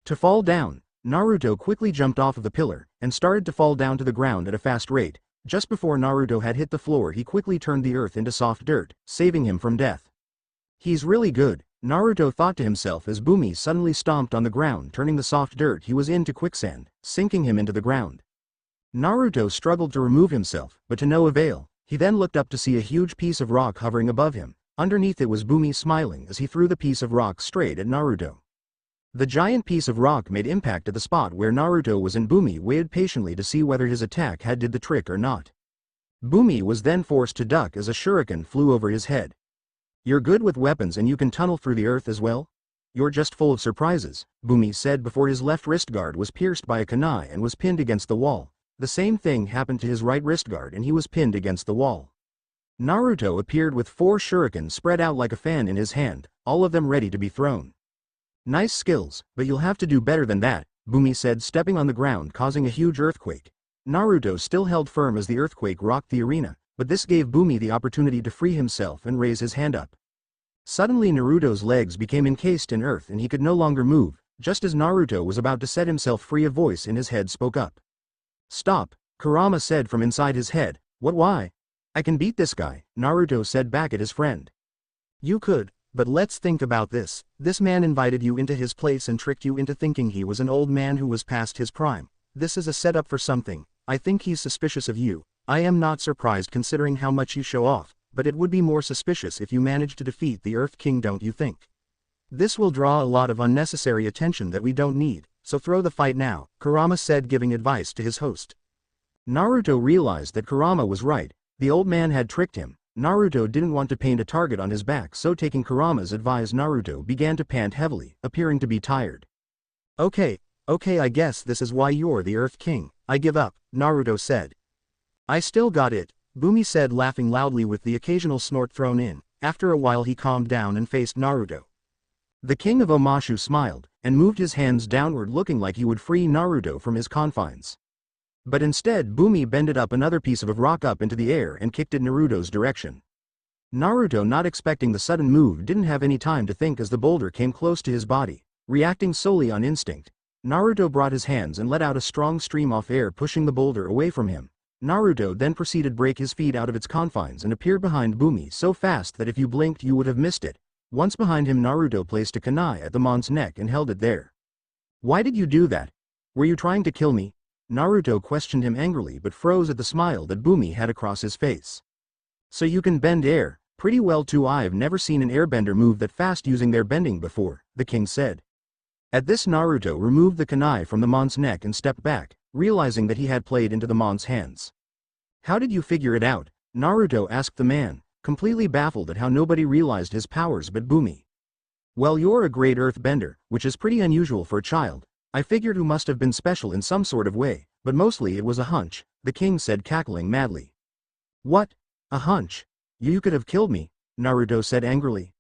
to fall down. Naruto quickly jumped off of the pillar and started to fall down to the ground at a fast rate. Just before Naruto had hit the floor, he quickly turned the earth into soft dirt, saving him from death. "He's really good," Naruto thought to himself as Bumi suddenly stomped on the ground, turning the soft dirt he was into quicksand, sinking him into the ground. Naruto struggled to remove himself, but to no avail. He then looked up to see a huge piece of rock hovering above him. Underneath it was Bumi smiling as he threw the piece of rock straight at Naruto. The giant piece of rock made impact at the spot where Naruto was, and Bumi waited patiently to see whether his attack had did the trick or not. Bumi was then forced to duck as a shuriken flew over his head. "You're good with weapons and you can tunnel through the earth as well? You're just full of surprises," Bumi said before his left wrist guard was pierced by a kunai and was pinned against the wall. The same thing happened to his right wrist guard and he was pinned against the wall. Naruto appeared with 4 shurikens spread out like a fan in his hand, all of them ready to be thrown. "Nice skills, but you'll have to do better than that," Bumi said, stepping on the ground, causing a huge earthquake. Naruto still held firm as the earthquake rocked the arena, but this gave Bumi the opportunity to free himself and raise his hand up. Suddenly Naruto's legs became encased in earth and he could no longer move. Just as Naruto was about to set himself free, a voice in his head spoke up. "Stop," Kurama said from inside his head. "What? Why? I can beat this guy," Naruto said back at his friend. "You could, but let's think about this. This man invited you into his place and tricked you into thinking he was an old man who was past his prime. This is a setup for something. I think he's suspicious of you. I am not surprised considering how much you show off, but it would be more suspicious if you managed to defeat the Earth King, don't you think? This will draw a lot of unnecessary attention that we don't need, so throw the fight now," Kurama said, giving advice to his host. Naruto realized that Kurama was right. The old man had tricked him. Naruto didn't want to paint a target on his back, so taking Kurama's advice, Naruto began to pant heavily, appearing to be tired. Okay, I guess this is why you're the Earth King. I give up," Naruto said. "I still got it," Bumi said, laughing loudly with the occasional snort thrown in. After a while he calmed down and faced Naruto. The king of Omashu smiled, and moved his hands downward, looking like he would free Naruto from his confines. But instead Bumi bended up another piece of rock up into the air and kicked it Naruto's direction. Naruto, not expecting the sudden move, didn't have any time to think as the boulder came close to his body. Reacting solely on instinct, Naruto brought his hands and let out a strong stream of air, pushing the boulder away from him. Naruto then proceeded to break his feet out of its confines and appeared behind Bumi so fast that if you blinked you would have missed it. Once behind him, Naruto placed a kunai at the mon's neck and held it there. "Why did you do that? Were you trying to kill me?" Naruto questioned him angrily, but froze at the smile that Bumi had across his face. "So you can bend air? Pretty well too. I've never seen an airbender move that fast using their bending before," the king said. At this, Naruto removed the kunai from the mon's neck and stepped back, realizing that he had played into the mon's hands. "How did you figure it out?" Naruto asked the man, completely baffled at how nobody realized his powers but Bumi. "Well, you're a great earthbender, which is pretty unusual for a child. I figured you must have been special in some sort of way, but mostly it was a hunch," the king said, cackling madly. "What? A hunch? You could have killed me," Naruto said angrily.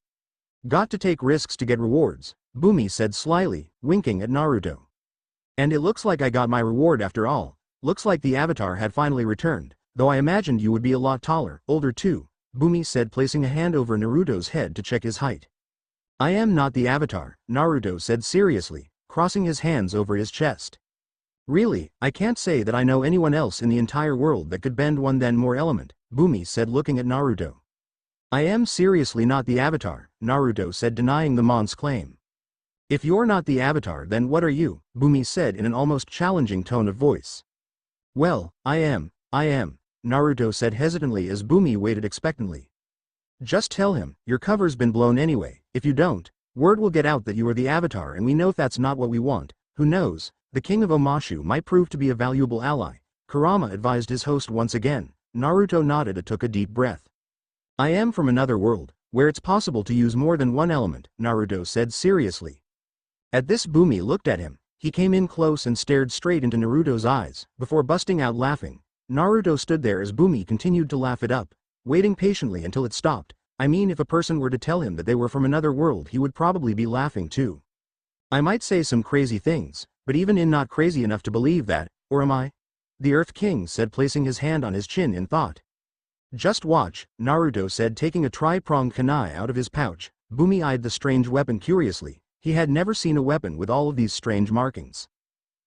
"Got to take risks to get rewards," Bumi said slyly, winking at Naruto. "And it looks like I got my reward after all. Looks like the avatar had finally returned, though I imagined you would be a lot taller, older too," Bumi said, placing a hand over Naruto's head to check his height. "I am not the avatar," Naruto said seriously, crossing his hands over his chest. "Really, I can't say that I know anyone else in the entire world that could bend one then more element," Bumi said, looking at Naruto. I am seriously not the Avatar, Naruto said, denying the mon's claim. If you're not the Avatar, then what are you? Bumi said in an almost challenging tone of voice. Well, I am, Naruto said hesitantly as Bumi waited expectantly. Just tell him, your cover's been blown anyway. If you don't, word will get out that you are the Avatar, and we know that's not what we want. Who knows, the king of Omashu might prove to be a valuable ally, Kurama advised his host once again. Naruto nodded and took a deep breath. I am from another world, where it's possible to use more than one element, Naruto said seriously. At this, Bumi looked at him. He came in close and stared straight into Naruto's eyes, before busting out laughing. Naruto stood there as Bumi continued to laugh it up, waiting patiently until it stopped. I mean, if a person were to tell him that they were from another world, he would probably be laughing too. I might say some crazy things, but even in not crazy enough to believe that, or am I? The Earth King said, placing his hand on his chin in thought. Just watch, Naruto said, taking a tri-pronged kunai out of his pouch. Bumi eyed the strange weapon curiously. He had never seen a weapon with all of these strange markings.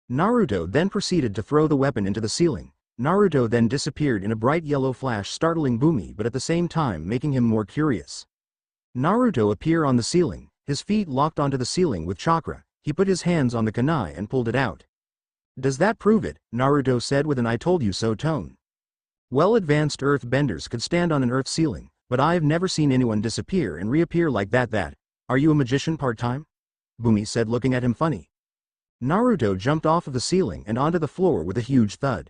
Naruto then proceeded to throw the weapon into the ceiling. Naruto then disappeared in a bright yellow flash, startling Bumi but at the same time making him more curious. Naruto appeared on the ceiling, his feet locked onto the ceiling with chakra. He put his hands on the kunai and pulled it out. Does that prove it? Naruto said with an I told you so tone. Well, advanced earth benders could stand on an earth ceiling, but I've never seen anyone disappear and reappear like that. Are you a magician part-time? Bumi said, looking at him funny. Naruto jumped off of the ceiling and onto the floor with a huge thud.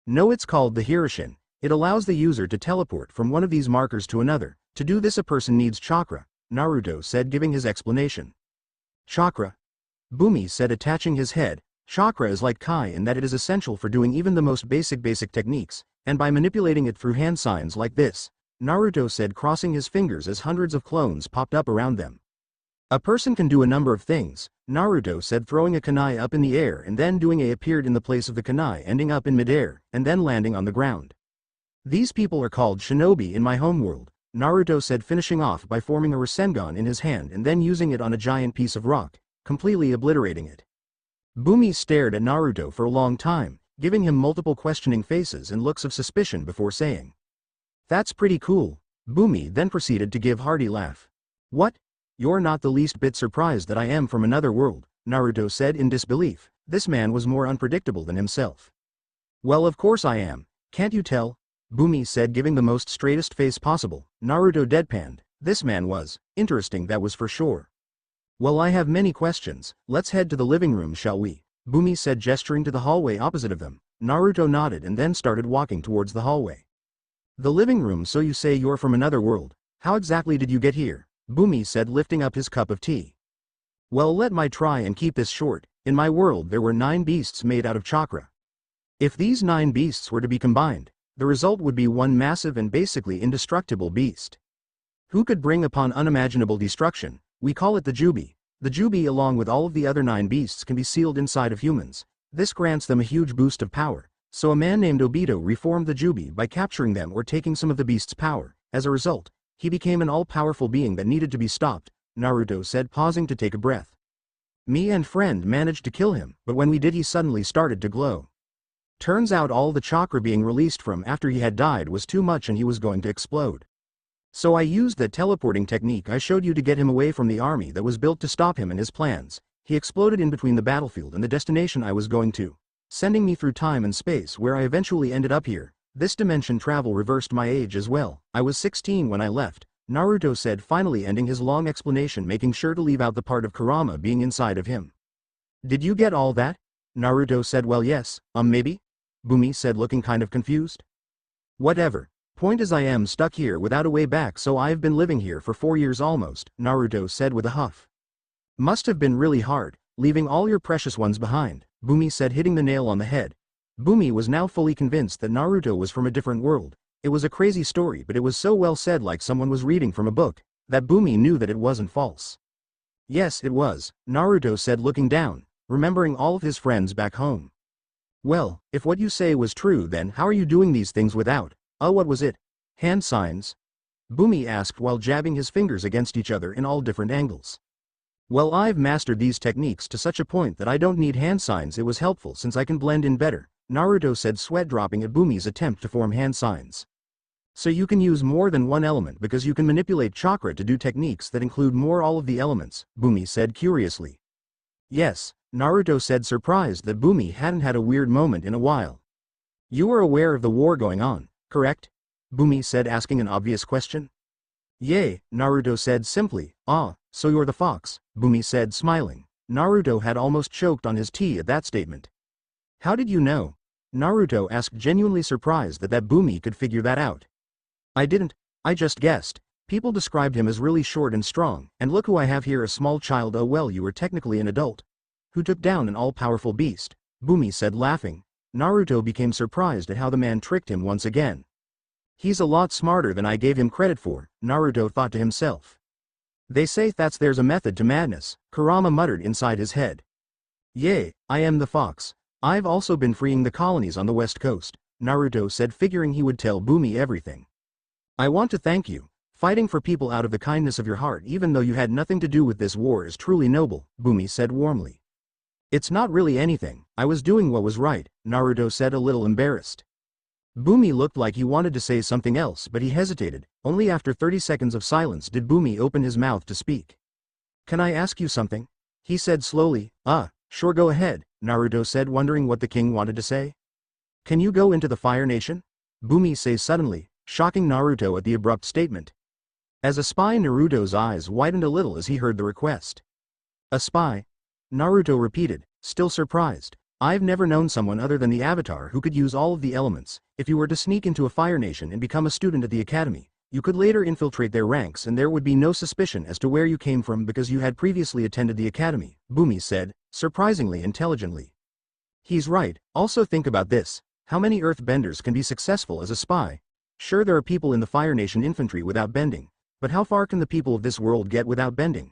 No, it's called the Hiroshin. It allows the user to teleport from one of these markers to another. To do this, a person needs chakra, Naruto said, giving his explanation. Chakra? Bumi said, attaching his head. Chakra is like Kai in that it is essential for doing even the most basic techniques, and by manipulating it through hand signs like this, Naruto said, crossing his fingers as hundreds of clones popped up around them. A person can do a number of things, Naruto said, throwing a kunai up in the air and then doing a appeared in the place of the kunai, ending up in midair, and then landing on the ground. These people are called shinobi in my homeworld, Naruto said, finishing off by forming a Rasengan in his hand and then using it on a giant piece of rock, completely obliterating it. Bumi stared at Naruto for a long time, giving him multiple questioning faces and looks of suspicion before saying, "That's pretty cool." Bumi then proceeded to give hearty laugh. "What? You're not the least bit surprised that I am from another world," Naruto said in disbelief. This man was more unpredictable than himself. "Well, of course I am. Can't you tell?" Bumi said, giving the most straightest face possible. Naruto deadpanned. This man was interesting, that was for sure. "Well, I have many questions. Let's head to the living room, shall we?" Bumi said, gesturing to the hallway opposite of them. Naruto nodded and then started walking towards the hallway. "The living room, so you say you're from another world. How exactly did you get here?" Bumi said, lifting up his cup of tea. "Well, let me try and keep this short. In my world there were 9 beasts made out of chakra. If these 9 beasts were to be combined, the result would be one massive and basically indestructible beast. Who could bring upon unimaginable destruction. We call it the Jubi. The Jubi, along with all of the other 9 beasts, can be sealed inside of humans. This grants them a huge boost of power. So a man named Obito reformed the Jubi by capturing them or taking some of the beast's power. As a result, he became an all-powerful being that needed to be stopped," Naruto said, pausing to take a breath. "Me and friend managed to kill him, but when we did, he suddenly started to glow. Turns out all the chakra being released from after he had died was too much and he was going to explode. So I used that teleporting technique I showed you to get him away from the army that was built to stop him and his plans. He exploded in between the battlefield and the destination I was going to, sending me through time and space, where I eventually ended up here. This dimension travel reversed my age as well. I was 16 when I left," Naruto said, finally ending his long explanation, making sure to leave out the part of Kurama being inside of him. "Did you get all that?" Naruto said. "Well, yes, maybe?" Bumi said, looking kind of confused. "Whatever. Point is, I am stuck here without a way back, so I've been living here for 4 years almost," Naruto said with a huff. "Must have been really hard, leaving all your precious ones behind," Bumi said, hitting the nail on the head. Bumi was now fully convinced that Naruto was from a different world. It was a crazy story, but it was so well said, like someone was reading from a book, that Bumi knew that it wasn't false. "Yes, it was," Naruto said, looking down, remembering all of his friends back home. "Well, if what you say was true, then how are you doing these things without, what was it? Hand signs?" Bumi asked while jabbing his fingers against each other in all different angles. "Well, I've mastered these techniques to such a point that I don't need hand signs. It was helpful since I can blend in better," Naruto said, sweat dropping at Bumi's attempt to form hand signs. So you can use more than one element because you can manipulate chakra to do techniques that include all of the elements, Bumi said curiously. Yes, Naruto said, surprised that Bumi hadn't had a weird moment in a while. You were aware of the war going on, correct? Bumi said, asking an obvious question. Yay, Naruto said simply. Ah, so you're the fox, Bumi said, smiling. Naruto had almost choked on his tea at that statement. How did you know? Naruto asked, genuinely surprised that Bumi could figure that out. I didn't, I just guessed. People described him as really short and strong, and look who I have here, a small child. Oh well, you were technically an adult. Who took down an all-powerful beast, Bumi said, laughing. Naruto became surprised at how the man tricked him once again. He's a lot smarter than I gave him credit for, Naruto thought to himself. They say there's a method to madness, Kurama muttered inside his head. Yay, I am the fox. I've also been freeing the colonies on the west coast, Naruto said, figuring he would tell Bumi everything. I want to thank you. Fighting for people out of the kindness of your heart even though you had nothing to do with this war is truly noble, Bumi said warmly. It's not really anything, I was doing what was right, Naruto said, a little embarrassed. Bumi looked like he wanted to say something else, but he hesitated. Only after 30 seconds of silence did Bumi open his mouth to speak. Can I ask you something? He said slowly. Sure, go ahead, Naruto said, wondering what the king wanted to say. Can you go into the Fire Nation? Bumi said suddenly, shocking Naruto at the abrupt statement. As a spy, Naruto's eyes widened a little as he heard the request. A spy? Naruto repeated, still surprised. I've never known someone other than the Avatar who could use all of the elements. If you were to sneak into a Fire Nation and become a student at the academy, you could later infiltrate their ranks and there would be no suspicion as to where you came from because you had previously attended the academy, Bumi said, surprisingly intelligently. He's right. Also think about this. How many earthbenders can be successful as a spy? Sure, there are people in the Fire Nation infantry without bending, but how far can the people of this world get without bending?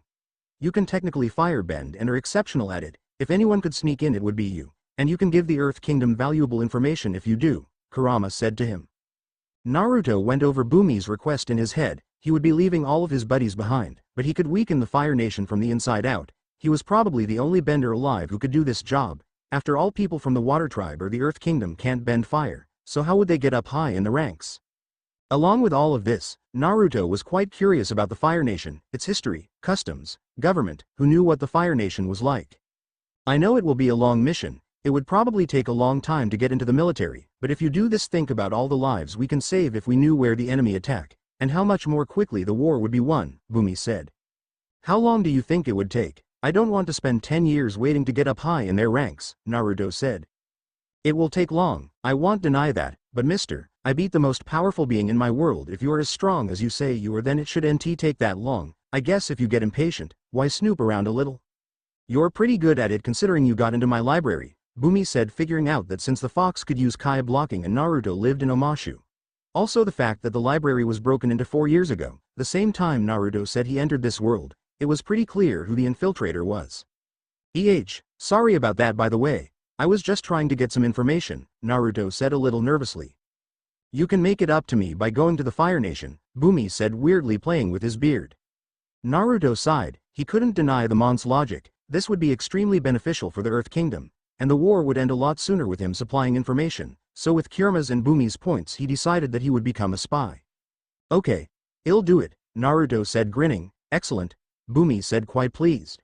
You can technically firebend and are exceptional at it. If anyone could sneak in, it would be you. And you can give the Earth Kingdom valuable information if you do, Kurama said to him. Naruto went over Bumi's request in his head. He would be leaving all of his buddies behind, but he could weaken the Fire Nation from the inside out. He was probably the only bender alive who could do this job. After all, people from the Water Tribe or the Earth Kingdom can't bend fire, so how would they get up high in the ranks? Along with all of this, Naruto was quite curious about the Fire Nation, its history, customs, government, who knew what the Fire Nation was like. I know it will be a long mission. It would probably take a long time to get into the military, but if you do this, think about all the lives we can save if we knew where the enemy attack, and how much more quickly the war would be won, Bumi said. How long do you think it would take? I don't want to spend 10 years waiting to get up high in their ranks, Naruto said. It will take long, I won't deny that, but mister, I beat the most powerful being in my world. If you're as strong as you say you are, then it shouldn't take that long. I guess if you get impatient, why snoop around a little? You're pretty good at it considering you got into my library, Bumi said, figuring out that since the fox could use Kai blocking and Naruto lived in Omashu. Also the fact that the library was broken into 4 years ago, the same time Naruto said he entered this world, it was pretty clear who the infiltrator was. Sorry about that, by the way. I was just trying to get some information, Naruto said a little nervously. You can make it up to me by going to the Fire Nation, Bumi said, weirdly playing with his beard. Naruto sighed. He couldn't deny the mon's logic. This would be extremely beneficial for the Earth Kingdom, and the war would end a lot sooner with him supplying information, so with Kurama's and Bumi's points he decided that he would become a spy. Okay. I'll do it, Naruto said, grinning. Excellent, Bumi said, quite pleased.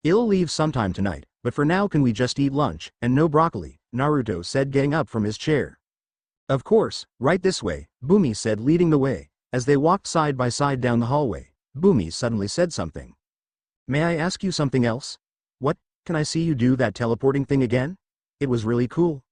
I'll leave sometime tonight, but for now can we just eat lunch, and no broccoli, Naruto said, getting up from his chair. Of course, right this way, Bumi said, leading the way. As they walked side by side down the hallway, Bumi suddenly said something. May I ask you something else? What? Can I see you do that teleporting thing again? It was really cool.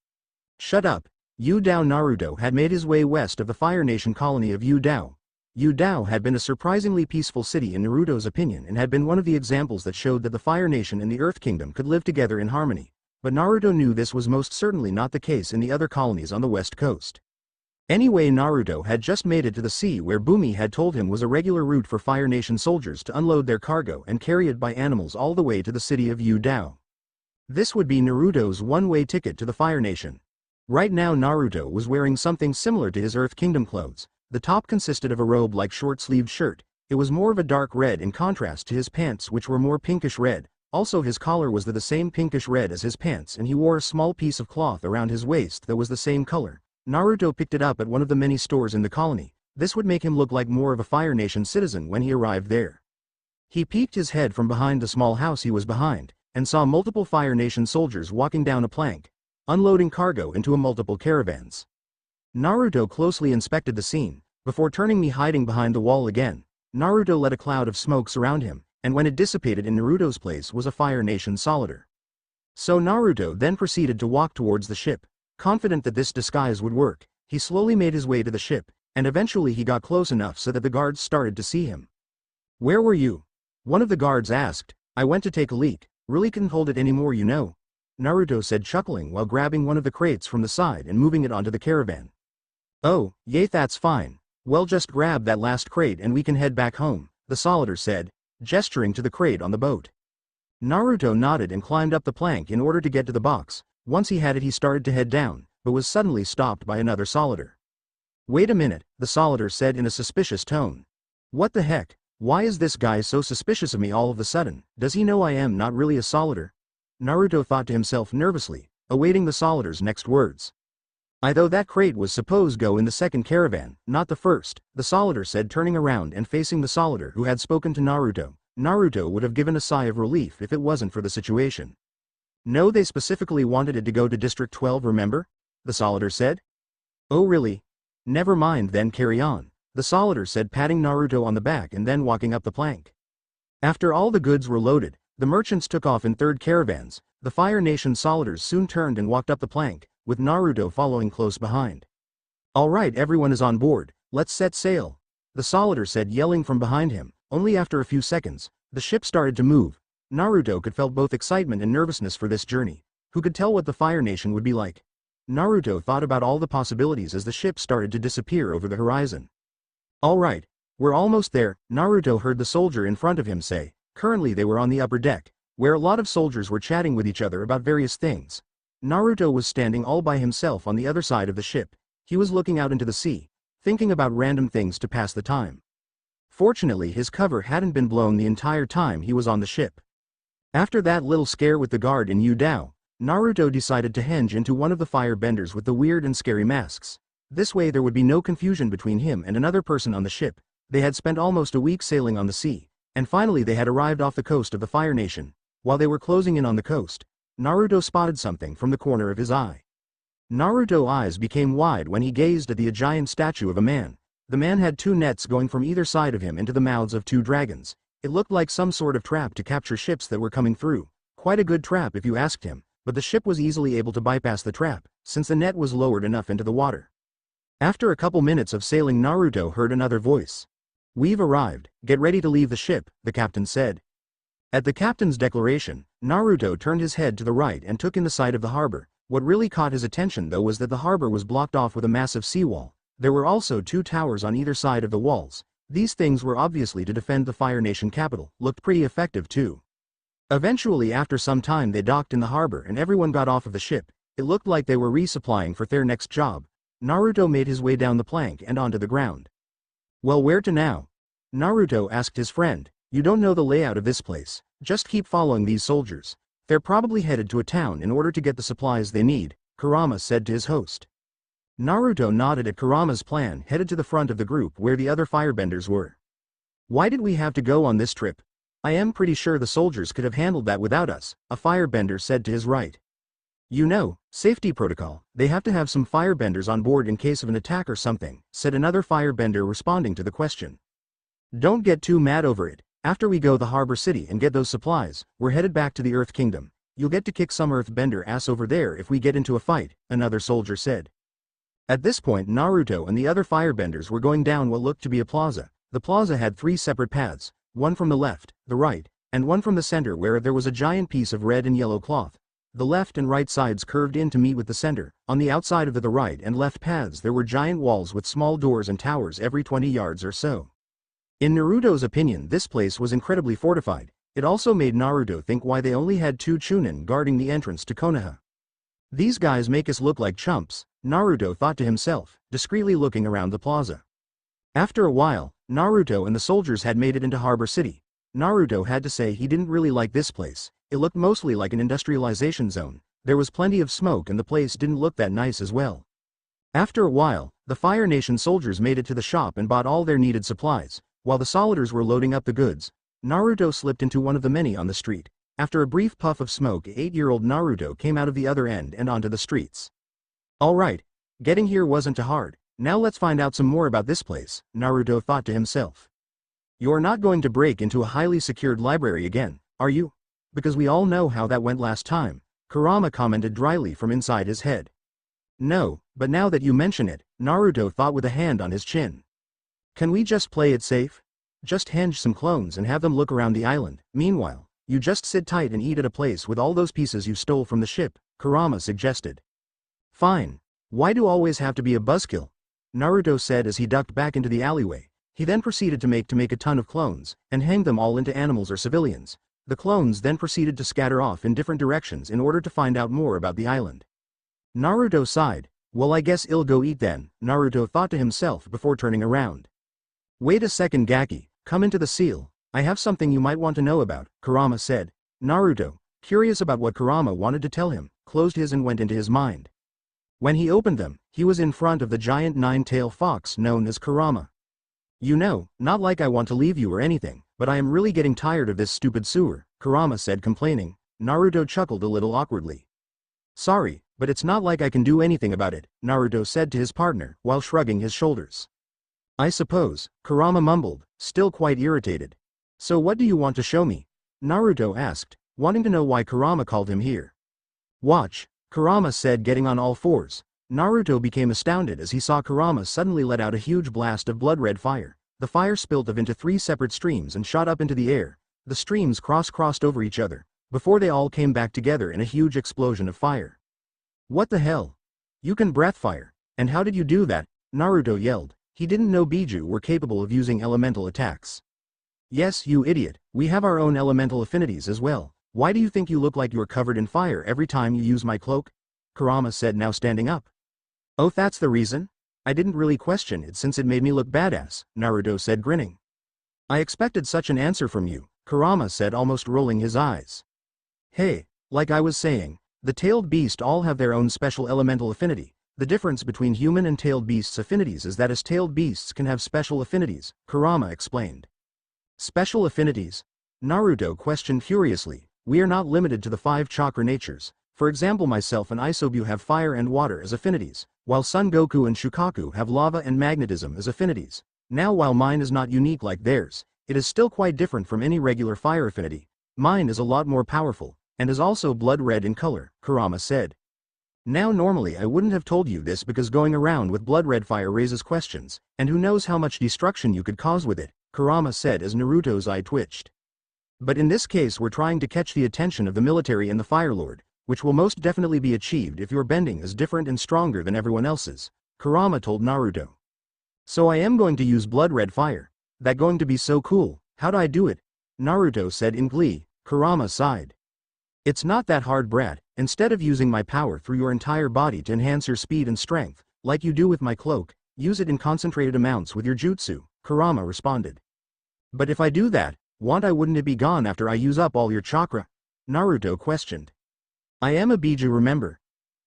Shut up. Yudao. Naruto had made his way west of the Fire Nation colony of Yudao. Yudao had been a surprisingly peaceful city in Naruto's opinion and had been one of the examples that showed that the Fire Nation and the Earth Kingdom could live together in harmony. But Naruto knew this was most certainly not the case in the other colonies on the west coast. Anyway, Naruto had just made it to the sea where Bumi had told him was a regular route for Fire Nation soldiers to unload their cargo and carry it by animals all the way to the city of Yudao. This would be Naruto's one-way ticket to the Fire Nation. Right now Naruto was wearing something similar to his Earth Kingdom clothes. The top consisted of a robe-like short-sleeved shirt. It was more of a dark red in contrast to his pants, which were more pinkish red. Also his collar was the same pinkish red as his pants, and he wore a small piece of cloth around his waist that was the same color. Naruto picked it up at one of the many stores in the colony, This would make him look like more of a Fire Nation citizen when he arrived there. He peeked his head from behind the small house he was behind, and saw multiple Fire Nation soldiers walking down a plank, unloading cargo into multiple caravans. Naruto closely inspected the scene. Before turning me hiding behind the wall again, Naruto let a cloud of smoke surround him, and when it dissipated in Naruto's place was a Fire Nation soldier. So Naruto then proceeded to walk towards the ship. Confident that this disguise would work, he slowly made his way to the ship, and eventually he got close enough so that the guards started to see him. "Where were you?" one of the guards asked. "I went to take a leak, really couldn't hold it anymore, you know," Naruto said, chuckling while grabbing one of the crates from the side and moving it onto the caravan. "Oh, yay, that's fine. Well, just grab that last crate and we can head back home," the soldier said, gesturing to the crate on the boat. Naruto nodded and climbed up the plank in order to get to the box. Once he had it, he started to head down, but was suddenly stopped by another soldier. "Wait a minute," the soldier said in a suspicious tone. "What the heck? Why is this guy so suspicious of me all of a sudden? Does he know I am not really a soldier?" Naruto thought to himself nervously, awaiting the soldier's next words. "I thought that crate was supposed go in the second caravan, not the first," the soldier said, turning around and facing the soldier who had spoken to Naruto. Naruto would have given a sigh of relief if it wasn't for the situation. "No, they specifically wanted it to go to District 12, remember?" the soldier said. "Oh really? Never mind then, carry on," the soldier said, patting Naruto on the back and then walking up the plank. After all the goods were loaded, the merchants took off in third caravans. The Fire Nation soldiers soon turned and walked up the plank, with Naruto following close behind. "All right, everyone is on board, let's set sail," the soldier said, yelling from behind him. Only after a few seconds, the ship started to move. Naruto could feel both excitement and nervousness for this journey. Who could tell what the Fire Nation would be like? Naruto thought about all the possibilities as the ship started to disappear over the horizon. "All right, we're almost there," Naruto heard the soldier in front of him say. Currently they were on the upper deck, where a lot of soldiers were chatting with each other about various things. Naruto was standing all by himself on the other side of the ship. He was looking out into the sea, thinking about random things to pass the time. Fortunately, his cover hadn't been blown the entire time he was on the ship. After that little scare with the guard in Udao, Naruto decided to henge into one of the firebenders with the weird and scary masks. This way there would be no confusion between him and another person on the ship. They had spent almost a week sailing on the sea, and finally they had arrived off the coast of the Fire Nation. While they were closing in on the coast, Naruto spotted something from the corner of his eye. Naruto's eyes became wide when he gazed at the giant statue of a man. The man had two nets going from either side of him into the mouths of two dragons. It looked like some sort of trap to capture ships that were coming through. Quite a good trap if you asked him, but the ship was easily able to bypass the trap, since the net was lowered enough into the water. After a couple minutes of sailing, Naruto heard another voice. "We've arrived, get ready to leave the ship," the captain said. At the captain's declaration, Naruto turned his head to the right and took in the sight of the harbor. What really caught his attention though was that the harbor was blocked off with a massive seawall. There were also two towers on either side of the walls. These things were obviously to defend the Fire Nation capital. Looked pretty effective too. Eventually, after some time, they docked in the harbor and everyone got off of the ship. It looked like they were resupplying for their next job. Naruto made his way down the plank and onto the ground. "Well, where to now?" Naruto asked his friend. "You don't know the layout of this place. Just keep following these soldiers. They're probably headed to a town in order to get the supplies they need," Kurama said to his host. Naruto nodded at Kurama's plan, headed to the front of the group where the other firebenders were. "Why did we have to go on this trip? I am pretty sure the soldiers could have handled that without us," a firebender said to his right. "You know, safety protocol, they have to have some firebenders on board in case of an attack or something," said another firebender responding to the question. "Don't get too mad over it. After we go the harbor city and get those supplies, we're headed back to the Earth Kingdom. You'll get to kick some earthbender ass over there if we get into a fight," another soldier said. At this point, Naruto and the other firebenders were going down what looked to be a plaza. The plaza had three separate paths, one from the left, the right, and one from the center where there was a giant piece of red and yellow cloth. The left and right sides curved in to meet with the center. On the outside of the right and left paths there were giant walls with small doors and towers every 20 yards or so. In Naruto's opinion, this place was incredibly fortified. It also made Naruto think why they only had two Chunin guarding the entrance to Konoha. "These guys make us look like chumps," Naruto thought to himself, discreetly looking around the plaza. After a while, Naruto and the soldiers had made it into Harbor City. Naruto had to say he didn't really like this place. It looked mostly like an industrialization zone. There was plenty of smoke and the place didn't look that nice as well. After a while, the Fire Nation soldiers made it to the shop and bought all their needed supplies. While the soldiers were loading up the goods, Naruto slipped into one of the many on the street. After a brief puff of smoke, 8-year-old Naruto came out of the other end and onto the streets. Alright, getting here wasn't too hard. Now let's find out some more about this place, Naruto thought to himself. You're not going to break into a highly secured library again, are you? Because we all know how that went last time, Kurama commented dryly from inside his head. No, but now that you mention it, Naruto thought with a hand on his chin. Can we just play it safe? Just henge some clones and have them look around the island. Meanwhile, you just sit tight and eat at a place with all those pieces you stole from the ship, Kurama suggested. Fine. Why do always have to be a buzzkill? Naruto said as he ducked back into the alleyway. He then proceeded to make a ton of clones, and hang them all into animals or civilians. The clones then proceeded to scatter off in different directions in order to find out more about the island. Naruto sighed. Well, I guess I'll go eat then, Naruto thought to himself before turning around. Wait a second, Gaki, come into the seal. I have something you might want to know about, Kurama said. Naruto, curious about what Kurama wanted to tell him, closed his and went into his mind. When he opened them, he was in front of the giant nine-tailed fox known as Kurama. You know, not like I want to leave you or anything, but I am really getting tired of this stupid sewer, Kurama said complaining. Naruto chuckled a little awkwardly. Sorry, but it's not like I can do anything about it, Naruto said to his partner while shrugging his shoulders. I suppose, Kurama mumbled, still quite irritated. So what do you want to show me? Naruto asked, wanting to know why Kurama called him here. Watch, Kurama said, getting on all fours. Naruto became astounded as he saw Kurama suddenly let out a huge blast of blood-red fire. The fire spilled into 3 separate streams and shot up into the air. The streams crossed over each other, before they all came back together in a huge explosion of fire. What the hell? You can breath fire, and how did you do that? Naruto yelled. He didn't know Biju were capable of using elemental attacks. Yes, you idiot, we have our own elemental affinities as well. Why do you think you look like you're covered in fire every time you use my cloak? Kurama said, now standing up. Oh, that's the reason? I didn't really question it since it made me look badass, Naruto said, grinning. I expected such an answer from you, Kurama said, almost rolling his eyes. Hey, like I was saying, the tailed beasts all have their own special elemental affinity. The difference between human and tailed beasts' affinities is that as tailed beasts can have special affinities, Kurama explained. Special affinities? Naruto questioned curiously. We are not limited to the 5 chakra natures. For example, myself and Isobu have fire and water as affinities, while Son Goku and Shukaku have lava and magnetism as affinities. Now while mine is not unique like theirs, it is still quite different from any regular fire affinity. Mine is a lot more powerful, and is also blood red in color, Kurama said. Now normally I wouldn't have told you this because going around with blood red fire raises questions, and who knows how much destruction you could cause with it, Kurama said as Naruto's eye twitched. But in this case we're trying to catch the attention of the military and the Fire Lord, which will most definitely be achieved if your bending is different and stronger than everyone else's, Kurama told Naruto. So I am going to use blood red fire. That going to be so cool, how'd I do it? Naruto said in glee. Kurama sighed. It's not that hard, brat. Instead of using my power through your entire body to enhance your speed and strength, like you do with my cloak, use it in concentrated amounts with your jutsu, Kurama responded. But if I do that, wouldn't it be gone after I use up all your chakra? Naruto questioned. I am a Biju, remember?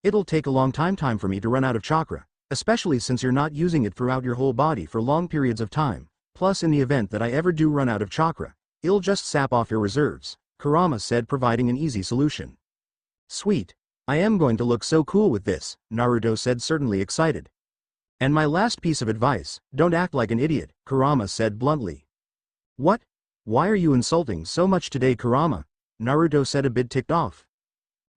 It'll take a long time for me to run out of chakra, especially since you're not using it throughout your whole body for long periods of time. Plus in the event that I ever do run out of chakra, it'll just sap off your reserves, Kurama said, providing an easy solution. Sweet. I am going to look so cool with this, Naruto said, certainly excited. And my last piece of advice, don't act like an idiot, Kurama said bluntly. What? Why are you insulting so much today, Kurama? Naruto said, a bit ticked off.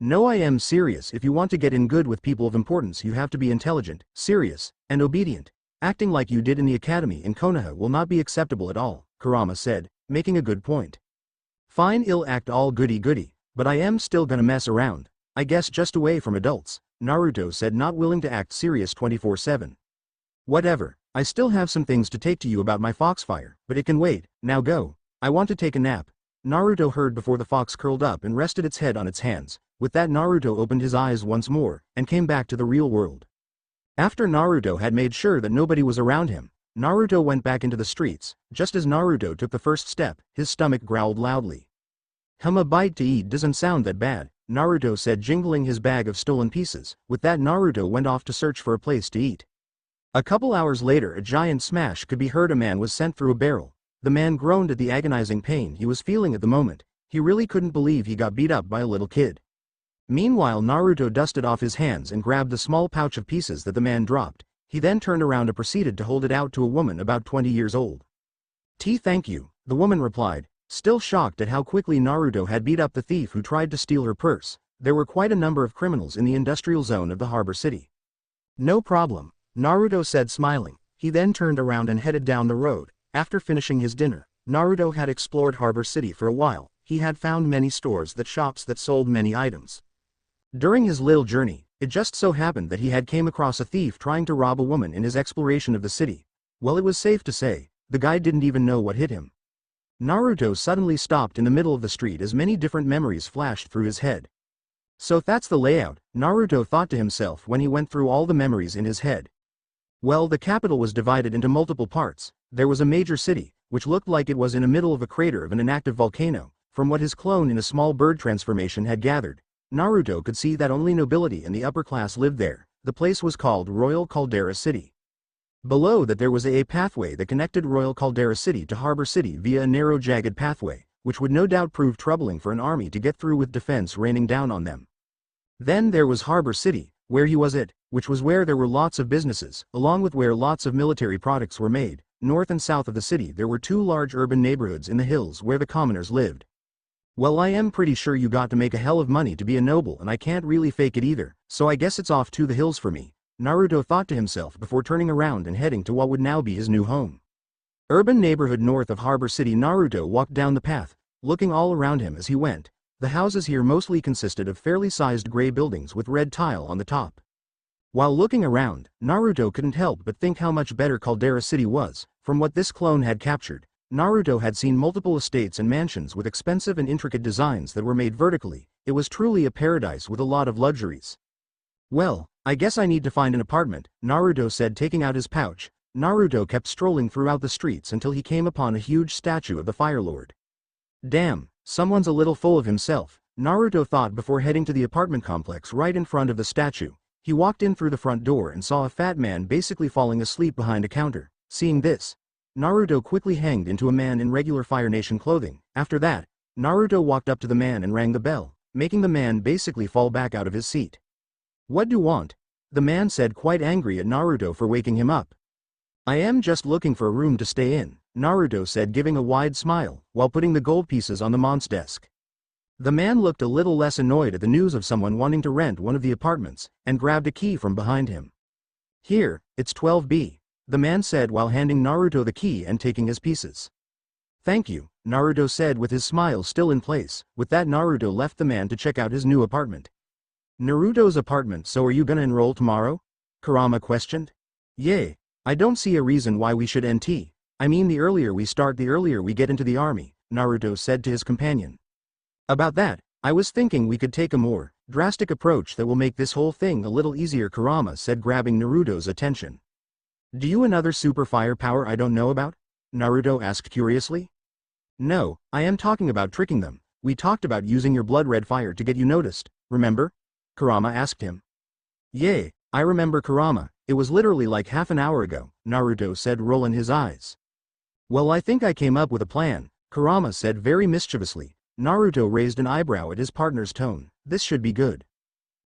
No, I am serious. If you want to get in good with people of importance, you have to be intelligent, serious, and obedient. Acting like you did in the academy in Konoha will not be acceptable at all, Kurama said, making a good point. Fine, I'll act all goody-goody, but I am still gonna mess around. I guess just away from adults, Naruto said, not willing to act serious 24/7. Whatever, I still have some things to take to you about my foxfire, but it can wait. Now go. I want to take a nap. Naruto heard before the fox curled up and rested its head on its hands. With that, Naruto opened his eyes once more, and came back to the real world. After Naruto had made sure that nobody was around him, Naruto went back into the streets. Just as Naruto took the first step, his stomach growled loudly. A bite to eat doesn't sound that bad, Naruto said, jingling his bag of stolen pieces. With that, Naruto went off to search for a place to eat. A couple hours later, a giant smash could be heard. A man was sent through a barrel. The man groaned at the agonizing pain he was feeling at the moment. He really couldn't believe he got beat up by a little kid. Meanwhile, Naruto dusted off his hands and grabbed the small pouch of pieces that the man dropped. He then turned around and proceeded to hold it out to a woman about 20 years old. Thank you, the woman replied, still shocked at how quickly Naruto had beat up the thief who tried to steal her purse. There were quite a number of criminals in the industrial zone of the harbor city. No problem, Naruto said, smiling. He then turned around and headed down the road. After finishing his dinner, Naruto had explored Harbor City for a while. He had found many stores that shops that sold many items. During his little journey, it just so happened that he had came across a thief trying to rob a woman in his exploration of the city. Well, it was safe to say, the guy didn't even know what hit him. Naruto suddenly stopped in the middle of the street as many different memories flashed through his head. So that's the layout, Naruto thought to himself when he went through all the memories in his head. Well, the capital was divided into multiple parts. There was a major city, which looked like it was in the middle of a crater of an inactive volcano. From what his clone in a small bird transformation had gathered, Naruto could see that only nobility and the upper class lived there. The place was called Royal Caldera City. Below that there was a pathway that connected Royal Caldera City to Harbor City via a narrow jagged pathway, which would no doubt prove troubling for an army to get through with defense raining down on them. Then there was Harbor City, where he was at, which was where there were lots of businesses, along with where lots of military products were made. North and south of the city there were two large urban neighborhoods in the hills where the commoners lived. Well, I am pretty sure you got to make a hell of money to be a noble, and I can't really fake it either, so I guess it's off to the hills for me, Naruto thought to himself before turning around and heading to what would now be his new home. Urban neighborhood north of Harbor City. Naruto walked down the path, looking all around him as he went. The houses here mostly consisted of fairly sized gray buildings with red tile on the top. While looking around, Naruto couldn't help but think how much better Caldera City was. From what this clone had captured, Naruto had seen multiple estates and mansions with expensive and intricate designs that were made vertically. It was truly a paradise with a lot of luxuries. Well, I guess I need to find an apartment, Naruto said, taking out his pouch. Naruto kept strolling throughout the streets until he came upon a huge statue of the Fire Lord. Damn, someone's a little full of himself, Naruto thought before heading to the apartment complex right in front of the statue. He walked in through the front door and saw a fat man basically falling asleep behind a counter. Seeing this, Naruto quickly hanged into a man in regular Fire Nation clothing. After that, Naruto walked up to the man and rang the bell, making the man basically fall back out of his seat. What do you want? The man said, quite angry at Naruto for waking him up. I am just looking for a room to stay in, Naruto said, giving a wide smile, while putting the gold pieces on the man's desk. The man looked a little less annoyed at the news of someone wanting to rent one of the apartments, and grabbed a key from behind him. Here, it's 12B, the man said while handing Naruto the key and taking his pieces. Thank you, Naruto said with his smile still in place. With that, Naruto left the man to check out his new apartment. Naruto's apartment. So are you gonna enroll tomorrow? Kurama questioned. Yay, I don't see a reason why we should NT. I mean, the earlier we start the earlier we get into the army, Naruto said to his companion. About that, I was thinking we could take a more drastic approach that will make this whole thing a little easier, Kurama said, grabbing Naruto's attention. Do you another super fire power I don't know about? Naruto asked curiously. No, I am talking about tricking them. We talked about using your blood red fire to get you noticed, remember? Kurama asked him. Yay, I remember, Kurama, it was literally like half an hour ago, Naruto said, rolling his eyes. Well, I think I came up with a plan, Kurama said very mischievously. Naruto raised an eyebrow at his partner's tone. This should be good.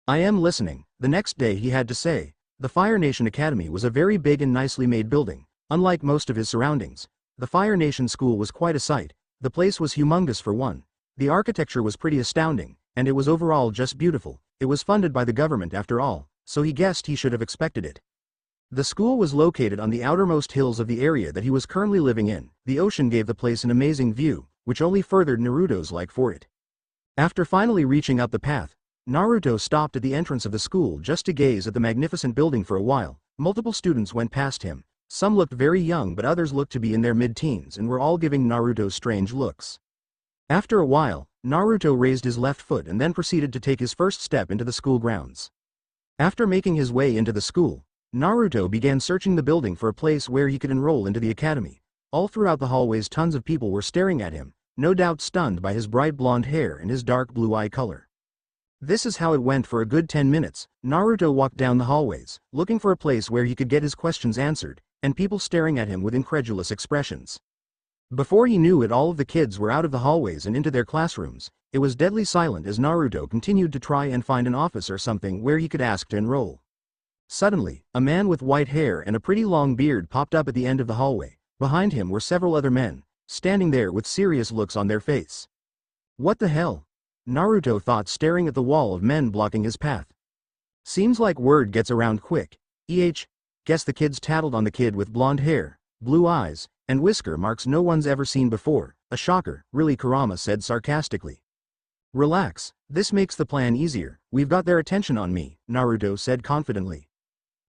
I am listening. The next day he had to say, the Fire Nation Academy was a very big and nicely made building. Unlike most of his surroundings, the Fire Nation School was quite a sight. The place was humongous for one. The architecture was pretty astounding, and it was overall just beautiful. It was funded by the government after all, so he guessed he should have expected it. The school was located on the outermost hills of the area that he was currently living in. The ocean gave the place an amazing view, which only furthered Naruto's like for it. After finally reaching up the path, Naruto stopped at the entrance of the school just to gaze at the magnificent building for a while. Multiple students went past him. Some looked very young, but others looked to be in their mid-teens and were all giving Naruto strange looks. After a while, Naruto raised his left foot and then proceeded to take his first step into the school grounds. After making his way into the school, Naruto began searching the building for a place where he could enroll into the academy. All throughout the hallways tons of people were staring at him, no doubt stunned by his bright blonde hair and his dark blue eye color. This is how it went for a good 10 minutes. Naruto walked down the hallways, looking for a place where he could get his questions answered, and people staring at him with incredulous expressions. Before he knew it, all of the kids were out of the hallways and into their classrooms. It was deadly silent as Naruto continued to try and find an office or something where he could ask to enroll. Suddenly, a man with white hair and a pretty long beard popped up at the end of the hallway. Behind him were several other men, standing there with serious looks on their face. What the hell? Naruto thought, staring at the wall of men blocking his path. Seems like word gets around quick. Guess the kids tattled on the kid with blonde hair, blue eyes, and whisker marks no one's ever seen before. A shocker, really, Kurama said sarcastically. Relax, this makes the plan easier. We've got their attention on me, Naruto said confidently.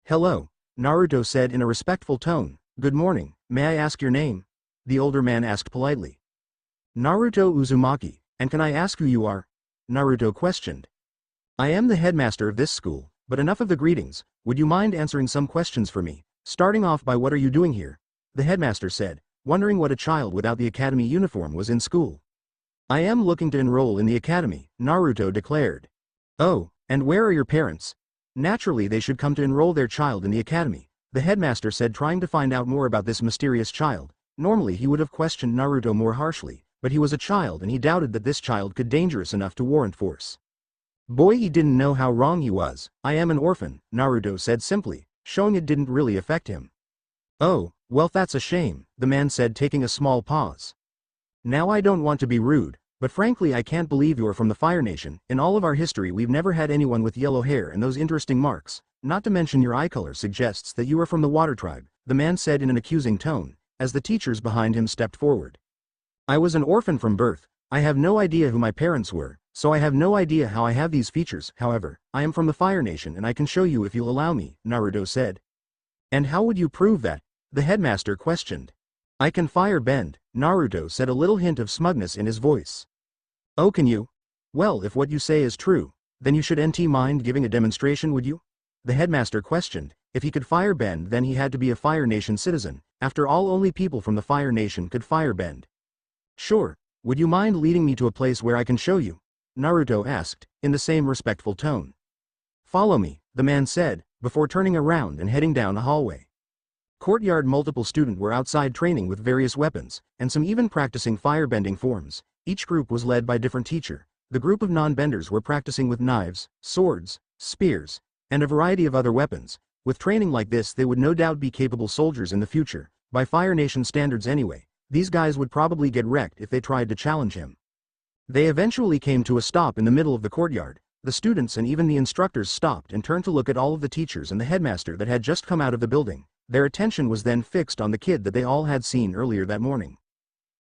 Hello, Naruto said in a respectful tone. Good morning, may I ask your name? The older man asked politely. Naruto Uzumaki, and can I ask who you are? Naruto questioned. I am the headmaster of this school, but enough of the greetings. Would you mind answering some questions for me, starting off by what are you doing here? The headmaster said, wondering what a child without the academy uniform was in school. I am looking to enroll in the academy, Naruto declared. Oh, and where are your parents? Naturally they should come to enroll their child in the academy, the headmaster said, trying to find out more about this mysterious child. Normally he would have questioned Naruto more harshly, but he was a child and he doubted that this child could be dangerous enough to warrant force. Boy, he didn't know how wrong he was. I am an orphan, Naruto said simply, showing it didn't really affect him. Oh, well that's a shame, the man said, taking a small pause. Now I don't want to be rude, but frankly I can't believe you're from the Fire Nation. In all of our history we've never had anyone with yellow hair and those interesting marks, not to mention your eye color suggests that you are from the Water Tribe, the man said in an accusing tone, as the teachers behind him stepped forward. I was an orphan from birth. I have no idea who my parents were, so I have no idea how I have these features. However, I am from the Fire Nation and I can show you if you'll allow me, Naruto said. And how would you prove that? The headmaster questioned. I can fire bend, Naruto said, a little hint of smugness in his voice. Oh, can you? Well, if what you say is true, then you should mind giving a demonstration, would you? The headmaster questioned. If he could fire bend, then he had to be a Fire Nation citizen. After all, only people from the Fire Nation could fire bend. Sure, would you mind leading me to a place where I can show you? Naruto asked, in the same respectful tone. Follow me, the man said, before turning around and heading down a hallway. Courtyard. Multiple students were outside training with various weapons, and some even practicing firebending forms. Each group was led by a different teacher. The group of non-benders were practicing with knives, swords, spears, and a variety of other weapons. With training like this they would no doubt be capable soldiers in the future, by Fire Nation standards anyway. These guys would probably get wrecked if they tried to challenge him. They eventually came to a stop in the middle of the courtyard. The students and even the instructors stopped and turned to look at all of the teachers and the headmaster that had just come out of the building. Their attention was then fixed on the kid that they all had seen earlier that morning.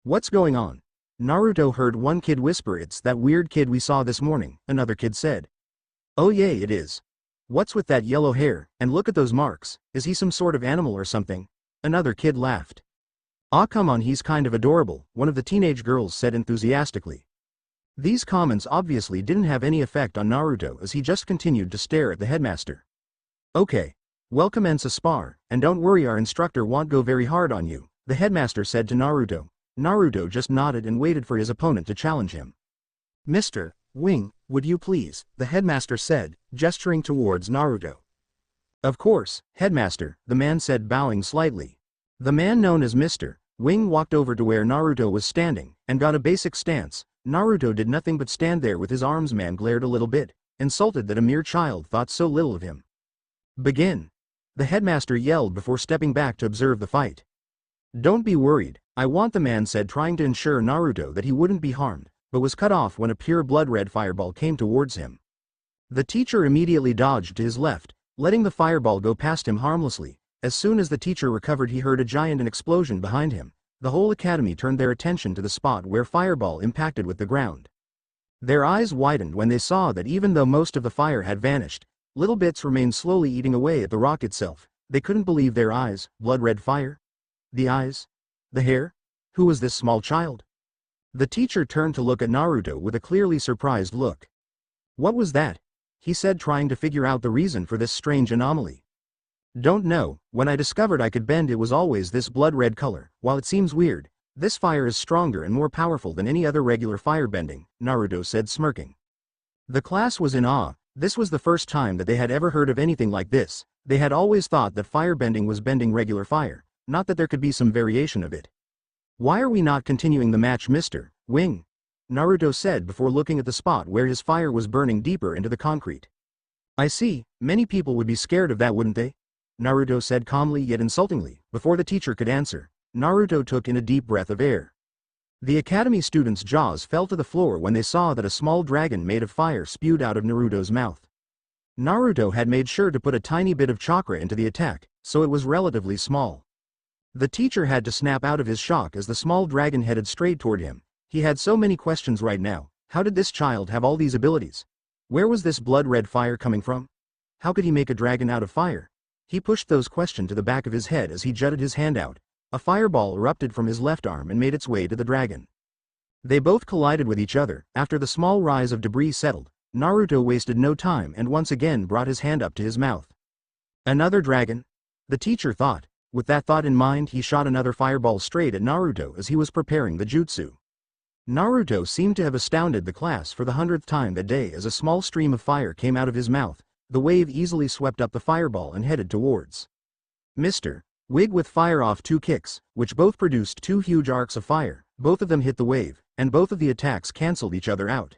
What's going on? Naruto heard one kid whisper. It's that weird kid we saw this morning, another kid said. Oh yeah, it is. What's with that yellow hair, and look at those marks, is he some sort of animal or something? Another kid laughed. Aw come on, he's kind of adorable, one of the teenage girls said enthusiastically. These comments obviously didn't have any effect on Naruto as he just continued to stare at the headmaster. Okay. Well, commence a spar, and don't worry, our instructor won't go very hard on you, the headmaster said to Naruto. Naruto just nodded and waited for his opponent to challenge him. Mr. Wing, would you please, the headmaster said, gesturing towards Naruto. Of course, headmaster, the man said, bowing slightly. The man known as Mr. Wing walked over to where Naruto was standing, and got a basic stance. Naruto did nothing but stand there with his arms. Man glared a little bit, insulted that a mere child thought so little of him. Begin. The headmaster yelled before stepping back to observe the fight. Don't be worried, I want, the man said, trying to ensure Naruto that he wouldn't be harmed, but was cut off when a pure blood-red fireball came towards him. The teacher immediately dodged to his left, letting the fireball go past him harmlessly. As soon as the teacher recovered, he heard a giant explosion behind him. The whole academy turned their attention to the spot where fireball impacted with the ground. Their eyes widened when they saw that even though most of the fire had vanished, little bits remained slowly eating away at the rock itself. They couldn't believe their eyes. Blood-red fire? The eyes? The hair? Who was this small child? The teacher turned to look at Naruto with a clearly surprised look. What was that? He said, trying to figure out the reason for this strange anomaly. Don't know, when I discovered I could bend it was always this blood-red color. While it seems weird, this fire is stronger and more powerful than any other regular fire bending, Naruto said, smirking. The class was in awe. This was the first time that they had ever heard of anything like this. They had always thought that firebending was bending regular fire, not that there could be some variation of it. Why are we not continuing the match, Mr. Wing? Naruto said before looking at the spot where his fire was burning deeper into the concrete. I see, many people would be scared of that, wouldn't they? Naruto said calmly yet insultingly. Before the teacher could answer, Naruto took in a deep breath of air. The academy students' jaws fell to the floor when they saw that a small dragon made of fire spewed out of Naruto's mouth. Naruto had made sure to put a tiny bit of chakra into the attack, so it was relatively small. The teacher had to snap out of his shock as the small dragon headed straight toward him. He had so many questions right now. How did this child have all these abilities? Where was this blood-red fire coming from? How could he make a dragon out of fire? He pushed those questions to the back of his head as he jutted his hand out. A fireball erupted from his left arm and made its way to the dragon. They both collided with each other. After the small rise of debris settled, Naruto wasted no time and once again brought his hand up to his mouth. Another dragon? The teacher thought. With that thought in mind, he shot another fireball straight at Naruto as he was preparing the jutsu. Naruto seemed to have astounded the class for the 100th time that day as a small stream of fire came out of his mouth. The wave easily swept up the fireball and headed towards Mr. Wig with fire off 2 kicks, which both produced 2 huge arcs of fire. Both of them hit the wave, and both of the attacks cancelled each other out.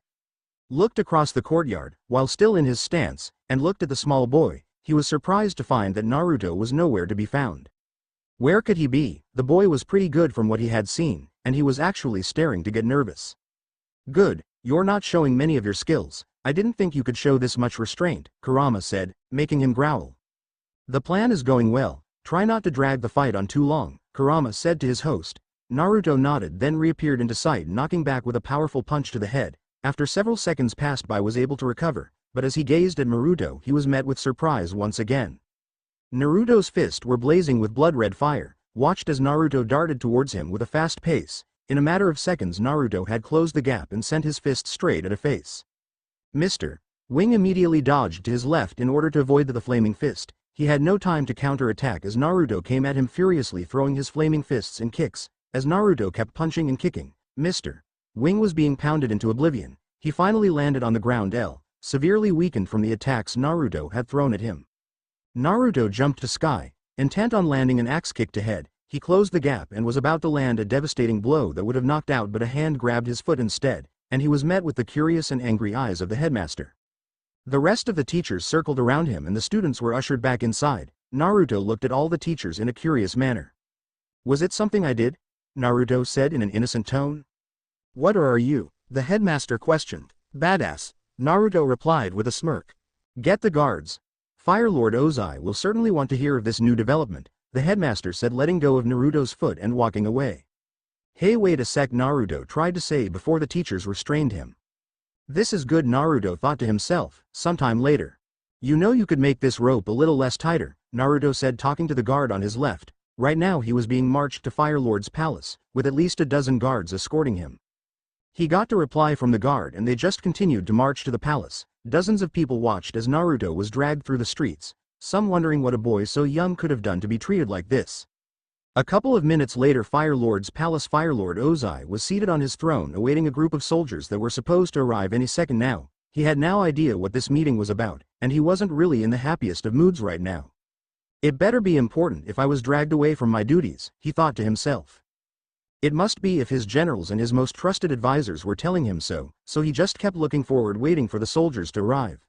Looked across the courtyard, while still in his stance, and looked at the small boy. He was surprised to find that Naruto was nowhere to be found. Where could he be? The boy was pretty good from what he had seen, and he was actually staring to get nervous. Good, you're not showing many of your skills. I didn't think you could show this much restraint, Kurama said, making him growl. The plan is going well. Try not to drag the fight on too long, Kurama said to his host. Naruto nodded, then reappeared into sight, knocking back with a powerful punch to the head. After several seconds passed by, was able to recover, but as he gazed at Naruto, he was met with surprise once again. Naruto's fists were blazing with blood-red fire. Watched as Naruto darted towards him with a fast pace. In a matter of seconds, Naruto had closed the gap and sent his fist straight at a face. Mr. Wing immediately dodged to his left in order to avoid the flaming fist. He had no time to counter-attack as Naruto came at him furiously, throwing his flaming fists and kicks. As Naruto kept punching and kicking, Mr. Wing was being pounded into oblivion. He finally landed on the ground, severely weakened from the attacks Naruto had thrown at him. Naruto jumped to sky, intent on landing an axe kick to head. He closed the gap and was about to land a devastating blow that would have knocked out, but a hand grabbed his foot instead, and he was met with the curious and angry eyes of the headmaster. The rest of the teachers circled around him and the students were ushered back inside. Naruto looked at all the teachers in a curious manner. Was it something I did? Naruto said in an innocent tone. What are you? The headmaster questioned. Badass, Naruto replied with a smirk. Get the guards. Fire Lord Ozai will certainly want to hear of this new development, the headmaster said, letting go of Naruto's foot and walking away. Hey, wait a sec, Naruto tried to say before the teachers restrained him. This is good, Naruto thought to himself. Sometime later. You know, you could make this rope a little less tighter, Naruto said, talking to the guard on his left. Right now he was being marched to Fire Lord's palace, with at least a dozen guards escorting him. He got a reply from the guard and they just continued to march to the palace. Dozens of people watched as Naruto was dragged through the streets, some wondering what a boy so young could have done to be treated like this. A couple of minutes later, Fire Lord's palace. Fire Lord Ozai was seated on his throne awaiting a group of soldiers that were supposed to arrive any second now. He had no idea what this meeting was about, and he wasn't really in the happiest of moods right now. It better be important if I was dragged away from my duties, he thought to himself. It must be if his generals and his most trusted advisors were telling him so he just kept looking forward, waiting for the soldiers to arrive.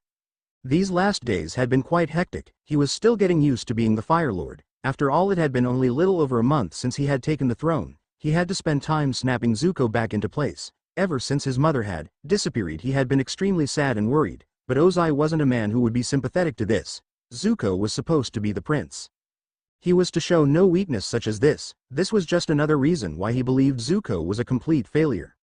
These last days had been quite hectic. He was still getting used to being the Fire Lord. After all, it had been only little over a month since he had taken the throne. He had to spend time snapping Zuko back into place. Ever since his mother had disappeared, he had been extremely sad and worried, but Ozai wasn't a man who would be sympathetic to this. Zuko was supposed to be the prince. He was to show no weakness such as this. This was just another reason why he believed Zuko was a complete failure.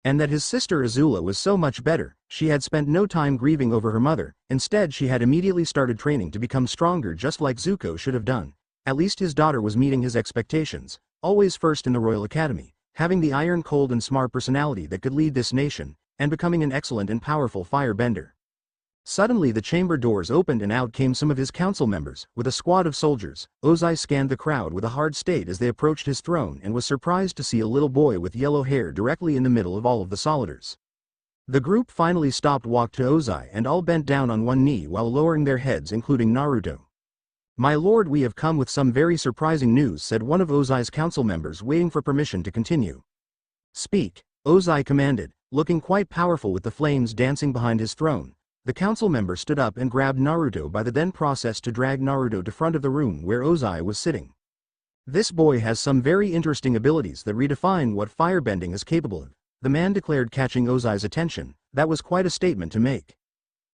And that his sister Azula was so much better. She had spent no time grieving over her mother. Instead, she had immediately started training to become stronger, just like Zuko should have done. At least his daughter was meeting his expectations, always first in the Royal Academy, having the iron cold and smart personality that could lead this nation, and becoming an excellent and powerful firebender. Suddenly the chamber doors opened and out came some of his council members, with a squad of soldiers. Ozai scanned the crowd with a hard state as they approached his throne and was surprised to see a little boy with yellow hair directly in the middle of all of the soldiers. The group finally stopped, walked to Ozai, and all bent down on one knee while lowering their heads, including Naruto. "My lord, we have come with some very surprising news," said one of Ozai's council members, waiting for permission to continue. "Speak," Ozai commanded, looking quite powerful with the flames dancing behind his throne. The council member stood up and grabbed Naruto by the then process to drag Naruto to front of the room where Ozai was sitting. "This boy has some very interesting abilities that redefine what firebending is capable of," the man declared, catching Ozai's attention. That was quite a statement to make.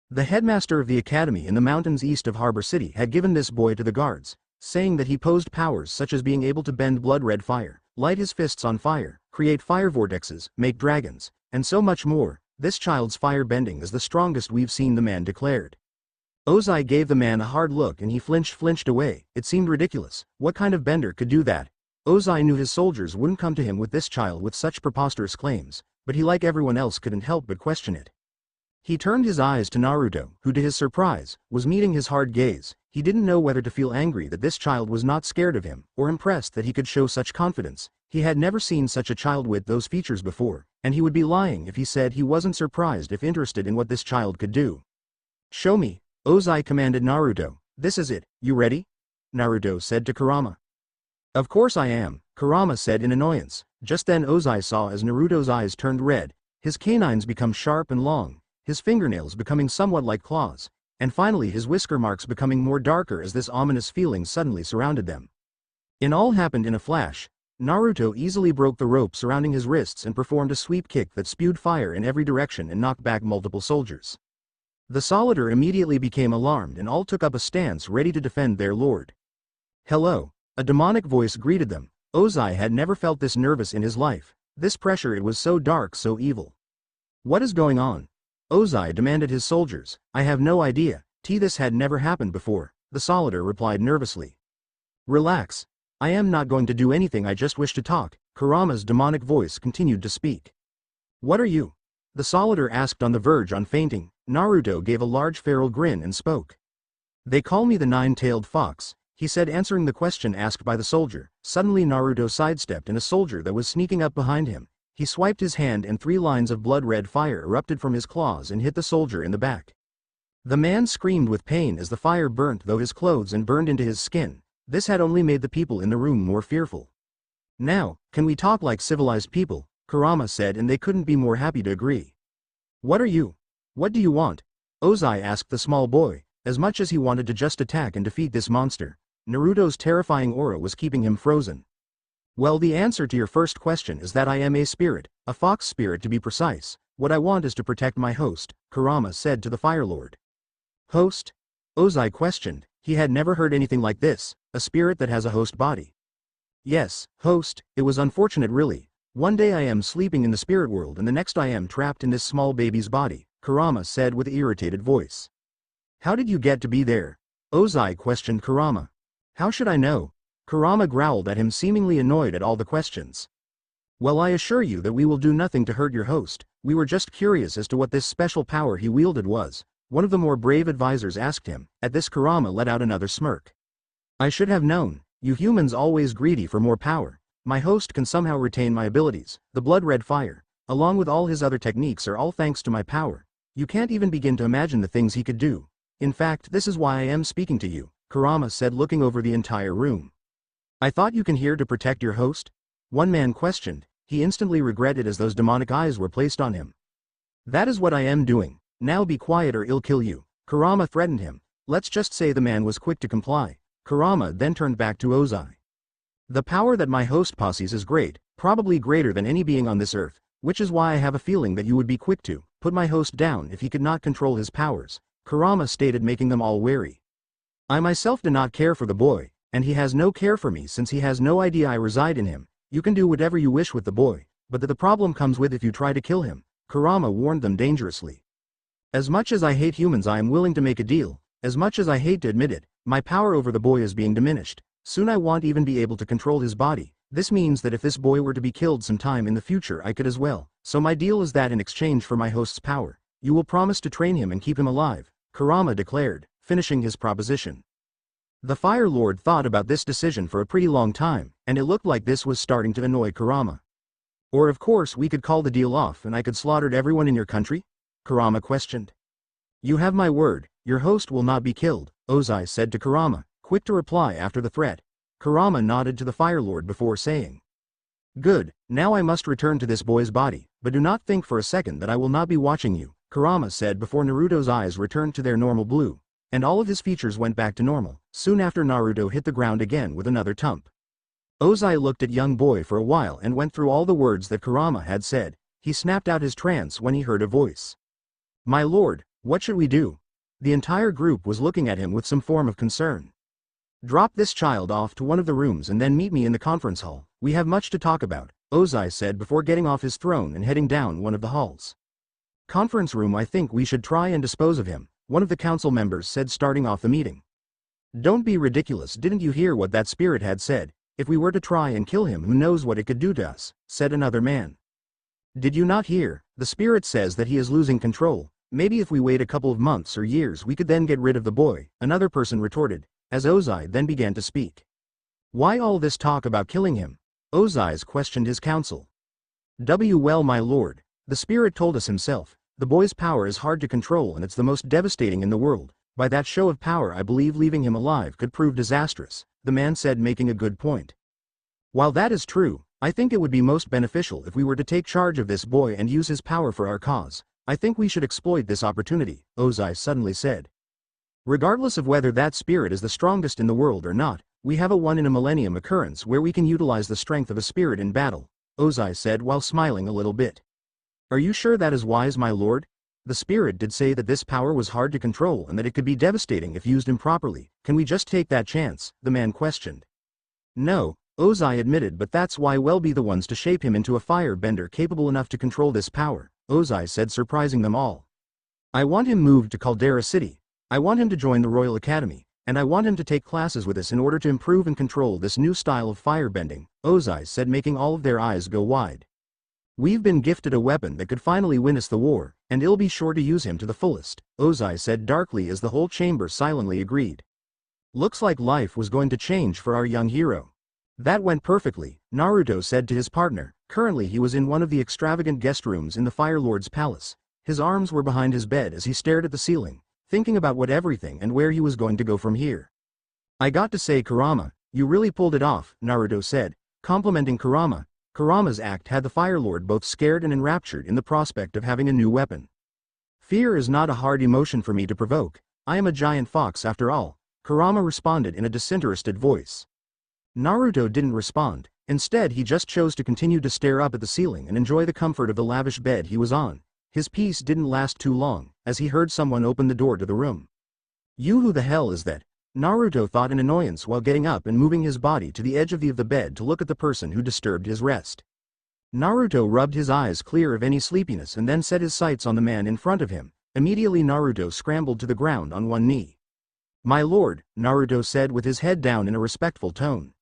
The headmaster of the academy in the mountains east of Harbor City had given this boy to the guards, saying that he posed powers such as being able to bend blood-red fire, light his fists on fire, create fire vortexes, make dragons, and so much more. "This child's fire bending is the strongest we've seen," the man declared. Ozai gave the man a hard look and he flinched away. It seemed ridiculous. What kind of bender could do that? Ozai knew his soldiers wouldn't come to him with this child with such preposterous claims, but he, like everyone else, couldn't help but question it. He turned his eyes to Naruto, who to his surprise, was meeting his hard gaze. He didn't know whether to feel angry that this child was not scared of him, or impressed that he could show such confidence. He had never seen such a child with those features before, and he would be lying if he said he wasn't surprised if interested in what this child could do. "Show me," Ozai commanded Naruto. "This is it. You ready?" Naruto said to Kurama. "Of course I am," Kurama said in annoyance. Just then Ozai saw as Naruto's eyes turned red, his canines become sharp and long, his fingernails becoming somewhat like claws, and finally his whisker marks becoming more darker as this ominous feeling suddenly surrounded them. It all happened in a flash. Naruto easily broke the rope surrounding his wrists and performed a sweep kick that spewed fire in every direction and knocked back multiple soldiers. The Solitaire immediately became alarmed and all took up a stance ready to defend their lord. "Hello," a demonic voice greeted them. Ozai had never felt this nervous in his life. This pressure, it was so dark, so evil. "What is going on?" Ozai demanded his soldiers. "I have no idea. This had never happened before," the Solitaire replied nervously. "Relax. I am not going to do anything, I just wish to talk," Kurama's demonic voice continued to speak. "What are you?" the Solitaire asked, on the verge on fainting. Naruto gave a large feral grin and spoke. "They call me the Nine-Tailed Fox," he said, answering the question asked by the soldier. Suddenly Naruto sidestepped and a soldier that was sneaking up behind him. He swiped his hand and 3 lines of blood-red fire erupted from his claws and hit the soldier in the back. The man screamed with pain as the fire burnt through his clothes and burned into his skin. This had only made the people in the room more fearful. "Now, can we talk like civilized people?" Kurama said, and they couldn't be more happy to agree. "What are you? What do you want?" Ozai asked the small boy, as much as he wanted to just attack and defeat this monster. Naruto's terrifying aura was keeping him frozen. "Well, the answer to your first question is that I am a spirit, a fox spirit to be precise. What I want is to protect my host," Kurama said to the Fire Lord. "Host?" Ozai questioned. He had never heard anything like this, a spirit that has a host body. "Yes, host, it was unfortunate really. One day I am sleeping in the spirit world and the next I am trapped in this small baby's body," Kurama said with an irritated voice. "How did you get to be there?" Ozai questioned Kurama. "How should I know?" Kurama growled at him, seemingly annoyed at all the questions. "Well, I assure you that we will do nothing to hurt your host. We were just curious as to what this special power he wielded was," one of the more brave advisors asked him. At this Kurama let out another smirk. "I should have known. You humans always greedy for more power. My host can somehow retain my abilities. The blood-red fire, along with all his other techniques, are all thanks to my power. You can't even begin to imagine the things he could do. In fact, this is why I am speaking to you," Kurama said, looking over the entire room. "I thought you came here to protect your host?" one man questioned. He instantly regretted as those demonic eyes were placed on him. "That is what I am doing. Now be quiet or I'll kill you," Kurama threatened him. Let's just say the man was quick to comply. Kurama then turned back to Ozai. "The power that my host possesses is great, probably greater than any being on this earth, which is why I have a feeling that you would be quick to put my host down if he could not control his powers," Kurama stated, making them all wary. "I myself do not care for the boy, and he has no care for me since he has no idea I reside in him. You can do whatever you wish with the boy, but the problem comes with if you try to kill him," Kurama warned them dangerously. "As much as I hate humans, I am willing to make a deal. As much as I hate to admit it, my power over the boy is being diminished. Soon I won't even be able to control his body. This means that if this boy were to be killed sometime in the future, I could as well. So my deal is that in exchange for my host's power, you will promise to train him and keep him alive," Kurama declared, finishing his proposition. The Fire Lord thought about this decision for a pretty long time, and it looked like this was starting to annoy Kurama. Or of course we could call the deal off and I could slaughter everyone in your country? Kurama questioned. You have my word, your host will not be killed, Ozai said to Kurama, quick to reply after the threat. Kurama nodded to the Fire Lord before saying. Good, now I must return to this boy's body, but do not think for a second that I will not be watching you, Kurama said before Naruto's eyes returned to their normal blue, and all of his features went back to normal, soon after Naruto hit the ground again with another thump. Ozai looked at young boy for a while and went through all the words that Kurama had said. He snapped out his trance when he heard a voice. My lord, what should we do? The entire group was looking at him with some form of concern. Drop this child off to one of the rooms and then meet me in the conference hall. We have much to talk about, Ozai said before getting off his throne and heading down one of the halls. Conference room, I think we should try and dispose of him, one of the council members said starting off the meeting. Don't be ridiculous, didn't you hear what that spirit had said? If we were to try and kill him, who knows what it could do to us, said another man. Did you not hear? The spirit says that he is losing control. Maybe if we wait a couple of months or years we could then get rid of the boy, another person retorted, as Ozai then began to speak. Why all this talk about killing him? Ozai questioned his counsel. Well, my lord, the spirit told us himself, the boy's power is hard to control and it's the most devastating in the world. By that show of power I believe leaving him alive could prove disastrous, the man said, making a good point. While that is true, I think it would be most beneficial if we were to take charge of this boy and use his power for our cause. I think we should exploit this opportunity, Ozai suddenly said. Regardless of whether that spirit is the strongest in the world or not, we have a one-in-a-millennium occurrence where we can utilize the strength of a spirit in battle, Ozai said while smiling a little bit. Are you sure that is wise, my lord? The spirit did say that this power was hard to control and that it could be devastating if used improperly. Can we just take that chance? The man questioned. No, Ozai admitted, but that's why we'll be the ones to shape him into a firebender capable enough to control this power, Ozai said, surprising them all. I want him moved to Caldera City. I want him to join the Royal Academy, and I want him to take classes with us in order to improve and control this new style of firebending, Ozai said, making all of their eyes go wide. We've been gifted a weapon that could finally win us the war, and he'll be sure to use him to the fullest, Ozai said darkly as the whole chamber silently agreed. Looks like life was going to change for our young hero. That went perfectly, Naruto said to his partner. Currently he was in one of the extravagant guest rooms in the Fire Lord's palace. His arms were behind his bed as he stared at the ceiling, thinking about what everything and where he was going to go from here. I got to say, Kurama, you really pulled it off, Naruto said, complimenting Kurama. Kurama's act had the Fire Lord both scared and enraptured in the prospect of having a new weapon. Fear is not a hard emotion for me to provoke. I am a giant fox after all, Kurama responded in a disinterested voice. Naruto didn't respond. Instead he just chose to continue to stare up at the ceiling and enjoy the comfort of the lavish bed he was on. His peace didn't last too long, as he heard someone open the door to the room. Who the hell is that? Naruto thought in annoyance while getting up and moving his body to the edge of the bed to look at the person who disturbed his rest. Naruto rubbed his eyes clear of any sleepiness and then set his sights on the man in front of him. Immediately Naruto scrambled to the ground on one knee. My lord, Naruto said with his head down in a respectful tone.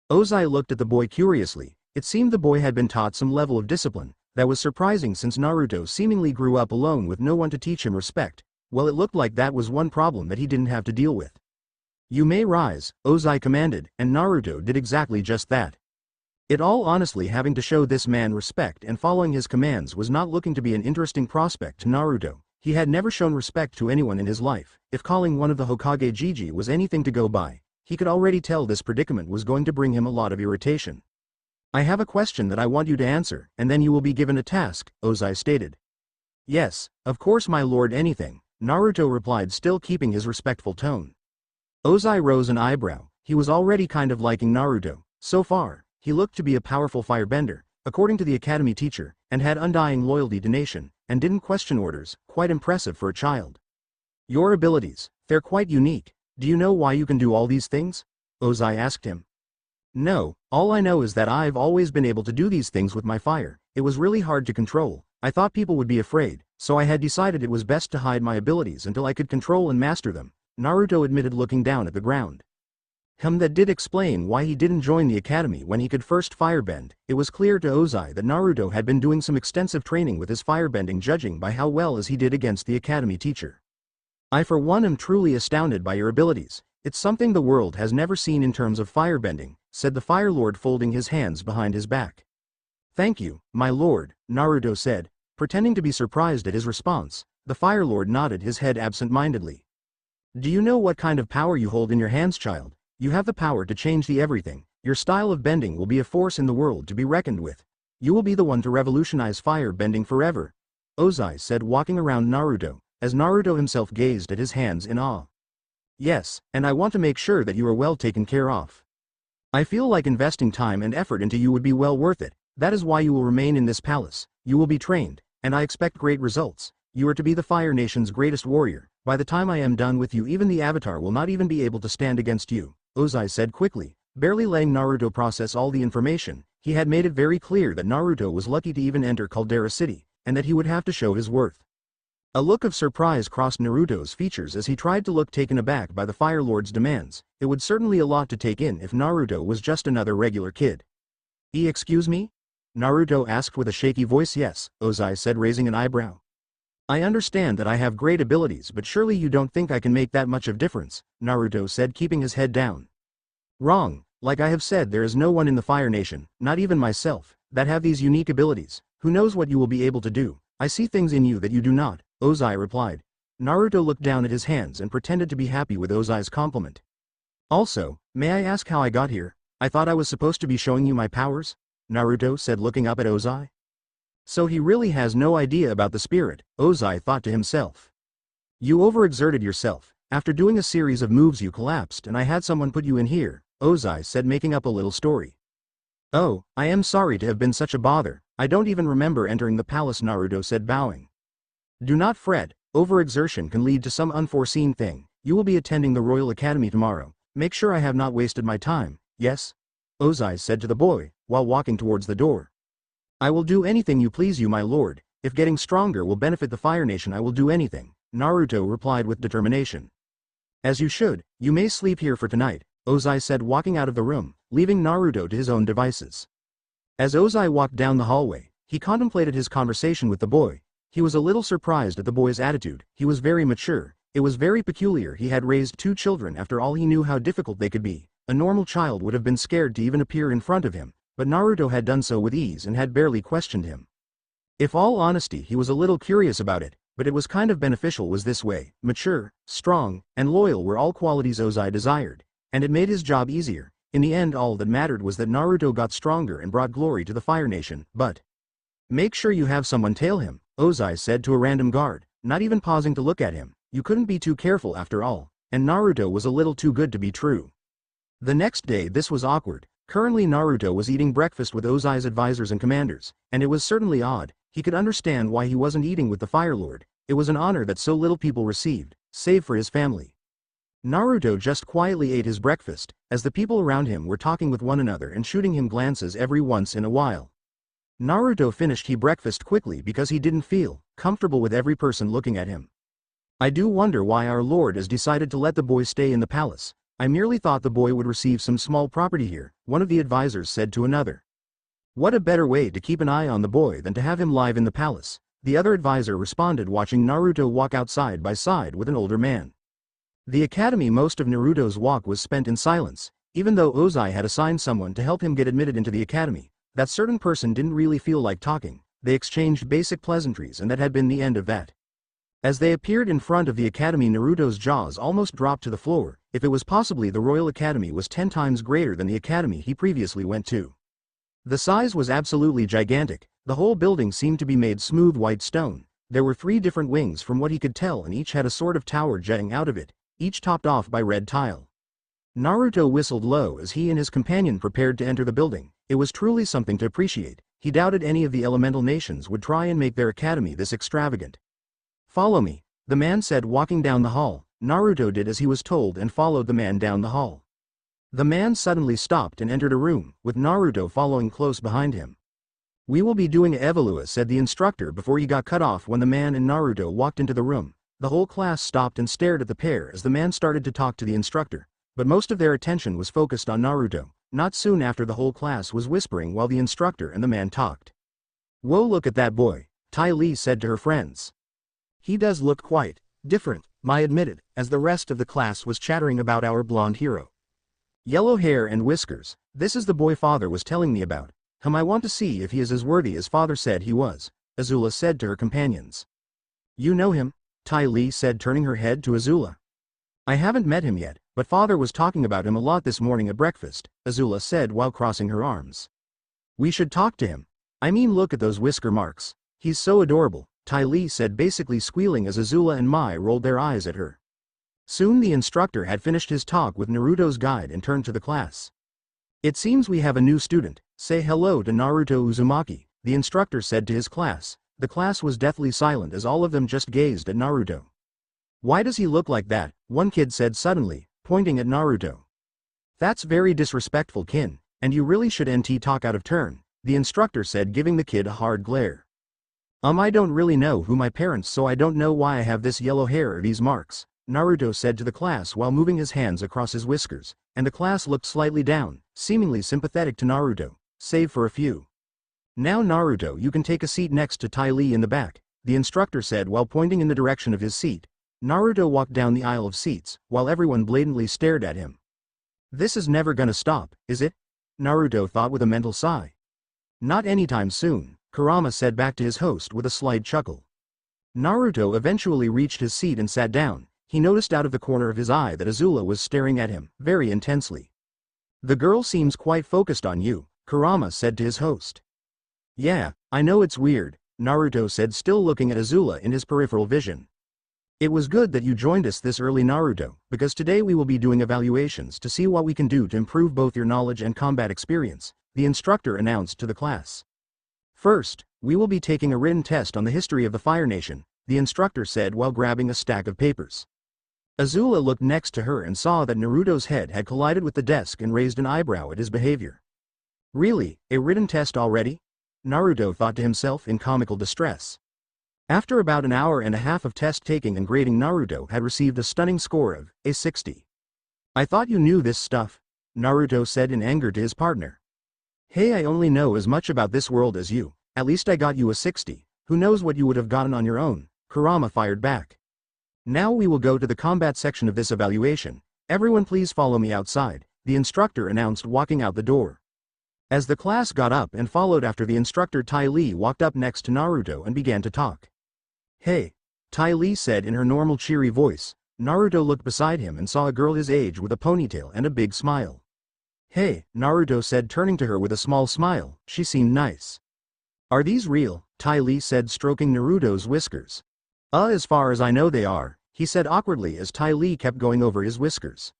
Ozai looked at the boy curiously. It seemed the boy had been taught some level of discipline. That was surprising since Naruto seemingly grew up alone with no one to teach him respect. Well, it looked like that was one problem that he didn't have to deal with. You may rise, Ozai commanded, and Naruto did exactly just that. It all honestly, having to show this man respect and following his commands was not looking to be an interesting prospect to Naruto. He had never shown respect to anyone in his life. If calling one of the Hokage Gigi was anything to go by, he could already tell this predicament was going to bring him a lot of irritation. I have a question that I want you to answer, and then you will be given a task, Ozai stated. Yes, of course my lord, anything, Naruto replied, still keeping his respectful tone. Ozai rose an eyebrow. He was already kind of liking Naruto. So far, he looked to be a powerful firebender, according to the academy teacher, and had undying loyalty to nation, and didn't question orders, quite impressive for a child. Your abilities, they're quite unique. Do you know why you can do all these things? Ozai asked him. No, all I know is that I've always been able to do these things with my fire. It was really hard to control. I thought people would be afraid, so I had decided it was best to hide my abilities until I could control and master them, Naruto admitted, looking down at the ground. That did explain why he didn't join the academy when he could first firebend. It was clear to Ozai that Naruto had been doing some extensive training with his firebending, judging by how well as he did against the academy teacher. I for one am truly astounded by your abilities. It's something the world has never seen in terms of firebending, said the Fire Lord, folding his hands behind his back. Thank you, my lord, Naruto said, pretending to be surprised at his response. The Fire Lord nodded his head absent-mindedly. Do you know what kind of power you hold in your hands, child? You have the power to change the everything. Your style of bending will be a force in the world to be reckoned with. You will be the one to revolutionize fire bending forever, Ozai said, walking around Naruto, as Naruto himself gazed at his hands in awe. Yes, and I want to make sure that you are well taken care of. I feel like investing time and effort into you would be well worth it. That is why you will remain in this palace. You will be trained, and I expect great results. You are to be the Fire Nation's greatest warrior. By the time I am done with you, even the Avatar will not even be able to stand against you, Ozai said quickly, barely letting Naruto process all the information. He had made it very clear that Naruto was lucky to even enter Caldera City, and that he would have to show his worth. A look of surprise crossed Naruto's features as he tried to look taken aback by the Fire Lord's demands. It would certainly a lot to take in if Naruto was just another regular kid. Excuse me? Naruto asked with a shaky voice. Yes, Ozai said, raising an eyebrow. I understand that I have great abilities, but surely you don't think I can make that much of difference, Naruto said, keeping his head down. Wrong. Like I have said, there is no one in the Fire Nation, not even myself, that have these unique abilities. Who knows what you will be able to do? I see things in you that you do not, Ozai replied. Naruto looked down at his hands and pretended to be happy with Ozai's compliment. Also, may I ask how I got here? I thought I was supposed to be showing you my powers? Naruto said, looking up at Ozai. So he really has no idea about the spirit, Ozai thought to himself. You overexerted yourself. After doing a series of moves you collapsed and I had someone put you in here, Ozai said, making up a little story. Oh, I am sorry to have been such a bother. I don't even remember entering the palace, Naruto said, bowing. Do not fret, overexertion can lead to some unforeseen thing. You will be attending the Royal Academy tomorrow. Make sure I have not wasted my time, yes? Ozai said to the boy, while walking towards the door. I will do anything you please, you my lord. If getting stronger will benefit the Fire Nation, I will do anything, Naruto replied with determination. As you should. You may sleep here for tonight, Ozai said, walking out of the room, leaving Naruto to his own devices. As Ozai walked down the hallway, he contemplated his conversation with the boy. He was a little surprised at the boy's attitude. He was very mature. It was very peculiar. He had raised 2 children. After all, he knew how difficult they could be. A normal child would have been scared to even appear in front of him, but Naruto had done so with ease and had barely questioned him. If all honesty, he was a little curious about it, but it was kind of beneficial was this way. Mature, strong, and loyal were all qualities Ozai desired, and it made his job easier. In the end, all that mattered was that Naruto got stronger and brought glory to the Fire Nation. But make sure you have someone tail him, Ozai said to a random guard, not even pausing to look at him. You couldn't be too careful after all, and Naruto was a little too good to be true. The next day this was awkward. Currently Naruto was eating breakfast with Ozai's advisors and commanders, and it was certainly odd. He could understand why he wasn't eating with the Fire Lord. It was an honor that so little people received, save for his family. Naruto just quietly ate his breakfast, as the people around him were talking with one another and shooting him glances every once in a while. Naruto finished his breakfast quickly because he didn't feel comfortable with every person looking at him. I do wonder why our lord has decided to let the boy stay in the palace. I merely thought the boy would receive some small property here, one of the advisors said to another. What a better way to keep an eye on the boy than to have him live in the palace, the other advisor responded, watching Naruto walk out side by side with an older man. The academy, most of Naruto's walk was spent in silence. Even though Ozai had assigned someone to help him get admitted into the academy, that certain person didn't really feel like talking. They exchanged basic pleasantries and that had been the end of that. As they appeared in front of the academy, Naruto's jaws almost dropped to the floor. If it was possibly, the Royal Academy was 10 times greater than the academy he previously went to. The size was absolutely gigantic. The whole building seemed to be made smooth white stone. There were 3 different wings from what he could tell, and each had a sort of tower jutting out of it, each topped off by red tile. Naruto whistled low as he and his companion prepared to enter the building. It was truly something to appreciate. He doubted any of the elemental nations would try and make their academy this extravagant. Follow me, the man said, walking down the hall. Naruto did as he was told and followed the man down the hall. The man suddenly stopped and entered a room, with Naruto following close behind him. We will be doing Evolua, said the instructor before he got cut off when the man and Naruto walked into the room. The whole class stopped and stared at the pair as the man started to talk to the instructor, but most of their attention was focused on Naruto. Not soon after, the whole class was whispering while the instructor and the man talked. Whoa, look at that boy, Tai Li said to her friends. He does look quite different, Mai admitted, as the rest of the class was chattering about our blonde hero. Yellow hair and whiskers, this is the boy father was telling me about. I want to see if he is as worthy as father said he was, Azula said to her companions. You know him? Ty Lee said, turning her head to Azula. I haven't met him yet, but father was talking about him a lot this morning at breakfast, Azula said while crossing her arms. We should talk to him. I mean, look at those whisker marks. He's so adorable, Ty Lee said, basically squealing as Azula and Mai rolled their eyes at her. Soon the instructor had finished his talk with Naruto's guide and turned to the class. It seems we have a new student. Say hello to Naruto Uzumaki, the instructor said to his class. The class was deathly silent as all of them just gazed at Naruto. Why does he look like that? One kid said suddenly, pointing at Naruto. That's very disrespectful, kin, and you really should talk out of turn, the instructor said, giving the kid a hard glare. I don't really know who my parents, so I don't know why I have this yellow hair or these marks, Naruto said to the class while moving his hands across his whiskers, and the class looked slightly down, seemingly sympathetic to Naruto, save for a few. Now Naruto, you can take a seat next to Ty Lee in the back, the instructor said while pointing in the direction of his seat. Naruto walked down the aisle of seats, while everyone blatantly stared at him. This is never gonna stop, is it? Naruto thought with a mental sigh. Not anytime soon, Kurama said back to his host with a slight chuckle. Naruto eventually reached his seat and sat down. He noticed out of the corner of his eye that Azula was staring at him, very intensely. The girl seems quite focused on you, Kurama said to his host. Yeah, I know it's weird, Naruto said, still looking at Azula in his peripheral vision. It was good that you joined us this early, Naruto, because today we will be doing evaluations to see what we can do to improve both your knowledge and combat experience, the instructor announced to the class. First, we will be taking a written test on the history of the Fire Nation, the instructor said while grabbing a stack of papers. Azula looked next to her and saw that Naruto's head had collided with the desk and raised an eyebrow at his behavior. Really, a written test already? Naruto thought to himself in comical distress. After about an hour and a half of test taking and grading, Naruto had received a stunning score of a 60. I thought you knew this stuff, Naruto said in anger to his partner. Hey, I only know as much about this world as you, at least I got you a 60, who knows what you would have gotten on your own, Kurama fired back. Now we will go to the combat section of this evaluation. Everyone please follow me outside, the instructor announced, walking out the door. As the class got up and followed after the instructor, Ty Lee walked up next to Naruto and began to talk. Hey, Ty Lee said in her normal cheery voice. Naruto looked beside him and saw a girl his age with a ponytail and a big smile. Hey, Naruto said, turning to her with a small smile. She seemed nice. Are these real? Ty Lee said, stroking Naruto's whiskers. As far as I know they are, he said awkwardly as Ty Lee kept going over his whiskers.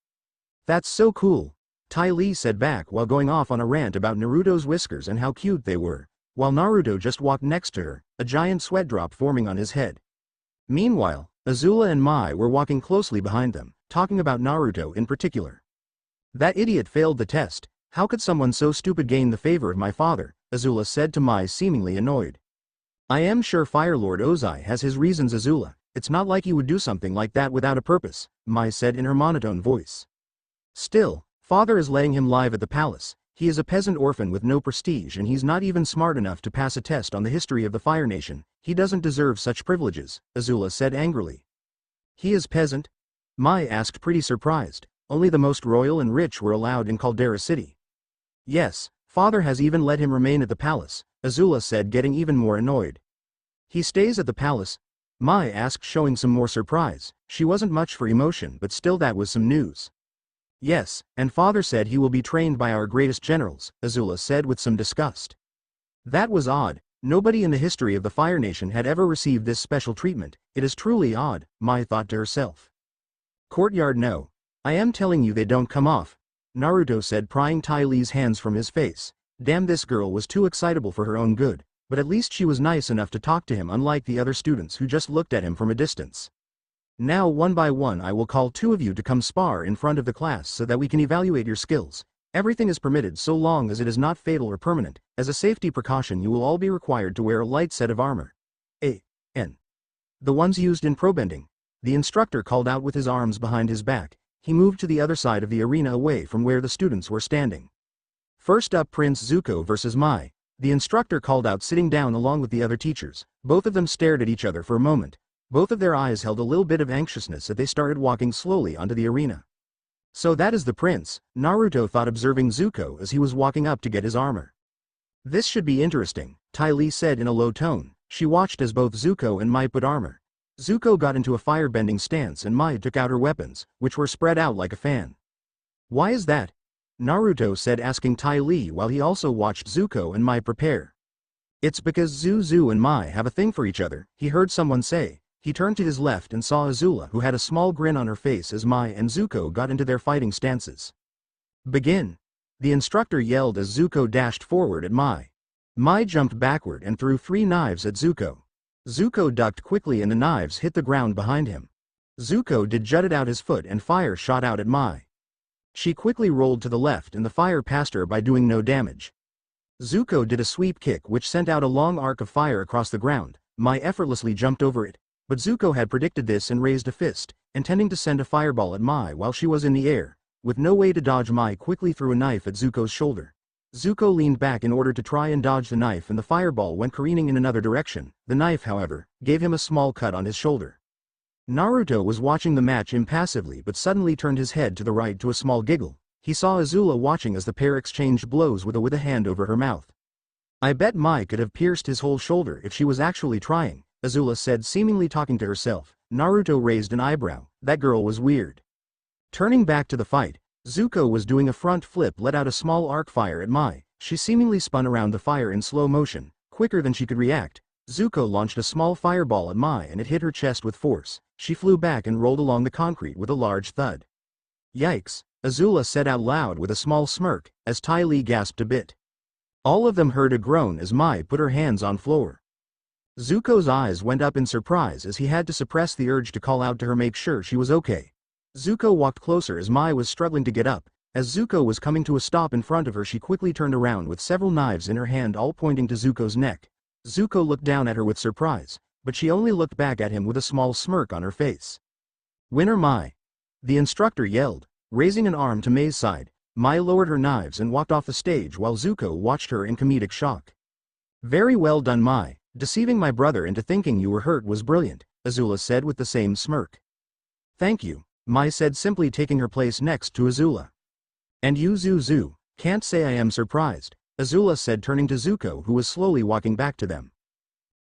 That's so cool, Ty Lee said back while going off on a rant about Naruto's whiskers and how cute they were, while Naruto just walked next to her, a giant sweat drop forming on his head. Meanwhile, Azula and Mai were walking closely behind them, talking about Naruto in particular. That idiot failed the test. How could someone so stupid gain the favor of my father? Azula said to Mai, seemingly annoyed. I am sure Fire Lord Ozai has his reasons, Azula. It's not like he would do something like that without a purpose, Mai said in her monotone voice. Still, father is letting him live at the palace. He is a peasant orphan with no prestige and he's not even smart enough to pass a test on the history of the Fire Nation. He doesn't deserve such privileges, Azula said angrily. He is peasant? Mai asked, pretty surprised. Only the most royal and rich were allowed in Caldera City. Yes, father has even let him remain at the palace, Azula said, getting even more annoyed. He stays at the palace? Mai asked, showing some more surprise. She wasn't much for emotion, but still that was some news. Yes, and father said he will be trained by our greatest generals, Azula said with some disgust. That was odd. Nobody in the history of the Fire Nation had ever received this special treatment. It is truly odd, Mai thought to herself. Courtyard, no. I am telling you they don't come off, Naruto said, prying Ty Lee's hands from his face. Damn, this girl was too excitable for her own good, but at least she was nice enough to talk to him, unlike the other students who just looked at him from a distance. Now one by one I will call two of you to come spar in front of the class so that we can evaluate your skills. Everything is permitted so long as it is not fatal or permanent. As a safety precaution you will all be required to wear a light set of armor. A.N. The ones used in probending. The instructor called out with his arms behind his back. He moved to the other side of the arena away from where the students were standing. First up, Prince Zuko versus Mai. The instructor called out, sitting down along with the other teachers. Both of them stared at each other for a moment. Both of their eyes held a little bit of anxiousness as they started walking slowly onto the arena. So that is the prince, Naruto thought, observing Zuko as he was walking up to get his armor. This should be interesting, Ty Lee said in a low tone. She watched as both Zuko and Mai put armor. Zuko got into a firebending stance and Mai took out her weapons, which were spread out like a fan. Why is that? Naruto said, asking Ty Lee while he also watched Zuko and Mai prepare. It's because Zu and Mai have a thing for each other, he heard someone say. He turned to his left and saw Azula, who had a small grin on her face as Mai and Zuko got into their fighting stances. Begin! The instructor yelled as Zuko dashed forward at Mai. Mai jumped backward and threw 3 knives at Zuko. Zuko ducked quickly and the knives hit the ground behind him. Zuko jutted out his foot and fire shot out at Mai. She quickly rolled to the left and the fire passed her by doing no damage. Zuko did a sweep kick which sent out a long arc of fire across the ground. Mai effortlessly jumped over it. But Zuko had predicted this and raised a fist, intending to send a fireball at Mai while she was in the air. With no way to dodge, Mai quickly threw a knife at Zuko's shoulder. Zuko leaned back in order to try and dodge the knife and the fireball went careening in another direction. The knife, however, gave him a small cut on his shoulder. Naruto was watching the match impassively but suddenly turned his head to the right to a small giggle. He saw Azula watching as the pair exchanged blows with a hand over her mouth. I bet Mai could have pierced his whole shoulder if she was actually trying, Azula said, seemingly talking to herself. Naruto raised an eyebrow. That girl was weird. Turning back to the fight, Zuko was doing a front flip, let out a small arc fire at Mai. She seemingly spun around the fire in slow motion. Quicker than she could react, Zuko launched a small fireball at Mai and it hit her chest with force. She flew back and rolled along the concrete with a large thud. Yikes, Azula said out loud with a small smirk, as Ty Lee gasped a bit. All of them heard a groan as Mai put her hands on floor. Zuko's eyes went up in surprise as he had to suppress the urge to call out to her, make sure she was okay. Zuko walked closer as Mai was struggling to get up. As Zuko was coming to a stop in front of her, she quickly turned around with several knives in her hand, all pointing to Zuko's neck. Zuko looked down at her with surprise, but she only looked back at him with a small smirk on her face. Winner Mai! The instructor yelled. Raising an arm to Mai's side, Mai lowered her knives and walked off the stage while Zuko watched her in comedic shock. Very well done, Mai. Deceiving my brother into thinking you were hurt was brilliant, Azula said with the same smirk. Thank you, Mai said, simply taking her place next to Azula. And you, Zu, can't say I am surprised, Azula said, turning to Zuko, who was slowly walking back to them.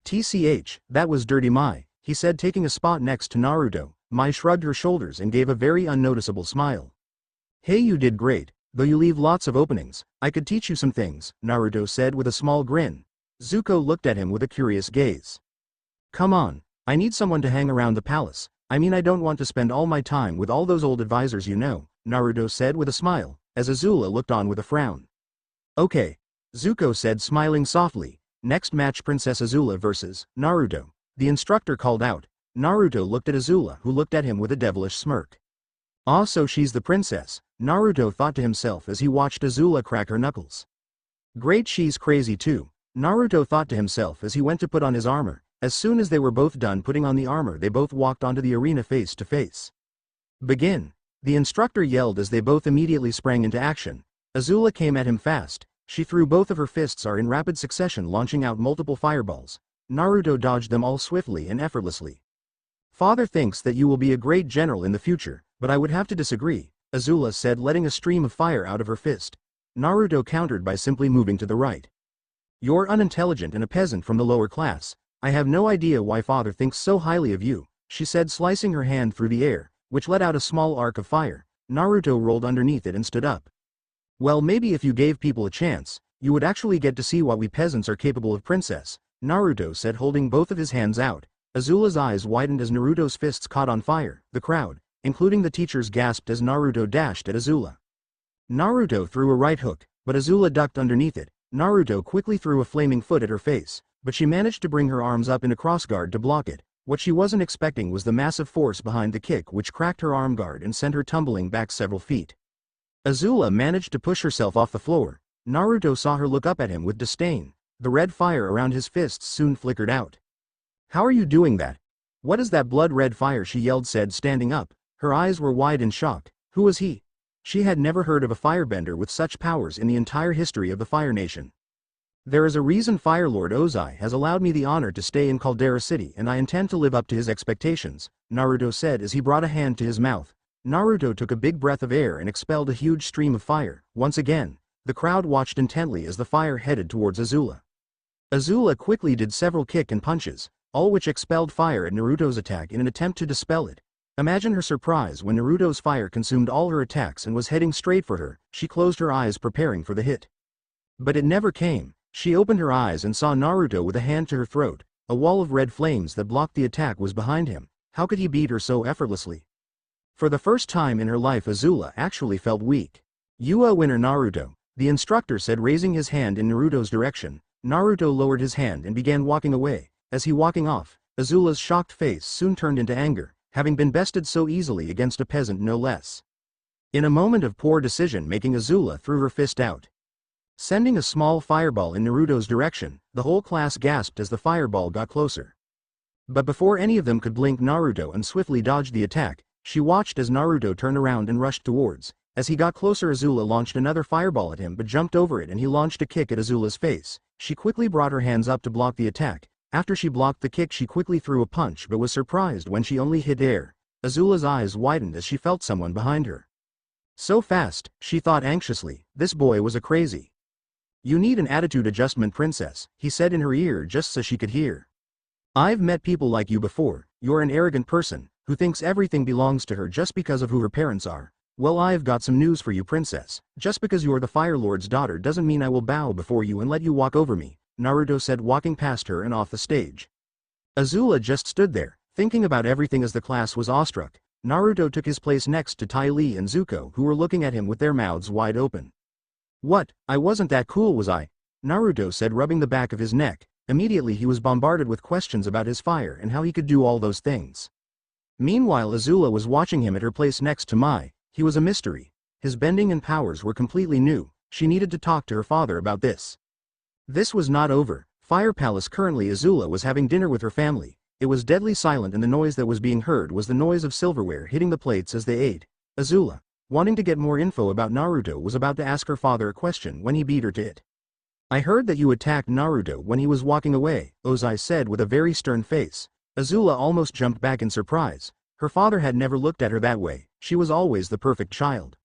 TCH, that was dirty, Mai, he said, taking a spot next to Naruto. Mai shrugged her shoulders and gave a very unnoticeable smile. Hey, you did great, though you leave lots of openings. I could teach you some things, Naruto said with a small grin. Zuko looked at him with a curious gaze. Come on, I need someone to hang around the palace. I mean, I don't want to spend all my time with all those old advisors, you know, Naruto said with a smile, as Azula looked on with a frown. Okay, Zuko said, smiling softly. Next match, Princess Azula versus Naruto. The instructor called out. Naruto looked at Azula, who looked at him with a devilish smirk. Ah, so she's the princess, Naruto thought to himself as he watched Azula crack her knuckles. Great, she's crazy too, Naruto thought to himself as he went to put on his armor. As soon as they were both done putting on the armor, they both walked onto the arena face to face. Begin! The instructor yelled as they both immediately sprang into action. Azula came at him fast. She threw both of her fists in rapid succession, launching out multiple fireballs. Naruto dodged them all swiftly and effortlessly. Father thinks that you will be a great general in the future, but I would have to disagree, Azula said, letting a stream of fire out of her fist. Naruto countered by simply moving to the right. You're unintelligent and a peasant from the lower class. I have no idea why father thinks so highly of you, she said, slicing her hand through the air, which let out a small arc of fire. Naruto rolled underneath it and stood up. Well, maybe if you gave people a chance, you would actually get to see what we peasants are capable of, princess, Naruto said, holding both of his hands out. Azula's eyes widened as Naruto's fists caught on fire. The crowd, including the teachers, gasped as Naruto dashed at Azula. Naruto threw a right hook, but Azula ducked underneath it. Naruto quickly threw a flaming foot at her face, but she managed to bring her arms up in a crossguard to block it. What she wasn't expecting was the massive force behind the kick, which cracked her arm guard and sent her tumbling back several feet. Azula managed to push herself off the floor. Naruto saw her look up at him with disdain. The red fire around his fists soon flickered out. How are you doing that? What is that blood-red fire? She yelled, standing up. Her eyes were wide in shock. Who was he? She had never heard of a firebender with such powers in the entire history of the Fire Nation. There is a reason Fire Lord Ozai has allowed me the honor to stay in Caldera City, and I intend to live up to his expectations, Naruto said as he brought a hand to his mouth. Naruto took a big breath of air and expelled a huge stream of fire. Once again, The crowd watched intently as the fire headed towards Azula. Azula quickly did several kick and punches, all which expelled fire at Naruto's attack in an attempt to dispel it. Imagine her surprise when Naruto's fire consumed all her attacks and was heading straight for her. She closed her eyes preparing for the hit. But it never came. She opened her eyes and saw Naruto with a hand to her throat. A wall of red flames that blocked the attack was behind him. How could he beat her so effortlessly? For the first time in her life, Azula actually felt weak. "You are winner, Naruto," the instructor said, raising his hand in Naruto's direction. Naruto lowered his hand and began walking away. As he walking off, Azula's shocked face soon turned into anger, having been bested so easily against a peasant no less. In a moment of poor decision-making, Azula threw her fist out, sending a small fireball in Naruto's direction. The whole class gasped as the fireball got closer. But before any of them could blink, Naruto and swiftly dodged the attack. She watched as Naruto turned around and rushed towards. As he got closer, Azula launched another fireball at him but jumped over it, and he launched a kick at Azula's face. She quickly brought her hands up to block the attack. After she blocked the kick, she quickly threw a punch but was surprised when she only hit air. Azula's eyes widened as she felt someone behind her. So fast, she thought anxiously. This boy was a crazy. "You need an attitude adjustment, princess," he said in her ear just so she could hear. "I've met people like you before. You're an arrogant person, who thinks everything belongs to her just because of who her parents are. Well, I've got some news for you, princess. Just because you're the Fire Lord's daughter doesn't mean I will bow before you and let you walk over me," Naruto said, walking past her and off the stage. Azula just stood there, thinking about everything as the class was awestruck. Naruto took his place next to Tai Li and Zuko, who were looking at him with their mouths wide open. "What, I wasn't that cool, was I?" Naruto said, rubbing the back of his neck. Immediately he was bombarded with questions about his fire and how he could do all those things. Meanwhile, Azula was watching him at her place next to Mai. He was a mystery. His bending and powers were completely new. She needed to talk to her father about this. This was not over. Fire Palace. Currently, Azula was having dinner with her family. It was deadly silent, and the noise that was being heard was the noise of silverware hitting the plates as they ate. Azula, wanting to get more info about Naruto, was about to ask her father a question when he beat her to it. "I heard that you attacked Naruto when he was walking away," Ozai said with a very stern face. Azula almost jumped back in surprise. Her father had never looked at her that way. She was always the perfect child.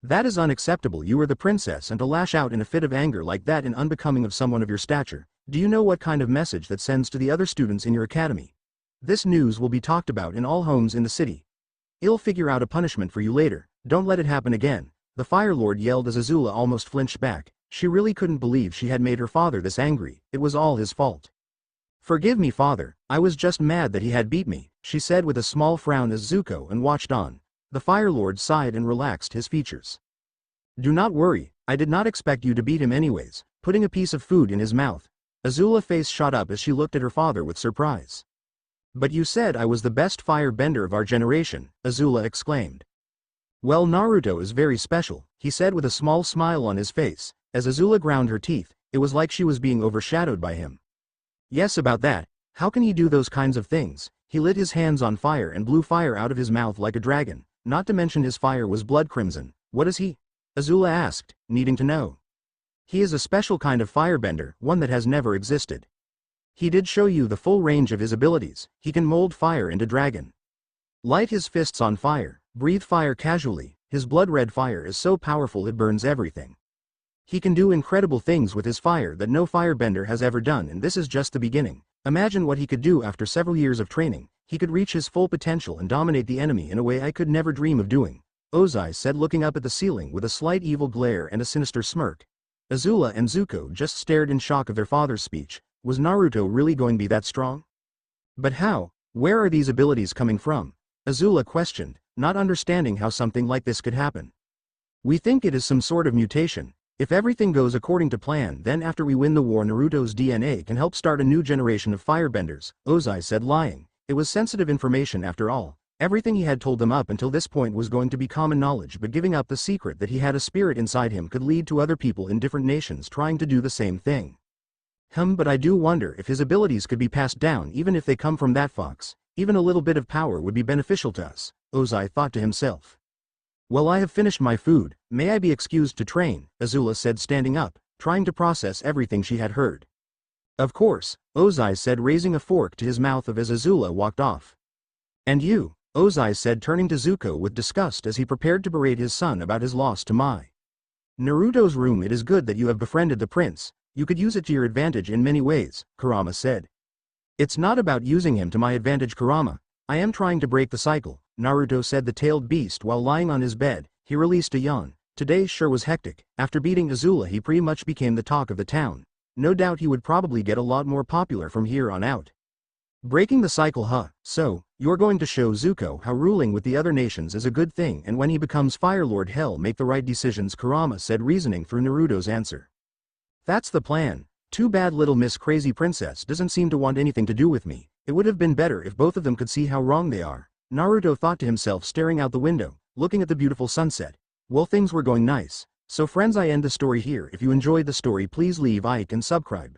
"That is unacceptable. You are the princess, and to lash out in a fit of anger like that is unbecoming of someone of your stature. Do you know what kind of message that sends to the other students in your academy? This news will be talked about in all homes in the city. I'll figure out a punishment for you later. Don't let it happen again," the Fire Lord yelled as Azula almost flinched back. She really couldn't believe she had made her father this angry. It was all his fault. "Forgive me, father. I was just mad that he had beat me," she said with a small frown as Zuko and watched on. The Fire Lord sighed and relaxed his features. "Do not worry, I did not expect you to beat him anyways," putting a piece of food in his mouth. Azula's face shot up as she looked at her father with surprise. "But you said I was the best fire bender of our generation," Azula exclaimed. "Well, Naruto is very special," he said with a small smile on his face. As Azula ground her teeth, it was like she was being overshadowed by him. "Yes, about that. How can he do those kinds of things? He lit his hands on fire and blew fire out of his mouth like a dragon. Not to mention his fire was blood crimson. What is he?" Azula asked, needing to know. "He is a special kind of firebender, one that has never existed. He did show you the full range of his abilities. He can mold fire into dragon. Light his fists on fire, breathe fire casually. His blood-red fire is so powerful it burns everything. He can do incredible things with his fire that no firebender has ever done, and this is just the beginning. Imagine what he could do after several years of training. He could reach his full potential and dominate the enemy in a way I could never dream of doing," Ozai said, looking up at the ceiling with a slight evil glare and a sinister smirk. Azula and Zuko just stared in shock of their father's speech. Was Naruto really going to be that strong? "But how? Where are these abilities coming from?" Azula questioned, not understanding how something like this could happen. "We think it is some sort of mutation. If everything goes according to plan, then after we win the war, Naruto's DNA can help start a new generation of firebenders," Ozai said, lying. It was sensitive information after all. Everything he had told them up until this point was going to be common knowledge, but giving up the secret that he had a spirit inside him could lead to other people in different nations trying to do the same thing. But I do wonder if his abilities could be passed down even if they come from that fox. Even a little bit of power would be beneficial to us," Ozai thought to himself. "Well, I have finished my food. May I be excused to train?" Azula said, standing up, trying to process everything she had heard. "Of course," Ozai said, raising a fork to his mouth as Azula walked off. "And you?" Ozai said, turning to Zuko with disgust as he prepared to berate his son about his loss to Mai. Naruto's room. It is good that you have befriended the prince, you could use it to your advantage in many ways, Kurama said. It's not about using him to my advantage, Kurama. I am trying to break the cycle, Naruto said. The tailed beast while lying on his bed, he released a yawn. Today sure was hectic. After beating Azula he pretty much became the talk of the town. No doubt he would probably get a lot more popular from here on out. Breaking the cycle, huh? So, you're going to show Zuko how ruling with the other nations is a good thing, and when he becomes Fire Lord he'll make the right decisions, Kurama said, reasoning through Naruto's answer. That's the plan. Too bad little Miss Crazy Princess doesn't seem to want anything to do with me. It would have been better if both of them could see how wrong they are, Naruto thought to himself, staring out the window, looking at the beautiful sunset. Well, things were going nice. So friends, I end the story here. If you enjoyed the story, please leave a like and subscribe.